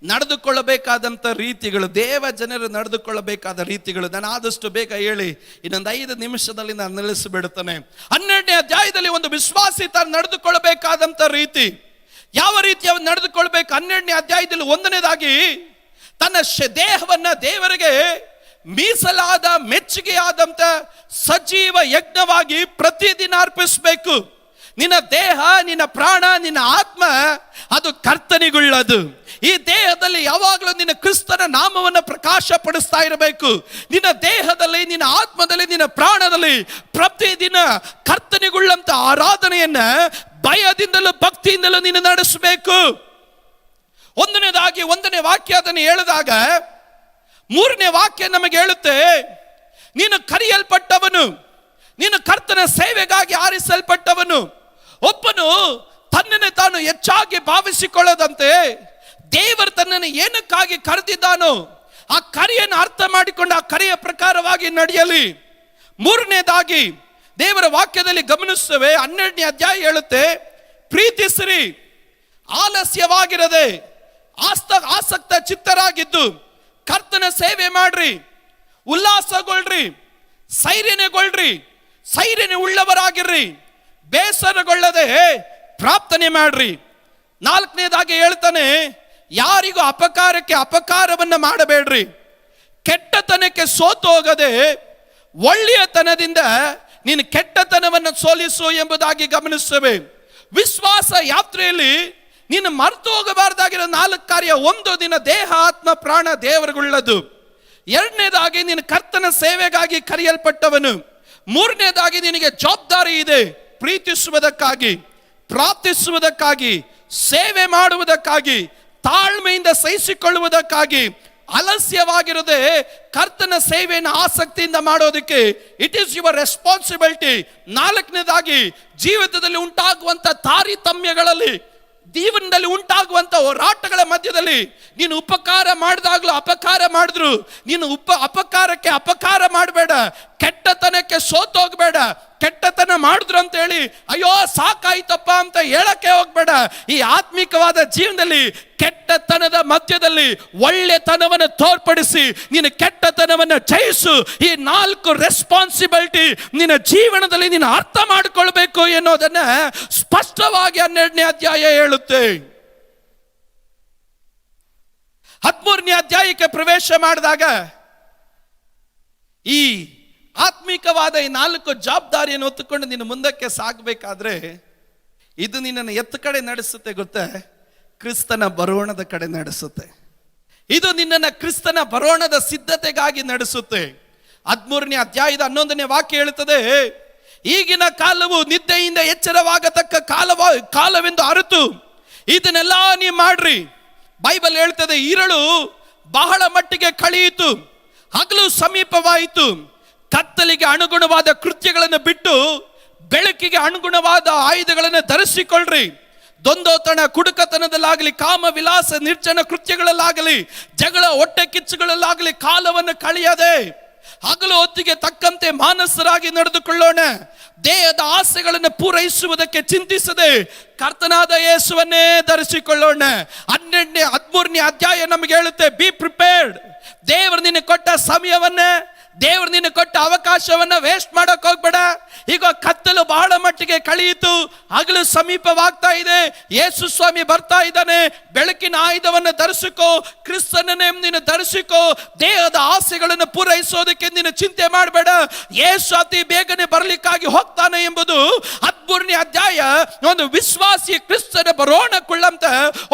ನಡೆದುಕೊಳ್ಳಬೇಕಾದಂಥ ರೀತಿಗಳು, ದೇವ ಜನರು ನಡೆದುಕೊಳ್ಳಬೇಕಾದ ರೀತಿಗಳು, ನಾನು ಆದಷ್ಟು ಬೇಗ ಹೇಳಿ ಇನ್ನೊಂದು 5 ನಿಮಿಷದಲ್ಲಿ ನಾನು ನಿಲ್ಲಿಸಿಬಿಡುತ್ತೇನೆ. 12ನೇ ಅಧ್ಯಾಯದಲ್ಲಿ ಒಂದು ವಿಶ್ವಾಸಿ ತಾನು ನಡೆದುಕೊಳ್ಳಬೇಕಾದಂಥ ರೀತಿ, ಯಾವ ರೀತಿ ಅವನು ನಡೆದುಕೊಳ್ಬೇಕು? 12ನೇ ಅಧ್ಯಾಯದಲ್ಲಿ 1ನೇದಾಗಿ ತನ್ನ ದೇಹವನ್ನ ದೇವರಿಗೆ ಮೀಸಲಾದ ಮೆಚ್ಚುಗೆಯಾದಂತ ಸಜೀವ ಯಜ್ಞವಾಗಿ ಪ್ರತಿದಿನ ಅರ್ಪಿಸಬೇಕು. ನಿನ್ನ ದೇಹ, ನಿನ್ನ ಪ್ರಾಣ, ನಿನ್ನ ಆತ್ಮ ಅದು ಕರ್ತನಿಗುಳ್ಳದು. ಈ ದೇಹದಲ್ಲಿ ಯಾವಾಗಲೂ ನಿನ್ನ ಕ್ರಿಸ್ತನ ನಾಮವನ್ನು ಪ್ರಕಾಶ ಪಡಿಸ್ತಾ ಇರಬೇಕು. ನಿನ್ನ ದೇಹದಲ್ಲಿ, ನಿನ್ನ ಆತ್ಮದಲ್ಲಿ, ನಿನ್ನ ಪ್ರಾಣದಲ್ಲಿ ಪ್ರತಿದಿನ ಕರ್ತನಿಗುಳ್ಳಂತ ಆರಾಧನೆಯನ್ನ ಭಯದಿಂದಲೂ ಭಕ್ತಿಯಿಂದಲೂ ನೀನು ನಡೆಸಬೇಕು. ಒಂದನೇದಾಗಿ 1ನೇ ವಾಕ್ಯ ಅದನ್ನು ಹೇಳಿದಾಗ 3ನೇ ವಾಕ್ಯ ನಮಗೆ ಹೇಳುತ್ತೆ, ನೀನು ಕರೆಯಲ್ಪಟ್ಟವನು, ನೀನು ಕರ್ತನ ಸೇವೆಗಾಗಿ ಆರಿಸಲ್ಪಟ್ಟವನು. ಒಬ್ಬನು ತನ್ನನ್ನು ತಾನು ಹೆಚ್ಚಾಗಿ ಭಾವಿಸಿಕೊಳ್ಳದಂತೆ ದೇವರು ತನ್ನನ್ನು ಏನಕ್ಕಾಗಿ ಕರೆದಿದ್ದಾನೋ ಆ ಕರೆಯನ್ನು ಅರ್ಥ ಮಾಡಿಕೊಂಡು ಆ ಕರೆಯ ಪ್ರಕಾರವಾಗಿ ನಡೆಯಲಿ. 3ನೇದಾಗಿ ದೇವರ ವಾಕ್ಯದಲ್ಲಿ ಗಮನಿಸುತ್ತೇವೆ, 12ನೇ ಅಧ್ಯಾಯ ಹೇಳುತ್ತೆ, ಪ್ರೀತಿಸಿರಿ, ಆಲಸ್ಯವಾಗಿರದೆ ಆಸಕ್ತ ಚಿತ್ತರಾಗಿದ್ದು ಕರ್ತನ ಸೇವೆ ಮಾಡ್ರಿ, ಉಲ್ಲಾಸಗೊಳ್ರಿ, ಸೈರ್ಯನೆ ಉಳ್ಳವರಾಗಿರ್ರಿ, ಬೇಸರಗೊಳ್ಳದೆ ಪ್ರಾರ್ಥನೆ ಮಾಡ್ರಿ. 4ನೇದಾಗಿ ಹೇಳ್ತಾನೆ, ಯಾರಿಗೂ ಅಪಕಾರಕ್ಕೆ ಅಪಕಾರವನ್ನ ಮಾಡಬೇಡ್ರಿ, ಕೆಟ್ಟತನಕ್ಕೆ ಸೋತು ಹೋಗದೆ ಒಳ್ಳೆಯತನದಿಂದ ನೀನು ಕೆಟ್ಟತನವನ್ನು ಸೋಲಿಸು ಎಂಬುದಾಗಿ ಗಮನಿಸುತ್ತೇವೆ. ವಿಶ್ವಾಸ ಯಾತ್ರೆಯಲ್ಲಿ ನೀನು ಮರೆತು ಹೋಗಬಾರ್ದಾಗಿರೋ 4 ಕಾರ್ಯ. 1 ದಿನ ದೇಹ, ಆತ್ಮ, ಪ್ರಾಣ ದೇವರುಳ್ಳದು. 2ನೇದಾಗಿ ನೀನು ಕರ್ತನ ಸೇವೆಗಾಗಿ ಕರೆಯಲ್ಪಟ್ಟವನು. 3ನೇದಾಗಿ ನಿನಗೆ ಜವಾಬ್ದಾರಿ ಇದೆ, ಪ್ರೀತಿಸುವುದಕ್ಕಾಗಿ, ಪ್ರಾರ್ಥಿಸುವುದಕ್ಕಾಗಿ, ಸೇವೆ ಮಾಡುವುದಕ್ಕಾಗಿ, ತಾಳ್ಮೆಯಿಂದ ಸಹಿಸಿಕೊಳ್ಳುವುದಕ್ಕಾಗಿ, ಆಲಸ್ಯವಾಗಿರದೆ ಕರ್ತನ ಸೇವೆಯನ್ನು ಆಸಕ್ತಿಯಿಂದ ಮಾಡೋದಕ್ಕೆ. It is your responsibility. 4ನೇದಾಗಿ ಜೀವಿತದಲ್ಲಿ ಉಂಟಾಗುವಂತ ತಾರತಮ್ಯಗಳಲ್ಲಿ, ಜೀವನದಲ್ಲಿ ಉಂಟಾಗುವಂತ ಹೋರಾಟಗಳ ಮಧ್ಯದಲ್ಲಿ ನೀನು ಉಪಕಾರ ಮಾಡಿದಾಗ್ಲೂ ಅಪಕಾರ ಮಾಡಿದ್ರು ನೀನು ಅಪಕಾರಕ್ಕೆ ಅಪಕಾರ ಮಾಡಬೇಡ, ಕೆಟ್ಟತನಕ್ಕೆ ಸೋತೋಗ್ಬೇಡ. ಕೆಟ್ಟತನ ಮಾಡಿದ್ರು ಅಂತ ಹೇಳಿ ಅಯ್ಯೋ ಸಾಕಾಯ್ತಪ್ಪ ಅಂತ ಹೇಳಕ್ಕೆ ಹೋಗ್ಬೇಡ. ಈ ಆತ್ಮಿಕವಾದ ಜೀವನದಲ್ಲಿ ಕೆಟ್ಟತನದ ಮಧ್ಯದಲ್ಲಿ ಒಳ್ಳೆತನವನ್ನು ತೋರ್ಪಡಿಸಿ ನೀನು ಕೆಟ್ಟತನವನ್ನು ಜಯಿಸು. ಈ 4 ರೆಸ್ಪಾನ್ಸಿಬಿಲಿಟಿ ನಿನ್ನ ಜೀವನದಲ್ಲಿ ನೀನು ಅರ್ಥ ಮಾಡಿಕೊಳ್ಬೇಕು ಎನ್ನುವುದನ್ನ ಸ್ಪಷ್ಟವಾಗಿ 12ನೇ ಅಧ್ಯಾಯ ಹೇಳುತ್ತೆ. 13ನೇ ಅಧ್ಯಾಯಕ್ಕೆ ಪ್ರವೇಶ ಮಾಡಿದಾಗ ಈ ಆತ್ಮಿಕವಾದ ಈ 4 ಜವಾಬ್ದಾರಿಯನ್ನು ಹೊತ್ತುಕೊಂಡು ನೀನು ಮುಂದಕ್ಕೆ ಸಾಗಬೇಕಾದ್ರೆ ಇದು ನಿನ್ನನ್ನು ಎತ್ತ ಕಡೆ ನಡೆಸುತ್ತೆ ಗೊತ್ತೇ? ಕ್ರಿಸ್ತನ ಬರೋಣದ ಕಡೆ ನಡೆಸುತ್ತೆ. ಇದು ನಿನ್ನನ್ನು ಕ್ರಿಸ್ತನ ಬರೋಣದ ಸಿದ್ಧತೆಗಾಗಿ ನಡೆಸುತ್ತೆ. 13ನೇ ಅಧ್ಯಾಯದ 11ನೇ ವಾಕ್ಯ ಹೇಳುತ್ತದೆ, ಈಗಿನ ಕಾಲವು ನಿದ್ದೆಯಿಂದ ಎಚ್ಚರವಾಗತಕ್ಕ ಕಾಲವೆಂದು ಅರಿತು ಇದನ್ನೆಲ್ಲ ನೀವು ಮಾಡ್ರಿ. ಬೈಬಲ್ ಹೇಳ್ತದೆ, ಇರಳು ಬಹಳ ಮಟ್ಟಿಗೆ ಕಳೆಯಿತು, ಹಗಲು ಸಮೀಪವಾಯಿತು. ಕತ್ತಲಿಗೆ ಅನುಗುಣವಾದ ಕೃತ್ಯಗಳನ್ನು ಬಿಟ್ಟು ಬೆಳಕಿಗೆ ಅನುಗುಣವಾದ ಆಯುಧಗಳನ್ನು ಧರಿಸಿಕೊಳ್ಳ್ರಿ. ದೊಂದೋತನ, ಕುಡುಕತನದಲ್ಲಾಗಲಿ, ಕಾಮ ವಿಲಾಸ, ನಿರ್ಜನ ಕೃತ್ಯಗಳಲ್ಲಾಗಲಿ, ಜಗಳ, ಹೊಟ್ಟೆ ಕಿಚ್ಚುಗಳಲ್ಲಾಗಲಿ ಕಾಲವನ್ನು ಕಳೆಯದೆ ಹಗಲು ಹೊತ್ತಿಗೆ ತಕ್ಕಂತೆ ಮಾನಸರಾಗಿ ನಡೆದುಕೊಳ್ಳೋಣ. ದೇಹದ ಆಸೆಗಳನ್ನು ಪೂರೈಸುವುದಕ್ಕೆ ಚಿಂತಿಸದೆ ಕರ್ತನಾದ ಯೇಸುವನ್ನೇ ಧರಿಸಿಕೊಳ್ಳೋಣ. 13ನೇ ಅಧ್ಯಾಯ ನಮಗೆ ಹೇಳುತ್ತೆ, ಬಿ ಪ್ರಿಪೇರ್ಡ್. ದೇವರು ನಿನಗೆ ಕೊಟ್ಟ ಸಮಯವನ್ನ, ದೇವರು ನಿನಗೆ ಕೊಟ್ಟ ಅವಕಾಶವನ್ನ ವೇಸ್ಟ್ ಮಾಡಕ್ ಹೋಗ್ಬೇಡ. ಈಗ ಕತ್ತಲು ಬಹಳ ಮಟ್ಟಿಗೆ ಕಳೆಯಿತು, ಹಗಲು ಸಮೀಪವಾಗ್ತಾ ಇದೆ, ಯೇಸು ಸ್ವಾಮಿ ಬರ್ತಾ ಇದ್ದಾನೆ. ಬೆಳಕಿನ ಆಯುಧವನ್ನು ಧರಿಸಿಕೋ, ಕ್ರಿಸ್ತನನ್ನೇ ನೀನು ಧರಿಸಿಕೋ. ದೇಹದ ಆಸೆಗಳನ್ನು ಪೂರೈಸೋದಕ್ಕೆ ನೀನು ಚಿಂತೆ ಮಾಡಬೇಡ. ಯೇಸು ಅತಿ ಬೇಗನೆ ಬರಲಿಕ್ಕಾಗಿ ಹೋಗ್ತಾನೆ ಎಂಬುದು 13ನೇ ಅಧ್ಯಾಯ ಒಂದು ವಿಶ್ವಾಸಿ ಕ್ರಿಸ್ತನ ಬರೋಣಕ್ಕುಳ್ಳಂತ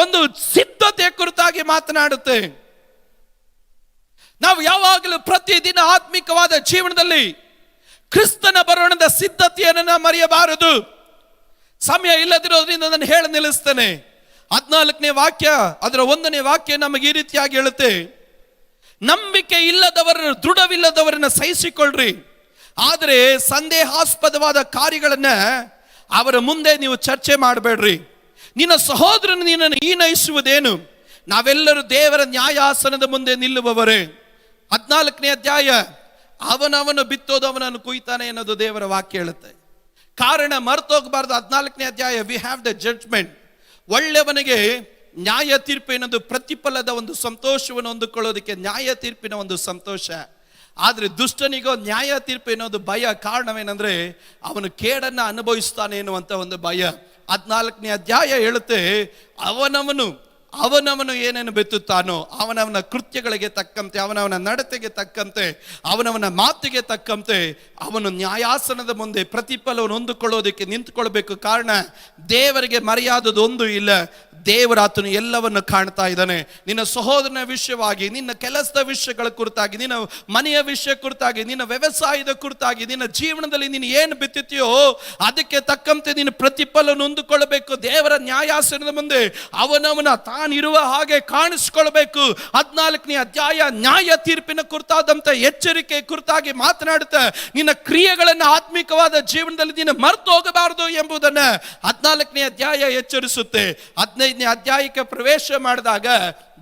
ಒಂದು ಸಿದ್ಧತೆ ಕುರಿತಾಗಿ ಮಾತನಾಡುತ್ತೆ. ನಾವು ಯಾವಾಗಲೂ ಪ್ರತಿದಿನ ಆತ್ಮಿಕವಾದ ಜೀವನದಲ್ಲಿ ಕ್ರಿಸ್ತನ ಬರೋಣದ ಸಿದ್ಧತೆಯನ್ನು ಮರೆಯಬಾರದು. ಸಮಯ ಇಲ್ಲದಿರೋದ್ರಿಂದ ನಾನು ಹೇಳಿ ನಿಲ್ಲಿಸ್ತೇನೆ. 14ನೇ ವಾಕ್ಯ ಅದರ 1ನೇ ವಾಕ್ಯ ನಮಗೆ ಈ ರೀತಿಯಾಗಿ ಹೇಳುತ್ತೆ, ನಂಬಿಕೆ ಇಲ್ಲದವರನ್ನು, ದೃಢವಿಲ್ಲದವರನ್ನು ಸಹಿಸಿಕೊಳ್ಳ್ರಿ, ಆದರೆ ಸಂದೇಹಾಸ್ಪದವಾದ ಕಾರ್ಯಗಳನ್ನ ಅವರ ಮುಂದೆ ನೀವು ಚರ್ಚೆ ಮಾಡಬೇಡ್ರಿ. ನಿನ್ನ ಸಹೋದರನು ನಿನ್ನನ್ನು ಹೀನೈಸುವುದೇನು? ನಾವೆಲ್ಲರೂ ದೇವರ ನ್ಯಾಯಾಸನದ ಮುಂದೆ ನಿಲ್ಲುವವರೇ. 14ನೇ ಅಧ್ಯಾಯ, ಅವನವನು ಬಿತ್ತೋದು ಅವನನ್ನು ಕುಯ್ತಾನೆ ಅನ್ನೋದು ದೇವರ ವಾಕ್ಯ ಹೇಳುತ್ತೆ. ಕಾರಣ ಮರ್ತೋಗಬಾರ್ದು. 14ನೇ ಅಧ್ಯಾಯ, ವಿ ಹ್ಯಾವ್ ದ ಜಡ್ಜ್ಮೆಂಟ್. ಒಳ್ಳೆಯವನಿಗೆ ನ್ಯಾಯ ತೀರ್ಪು ಎನ್ನುವುದು ಪ್ರತಿಫಲದ ಒಂದು ಸಂತೋಷವನ್ನು ಹೊಂದಿಕೊಳ್ಳೋದಕ್ಕೆ ನ್ಯಾಯ ತೀರ್ಪಿನ ಒಂದು ಸಂತೋಷ. ಆದರೆ ದುಷ್ಟನಿಗೋ ನ್ಯಾಯ ತೀರ್ಪು ಎನ್ನುವುದು ಭಯ. ಕಾರಣವೇನೆಂದ್ರೆ ಅವನು ಕೇಡನ್ನ ಅನುಭವಿಸ್ತಾನೆ ಎನ್ನುವಂತ ಒಂದು ಭಯ. 14ನೇ ಅಧ್ಯಾಯ ಹೇಳುತ್ತೆ, ಅವನವನು ಏನೇನು ಬೆತ್ತುತ್ತಾನೋ ಅವನವನ ಕೃತ್ಯಗಳಿಗೆ ತಕ್ಕಂತೆ, ಅವನವನ ನಡತೆಗೆ ತಕ್ಕಂತೆ, ಅವನವನ ಮಾತಿಗೆ ತಕ್ಕಂತೆ ಅವನು ನ್ಯಾಯಾಸನದ ಮುಂದೆ ಪ್ರತಿಫಲವನ್ನು ಹೊಂದಿಕೊಳ್ಳೋದಕ್ಕೆ ನಿಂತುಕೊಳ್ಬೇಕು. ಕಾರಣ ದೇವರಿಗೆ ಮರೆಯಾದದ್ದು ಒಂದು ಇಲ್ಲ. ದೇವರಾತನು ಎಲ್ಲವನ್ನು ಕಾಣ್ತಾ ಇದ್ದಾನೆ. ನಿನ್ನ ಸಹೋದರನ ವಿಷಯವಾಗಿ, ನಿನ್ನ ಕೆಲಸದ ವಿಷಯಗಳ ಕುರಿತಾಗಿ, ನಿನ್ನ ಮನೆಯ ವಿಷಯ ಕುರಿತಾಗಿ, ನಿನ್ನ ವ್ಯವಸಾಯದ ಕುರಿತಾಗಿ, ನಿನ್ನ ಜೀವನದಲ್ಲಿ ನೀನು ಏನು ಬಿತ್ತಿದೆಯೋ ಅದಕ್ಕೆ ತಕ್ಕಂತೆ ನೀನು ಪ್ರತಿಫಲ ಹೊಂದಿಕೊಳ್ಳಬೇಕು. ದೇವರ ನ್ಯಾಯಾಸನದ ಮುಂದೆ ಅವನವನ ತಾನಿರುವ ಹಾಗೆ ಕಾಣಿಸ್ಕೊಳ್ಬೇಕು. 14ನೇ ಅಧ್ಯಾಯ ನ್ಯಾಯ ತೀರ್ಪಿನ ಕುರಿತಾದಂತ ಎಚ್ಚರಿಕೆ ಕುರಿತಾಗಿ ಮಾತನಾಡುತ್ತಾ ನಿನ್ನ ಕ್ರಿಯೆಗಳನ್ನು ಆತ್ಮಿಕವಾದ ಜೀವನದಲ್ಲಿ ನೀನು ಮರೆತು ಹೋಗಬಾರದು ಎಂಬುದನ್ನ 14ನೇ ಅಧ್ಯಾಯ ಎಚ್ಚರಿಸುತ್ತೆ. 15ನೇ ಅಧ್ಯಾಯಕ್ಕೆ ಪ್ರವೇಶ ಮಾಡಿದಾಗ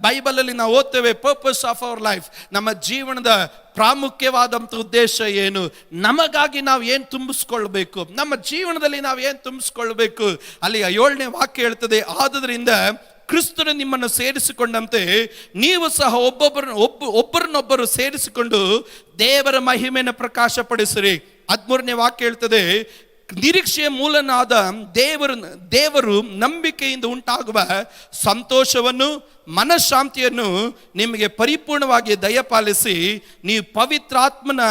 ಬೈಬಲ್ ಅಲ್ಲಿ ನಾವು ಓದ್ತೇವೆ, ಪರ್ಪಸ್ ಆಫ್ ಅವರ್ ಲೈಫ್, ನಮ್ಮ ಜೀವನದ ಪ್ರಾಮುಖ್ಯವಾದಂಥ ಉದ್ದೇಶ ಏನು, ನಮಗಾಗಿ ನಾವು ಏನು ತುಂಬಿಸ್ಕೊಳ್ಬೇಕು, ನಮ್ಮ ಜೀವನದಲ್ಲಿ ನಾವು ಏನು ತುಂಬಿಸ್ಕೊಳ್ಬೇಕು. ಅಲ್ಲಿ 7ನೇ ವಾಕ್ಯ ಹೇಳ್ತದೆ, ಆದುದರಿಂದ ಕ್ರಿಸ್ತನು ನಿಮ್ಮನ್ನು ಸೇರಿಸಿಕೊಂಡಂತೆ ನೀವು ಸಹ ಒಬ್ಬರನ್ನೊಬ್ಬರು ಸೇರಿಸಿಕೊಂಡು ದೇವರ ಮಹಿಮೆಯನ್ನು ಪ್ರಕಾಶಪಡಿಸಿರಿ. 13ನೇ ವಾಕ್ಯ ಹೇಳ್ತದೆ, ನಿರೀಕ್ಷೆಯ ಮೂಲನಾದ ದೇವರು ನಂಬಿಕೆಯಿಂದ ಉಂಟಾಗುವ ಸಂತೋಷವನ್ನು ಮನಃಶಾಂತಿಯನ್ನು ನಿಮಗೆ ಪರಿಪೂರ್ಣವಾಗಿ ದಯಪಾಲಿಸಿ ನೀವು ಪವಿತ್ರಾತ್ಮನ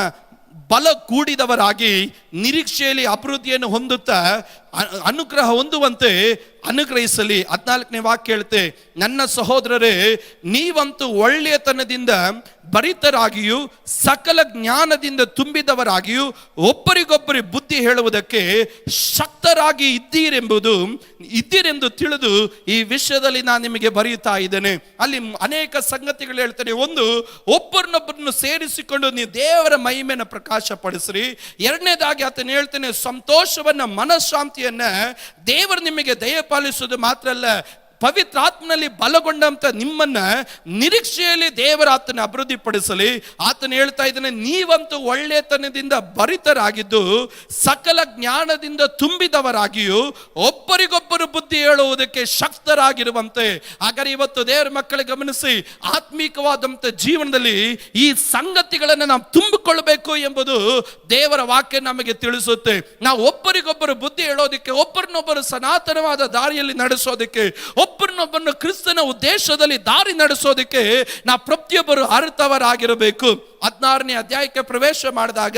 ಬಲ ಕೂಡಿದವರಾಗಿ ನಿರೀಕ್ಷೆಯಲ್ಲಿ ಅಭಿವೃದ್ಧಿಯನ್ನು ಹೊಂದುತ್ತಾ ಅನುಗ್ರಹ ಹೊಂದುವಂತೆ ಅನುಗ್ರಹಿಸಲಿ. 14ನೇ ವಾಕ್ಯ ಹೇಳುತ್ತೆ, ನನ್ನ ಸಹೋದರರೇ, ನೀವಂತೂ ಒಳ್ಳೆಯತನದಿಂದ ಭರಿತರಾಗಿಯೂ ಸಕಲ ಜ್ಞಾನದಿಂದ ತುಂಬಿದವರಾಗಿಯೂ ಒಬ್ಬರಿಗೊಬ್ಬರಿ ಬುದ್ಧಿ ಹೇಳುವುದಕ್ಕೆ ಶಕ್ತರಾಗಿ ಇದ್ದೀರೆಂದು ತಿಳಿದು ಈ ವಿಷಯದಲ್ಲಿ ನಾನು ನಿಮಗೆ ಬರೆಯುತ್ತಾ ಇದ್ದೇನೆ. ಅಲ್ಲಿ ಅನೇಕ ಸಂಗತಿಗಳು ಹೇಳ್ತೇನೆ. ಒಂದು, ಒಬ್ಬರನ್ನೊಬ್ಬರನ್ನು ಸೇರಿಸಿಕೊಂಡು ನೀವು ದೇವರ ಮಹಿಮೆಯನ್ನು ಪ್ರಕಾಶಪಡಿಸ್ರಿ. ಎರಡನೇದಾಗಿ ಆತನು ಹೇಳ್ತೇನೆ, ಸಂತೋಷವನ್ನ ಮನಃಶಾಂತಿಯನ್ನ ದೇವರು ನಿಮಗೆ ದಯಪಾಲಿಸುವುದು ಮಾತ್ರ ಅಲ್ಲ, ಪವಿತ್ರಾತ್ಮನಲ್ಲಿ ಬಲಗೊಂಡಂತ ನಿಮ್ಮನ್ನ ನಿರೀಕ್ಷೆಯಲ್ಲಿ ದೇವರ ಆತನ ಅಭಿವೃದ್ಧಿಪಡಿಸಲಿ. ಆತನು ಹೇಳ್ತಾ ಇದ್ದಾನೆ, ನೀವಂತೂ ಒಳ್ಳೆಯತನದಿಂದ ಭರಿತರಾಗಿದ್ದು ಸಕಲ ಜ್ಞಾನದಿಂದ ತುಂಬಿದವರಾಗಿಯೂ ಒಬ್ಬರಿಗೊಬ್ಬರು ಬುದ್ಧಿ ಹೇಳುವುದಕ್ಕೆ ಶಕ್ತರಾಗಿರುವಂತೆ. ಹಾಗಾದ್ರೆ ಇವತ್ತು ದೇವರ ಮಕ್ಕಳಿಗೆ ಗಮನಿಸಿ, ಆತ್ಮೀಕವಾದಂಥ ಜೀವನದಲ್ಲಿ ಈ ಸಂಗತಿಗಳನ್ನು ನಾವು ತುಂಬಿಕೊಳ್ಳಬೇಕು ಎಂಬುದು ದೇವರ ವಾಕ್ಯ ನಮಗೆ ತಿಳಿಸುತ್ತೆ. ನಾವು ಒಬ್ಬರಿಗೊಬ್ಬರು ಬುದ್ಧಿ ಹೇಳೋದಕ್ಕೆ, ಒಬ್ಬರನ್ನೊಬ್ಬರು ಸನಾತನವಾದ ದಾರಿಯಲ್ಲಿ ನಡೆಸೋದಕ್ಕೆ, ಒಬ್ಬರನ್ನೊಬ್ಬರನ್ನು ಕ್ರಿಸ್ತನ ಉದ್ದೇಶದಲ್ಲಿ ದಾರಿ ನಡೆಸೋದಕ್ಕೆ ನಾವು ಪ್ರತಿಯೊಬ್ಬರು ಅರ್ಥವರಾಗಿರಬೇಕು. 16ನೇ ಅಧ್ಯಾಯಕ್ಕೆ ಪ್ರವೇಶ ಮಾಡಿದಾಗ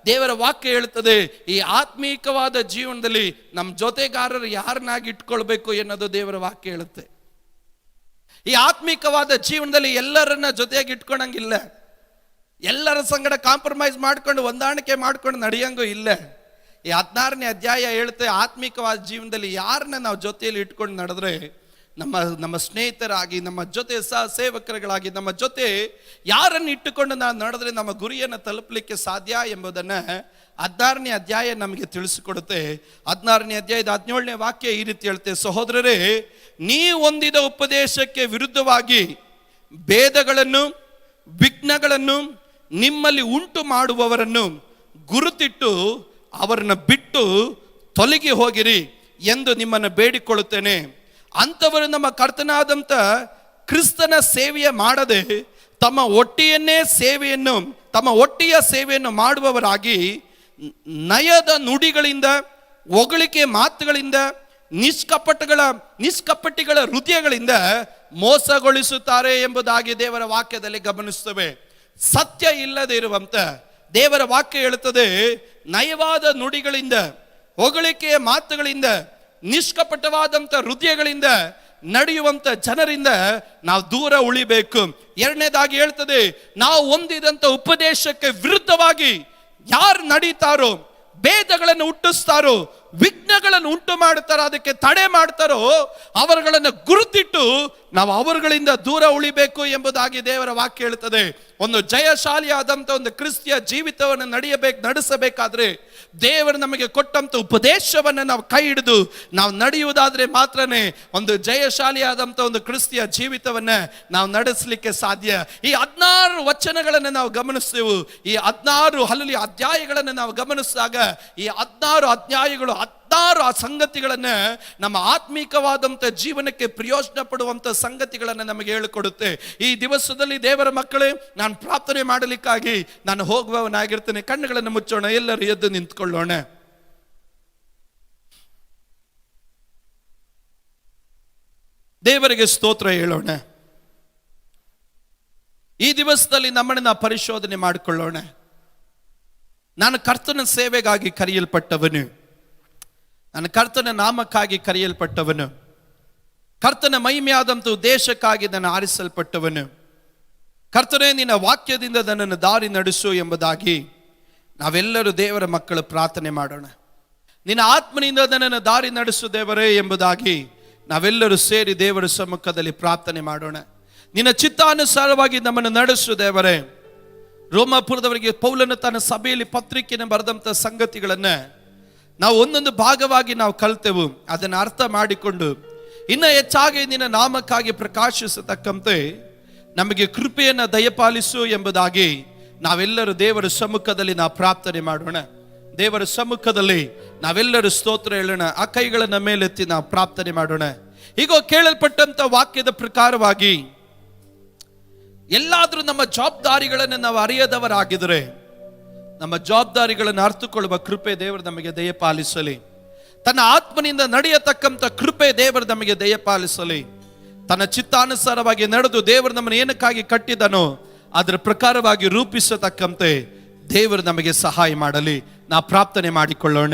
ದೇವರ ವಾಕ್ಯ ಹೇಳ್ತದೆ, ಈ ಆತ್ಮೀಕವಾದ ಜೀವನದಲ್ಲಿ ನಮ್ಮ ಜೊತೆಗಾರರು ಯಾರನ್ನಾಗಿ ಇಟ್ಕೊಳ್ಬೇಕು ಎನ್ನೋದು ದೇವರ ವಾಕ್ಯ ಹೇಳುತ್ತೆ. ಈ ಆತ್ಮೀಕವಾದ ಜೀವನದಲ್ಲಿ ಎಲ್ಲರನ್ನ ಜೊತೆಯಾಗಿ ಇಟ್ಕೊಳಂಗಿಲ್ಲ, ಎಲ್ಲರ ಸಂಗಡ ಕಾಂಪ್ರಮೈಸ್ ಮಾಡ್ಕೊಂಡು ಹೊಂದಾಣಿಕೆ ಮಾಡ್ಕೊಂಡು ನಡೆಯಂಗೂ ಇಲ್ಲ. ಈ 16ನೇ ಅಧ್ಯಾಯ ಹೇಳುತ್ತೆ, ಆತ್ಮಿಕವಾದ ಜೀವನದಲ್ಲಿ ಯಾರನ್ನ ನಾವು ಜೊತೆಯಲ್ಲಿ ಇಟ್ಕೊಂಡು ನಡೆದ್ರೆ, ನಮ್ಮ ಸ್ನೇಹಿತರಾಗಿ, ನಮ್ಮ ಜೊತೆ ಸಹ ಸೇವಕರುಗಳಾಗಿ, ನಮ್ಮ ಜೊತೆ ಯಾರನ್ನು ಇಟ್ಟುಕೊಂಡು ನಾವು ನಡೆದ್ರೆ ನಮ್ಮ ಗುರಿಯನ್ನು ತಲುಪಲಿಕ್ಕೆ ಸಾಧ್ಯ ಎಂಬುದನ್ನು 16ನೇ ಅಧ್ಯಾಯ ನಮಗೆ ತಿಳಿಸಿಕೊಡುತ್ತೆ. 16ನೇ ಅಧ್ಯಾಯದ 17ನೇ ವಾಕ್ಯ ಈ ರೀತಿ ಹೇಳುತ್ತೆ, ಸಹೋದರರೇ, ನೀವು ಹೊಂದಿದ ಉಪದೇಶಕ್ಕೆ ವಿರುದ್ಧವಾಗಿ ಭೇದಗಳನ್ನು ವಿಘ್ನಗಳನ್ನು ನಿಮ್ಮಲ್ಲಿ ಉಂಟು ಮಾಡುವವರನ್ನು ಗುರುತಿಟ್ಟು ಅವರನ್ನು ಬಿಟ್ಟು ತೊಲಗಿ ಹೋಗಿರಿ ಎಂದು ನಿಮ್ಮನ್ನು ಬೇಡಿಕೊಳ್ಳುತ್ತೇನೆ. ಅಂಥವರು ನಮ್ಮ ಕರ್ತನಾದಂಥ ಕ್ರಿಸ್ತನ ಸೇವೆಯ ಮಾಡದೆ ತಮ್ಮ ಒಟ್ಟಿಯ ಸೇವೆಯನ್ನು ಮಾಡುವವರಾಗಿ ನಯದ ನುಡಿಗಳಿಂದ, ಹೊಗಳಿಕೆ ಮಾತುಗಳಿಂದ, ನಿಷ್ಕಪಟಿಗಳ ಹೃದಯಗಳಿಂದ ಮೋಸಗೊಳಿಸುತ್ತಾರೆ ಎಂಬುದಾಗಿ ದೇವರ ವಾಕ್ಯದಲ್ಲಿ ಗಮನಿಸುತ್ತೇವೆ. ಸತ್ಯ ಇಲ್ಲದೆ ಇರುವಂತ ದೇವರ ವಾಕ್ಯ ಹೇಳುತ್ತದೆ, ನಯವಾದ ನುಡಿಗಳಿಂದ, ಹೊಗಳಿಕೆಯ ಮಾತುಗಳಿಂದ, ನಿಷ್ಕಪಟವಾದಂಥ ಹೃದಯಗಳಿಂದ ನಡೆಯುವಂಥ ಜನರಿಂದ ನಾವು ದೂರ ಉಳಿಬೇಕು. ಎರಡನೇದಾಗಿ ಹೇಳ್ತದೆ, ನಾವು ಹೊಂದಿದಂಥ ಉಪದೇಶಕ್ಕೆ ವಿರುದ್ಧವಾಗಿ ಯಾರು ನಡೀತಾರೋ, ಭೇದಗಳನ್ನು ಹುಟ್ಟಿಸ್ತಾರೋ, ವಿಘ್ನಗಳನ್ನು ಉಂಟು ಮಾಡುತ್ತಾರೋ, ಅದಕ್ಕೆ ತಡೆ ಮಾಡ್ತಾರೋ, ಅವರುಗಳನ್ನು ಗುರುತಿಟ್ಟು ನಾವು ಅವರುಗಳಿಂದ ದೂರ ಉಳಿಬೇಕು ಎಂಬುದಾಗಿ ದೇವರ ವಾಕ್ಯ ಹೇಳ್ತದೆ. ಒಂದು ಜಯಶಾಲಿಯಾದಂಥ ಒಂದು ಕ್ರಿಸ್ತಿಯ ಜೀವಿತವನ್ನು ನಡೆಸಬೇಕಾದ್ರೆ ದೇವರು ನಮಗೆ ಕೊಟ್ಟಂಥ ಉಪದೇಶವನ್ನು ನಾವು ಕೈ ಹಿಡಿದು ನಾವು ನಡೆಯುವುದಾದ್ರೆ ಮಾತ್ರನೇ ಒಂದು ಜಯಶಾಲಿಯಾದಂಥ ಒಂದು ಕ್ರಿಸ್ತಿಯ ಜೀವಿತವನ್ನು ನಾವು ನಡೆಸಲಿಕ್ಕೆ ಸಾಧ್ಯ. ಈ 16 ವಚನಗಳನ್ನು ನಾವು ಗಮನಿಸ್ತೇವೆ. ಈ 16 ಅಧ್ಯಾಯಗಳನ್ನು ನಾವು ಗಮನಿಸಿದಾಗ ಈ 16 ಅಧ್ಯಾಯಗಳು 16 ಆ ಸಂಗತಿಗಳನ್ನು, ನಮ್ಮ ಆತ್ಮೀಕವಾದಂಥ ಜೀವನಕ್ಕೆ ಪ್ರಯೋಜನ ಪಡುವಂಥ ಸಂಗತಿಗಳನ್ನು ನಮಗೆ ಹೇಳಿಕೊಡುತ್ತೆ. ಈ ದಿವಸದಲ್ಲಿ ದೇವರ ಮಕ್ಕಳೇ, ನಾನು ಪ್ರಾರ್ಥನೆ ಮಾಡಲಿಕ್ಕಾಗಿ ನಾನು ಹೋಗುವವನಾಗಿರ್ತೇನೆ. ಕಣ್ಣುಗಳನ್ನು ಮುಚ್ಚೋಣ, ಎಲ್ಲರೂ ಎದ್ದು ನಿಂತ್ಕೊಳ್ಳೋಣ. ದೇವರಿಗೆ ಸ್ತೋತ್ರ ಹೇಳೋಣ. ಈ ದಿವಸದಲ್ಲಿ ನಮ್ಮನ್ನು ನಾವು ಪರಿಶೋಧನೆ ಮಾಡಿಕೊಳ್ಳೋಣ. ನಾನು ಕರ್ತನ ಸೇವೆಗಾಗಿ ಕರೆಯಲ್ಪಟ್ಟವನು, ನನ್ನ ಕರ್ತನ ನಾಮಕ್ಕಾಗಿ ಕರೆಯಲ್ಪಟ್ಟವನು. ಕರ್ತನ ಮಹಿಮೆಯಾದಂಥ ಉದ್ದೇಶಕ್ಕಾಗಿ ನಾನು ಆರಿಸಲ್ಪಟ್ಟವನು. ಕರ್ತನೇ, ನಿನ್ನ ವಾಕ್ಯದಿಂದ ನನ್ನನ್ನು ದಾರಿ ನಡೆಸು ಎಂಬುದಾಗಿ ನಾವೆಲ್ಲರೂ ದೇವರ ಮಕ್ಕಳು ಪ್ರಾರ್ಥನೆ ಮಾಡೋಣ. ನಿನ್ನ ಆತ್ಮನಿಂದ ನನ್ನನ್ನು ದಾರಿ ನಡೆಸು ದೇವರೇ ಎಂಬುದಾಗಿ ನಾವೆಲ್ಲರೂ ಸೇರಿ ದೇವರ ಸಮ್ಮುಖದಲ್ಲಿ ಪ್ರಾರ್ಥನೆ ಮಾಡೋಣ. ನಿನ್ನ ಚಿತ್ತಾನುಸಾರವಾಗಿ ನಮ್ಮನ್ನು ನಡೆಸು ದೇವರೇ. ರೋಮಾಪುರದವರಿಗೆ ಪೌಲನು ತನ್ನ ಸಭೆಯಲ್ಲಿ ಪತ್ರಿಕೆಯನ್ನು ಬರೆದಂಥ ಸಂಗತಿಗಳನ್ನು ನಾವು ಒಂದೊಂದು ಭಾಗವಾಗಿ ನಾವು ಕಲ್ತೆವು. ಅದನ್ನು ಅರ್ಥ ಮಾಡಿಕೊಂಡು ಇನ್ನು ಹೆಚ್ಚಾಗಿ ನಿನ್ನ ನಾಮಕ್ಕಾಗಿ ಪ್ರಕಾಶಿಸತಕ್ಕಂತೆ ನಮಗೆ ಕೃಪೆಯನ್ನು ದಯಪಾಲಿಸು ಎಂಬುದಾಗಿ ನಾವೆಲ್ಲರೂ ದೇವರ ಸಮ್ಮುಖದಲ್ಲಿ ನಾವು ಪ್ರಾರ್ಥನೆ ಮಾಡೋಣ. ದೇವರ ಸಮ್ಮುಖದಲ್ಲಿ ನಾವೆಲ್ಲರೂ ಸ್ತೋತ್ರ ಹೇಳೋಣ. ಆ ಕೈಗಳನ್ನು ಮೇಲೆತ್ತಿ ನಾವು ಪ್ರಾರ್ಥನೆ ಮಾಡೋಣ. ಈಗ ಕೇಳಲ್ಪಟ್ಟಂತ ವಾಕ್ಯದ ಪ್ರಕಾರವಾಗಿ ಎಲ್ಲಾದ್ರೂ ನಮ್ಮ ಜವಾಬ್ದಾರಿಗಳನ್ನು ನಾವು ಅರಿಯದವರಾಗಿದ್ರೆ ನಮ್ಮ ಜವಾಬ್ದಾರಿಗಳನ್ನು ಅರ್ಥಕೊಳ್ಳುವ ಕೃಪೆ ದೇವರು ನಮಗೆ ದಯಪಾಲಿಸಲಿ. ತನ್ನ ಆತ್ಮನಿಂದ ನಡೆಯತಕ್ಕಂಥ ಕೃಪೆ ದೇವರು ನಮಗೆ ದಯಪಾಲಿಸಲಿ. ತನ್ನ ಚಿತ್ತಾನುಸಾರವಾಗಿ ನಡೆದು ದೇವರು ನಮ್ಮನ್ನು ಏನಕ್ಕಾಗಿ ಕಟ್ಟಿದನೋ ಅದರ ಪ್ರಕಾರವಾಗಿ ರೂಪಿಸತಕ್ಕಂತೆ ದೇವರು ನಮಗೆ ಸಹಾಯ ಮಾಡಲಿ. ನಾವು ಪ್ರಾರ್ಥನೆ ಮಾಡಿಕೊಳ್ಳೋಣ.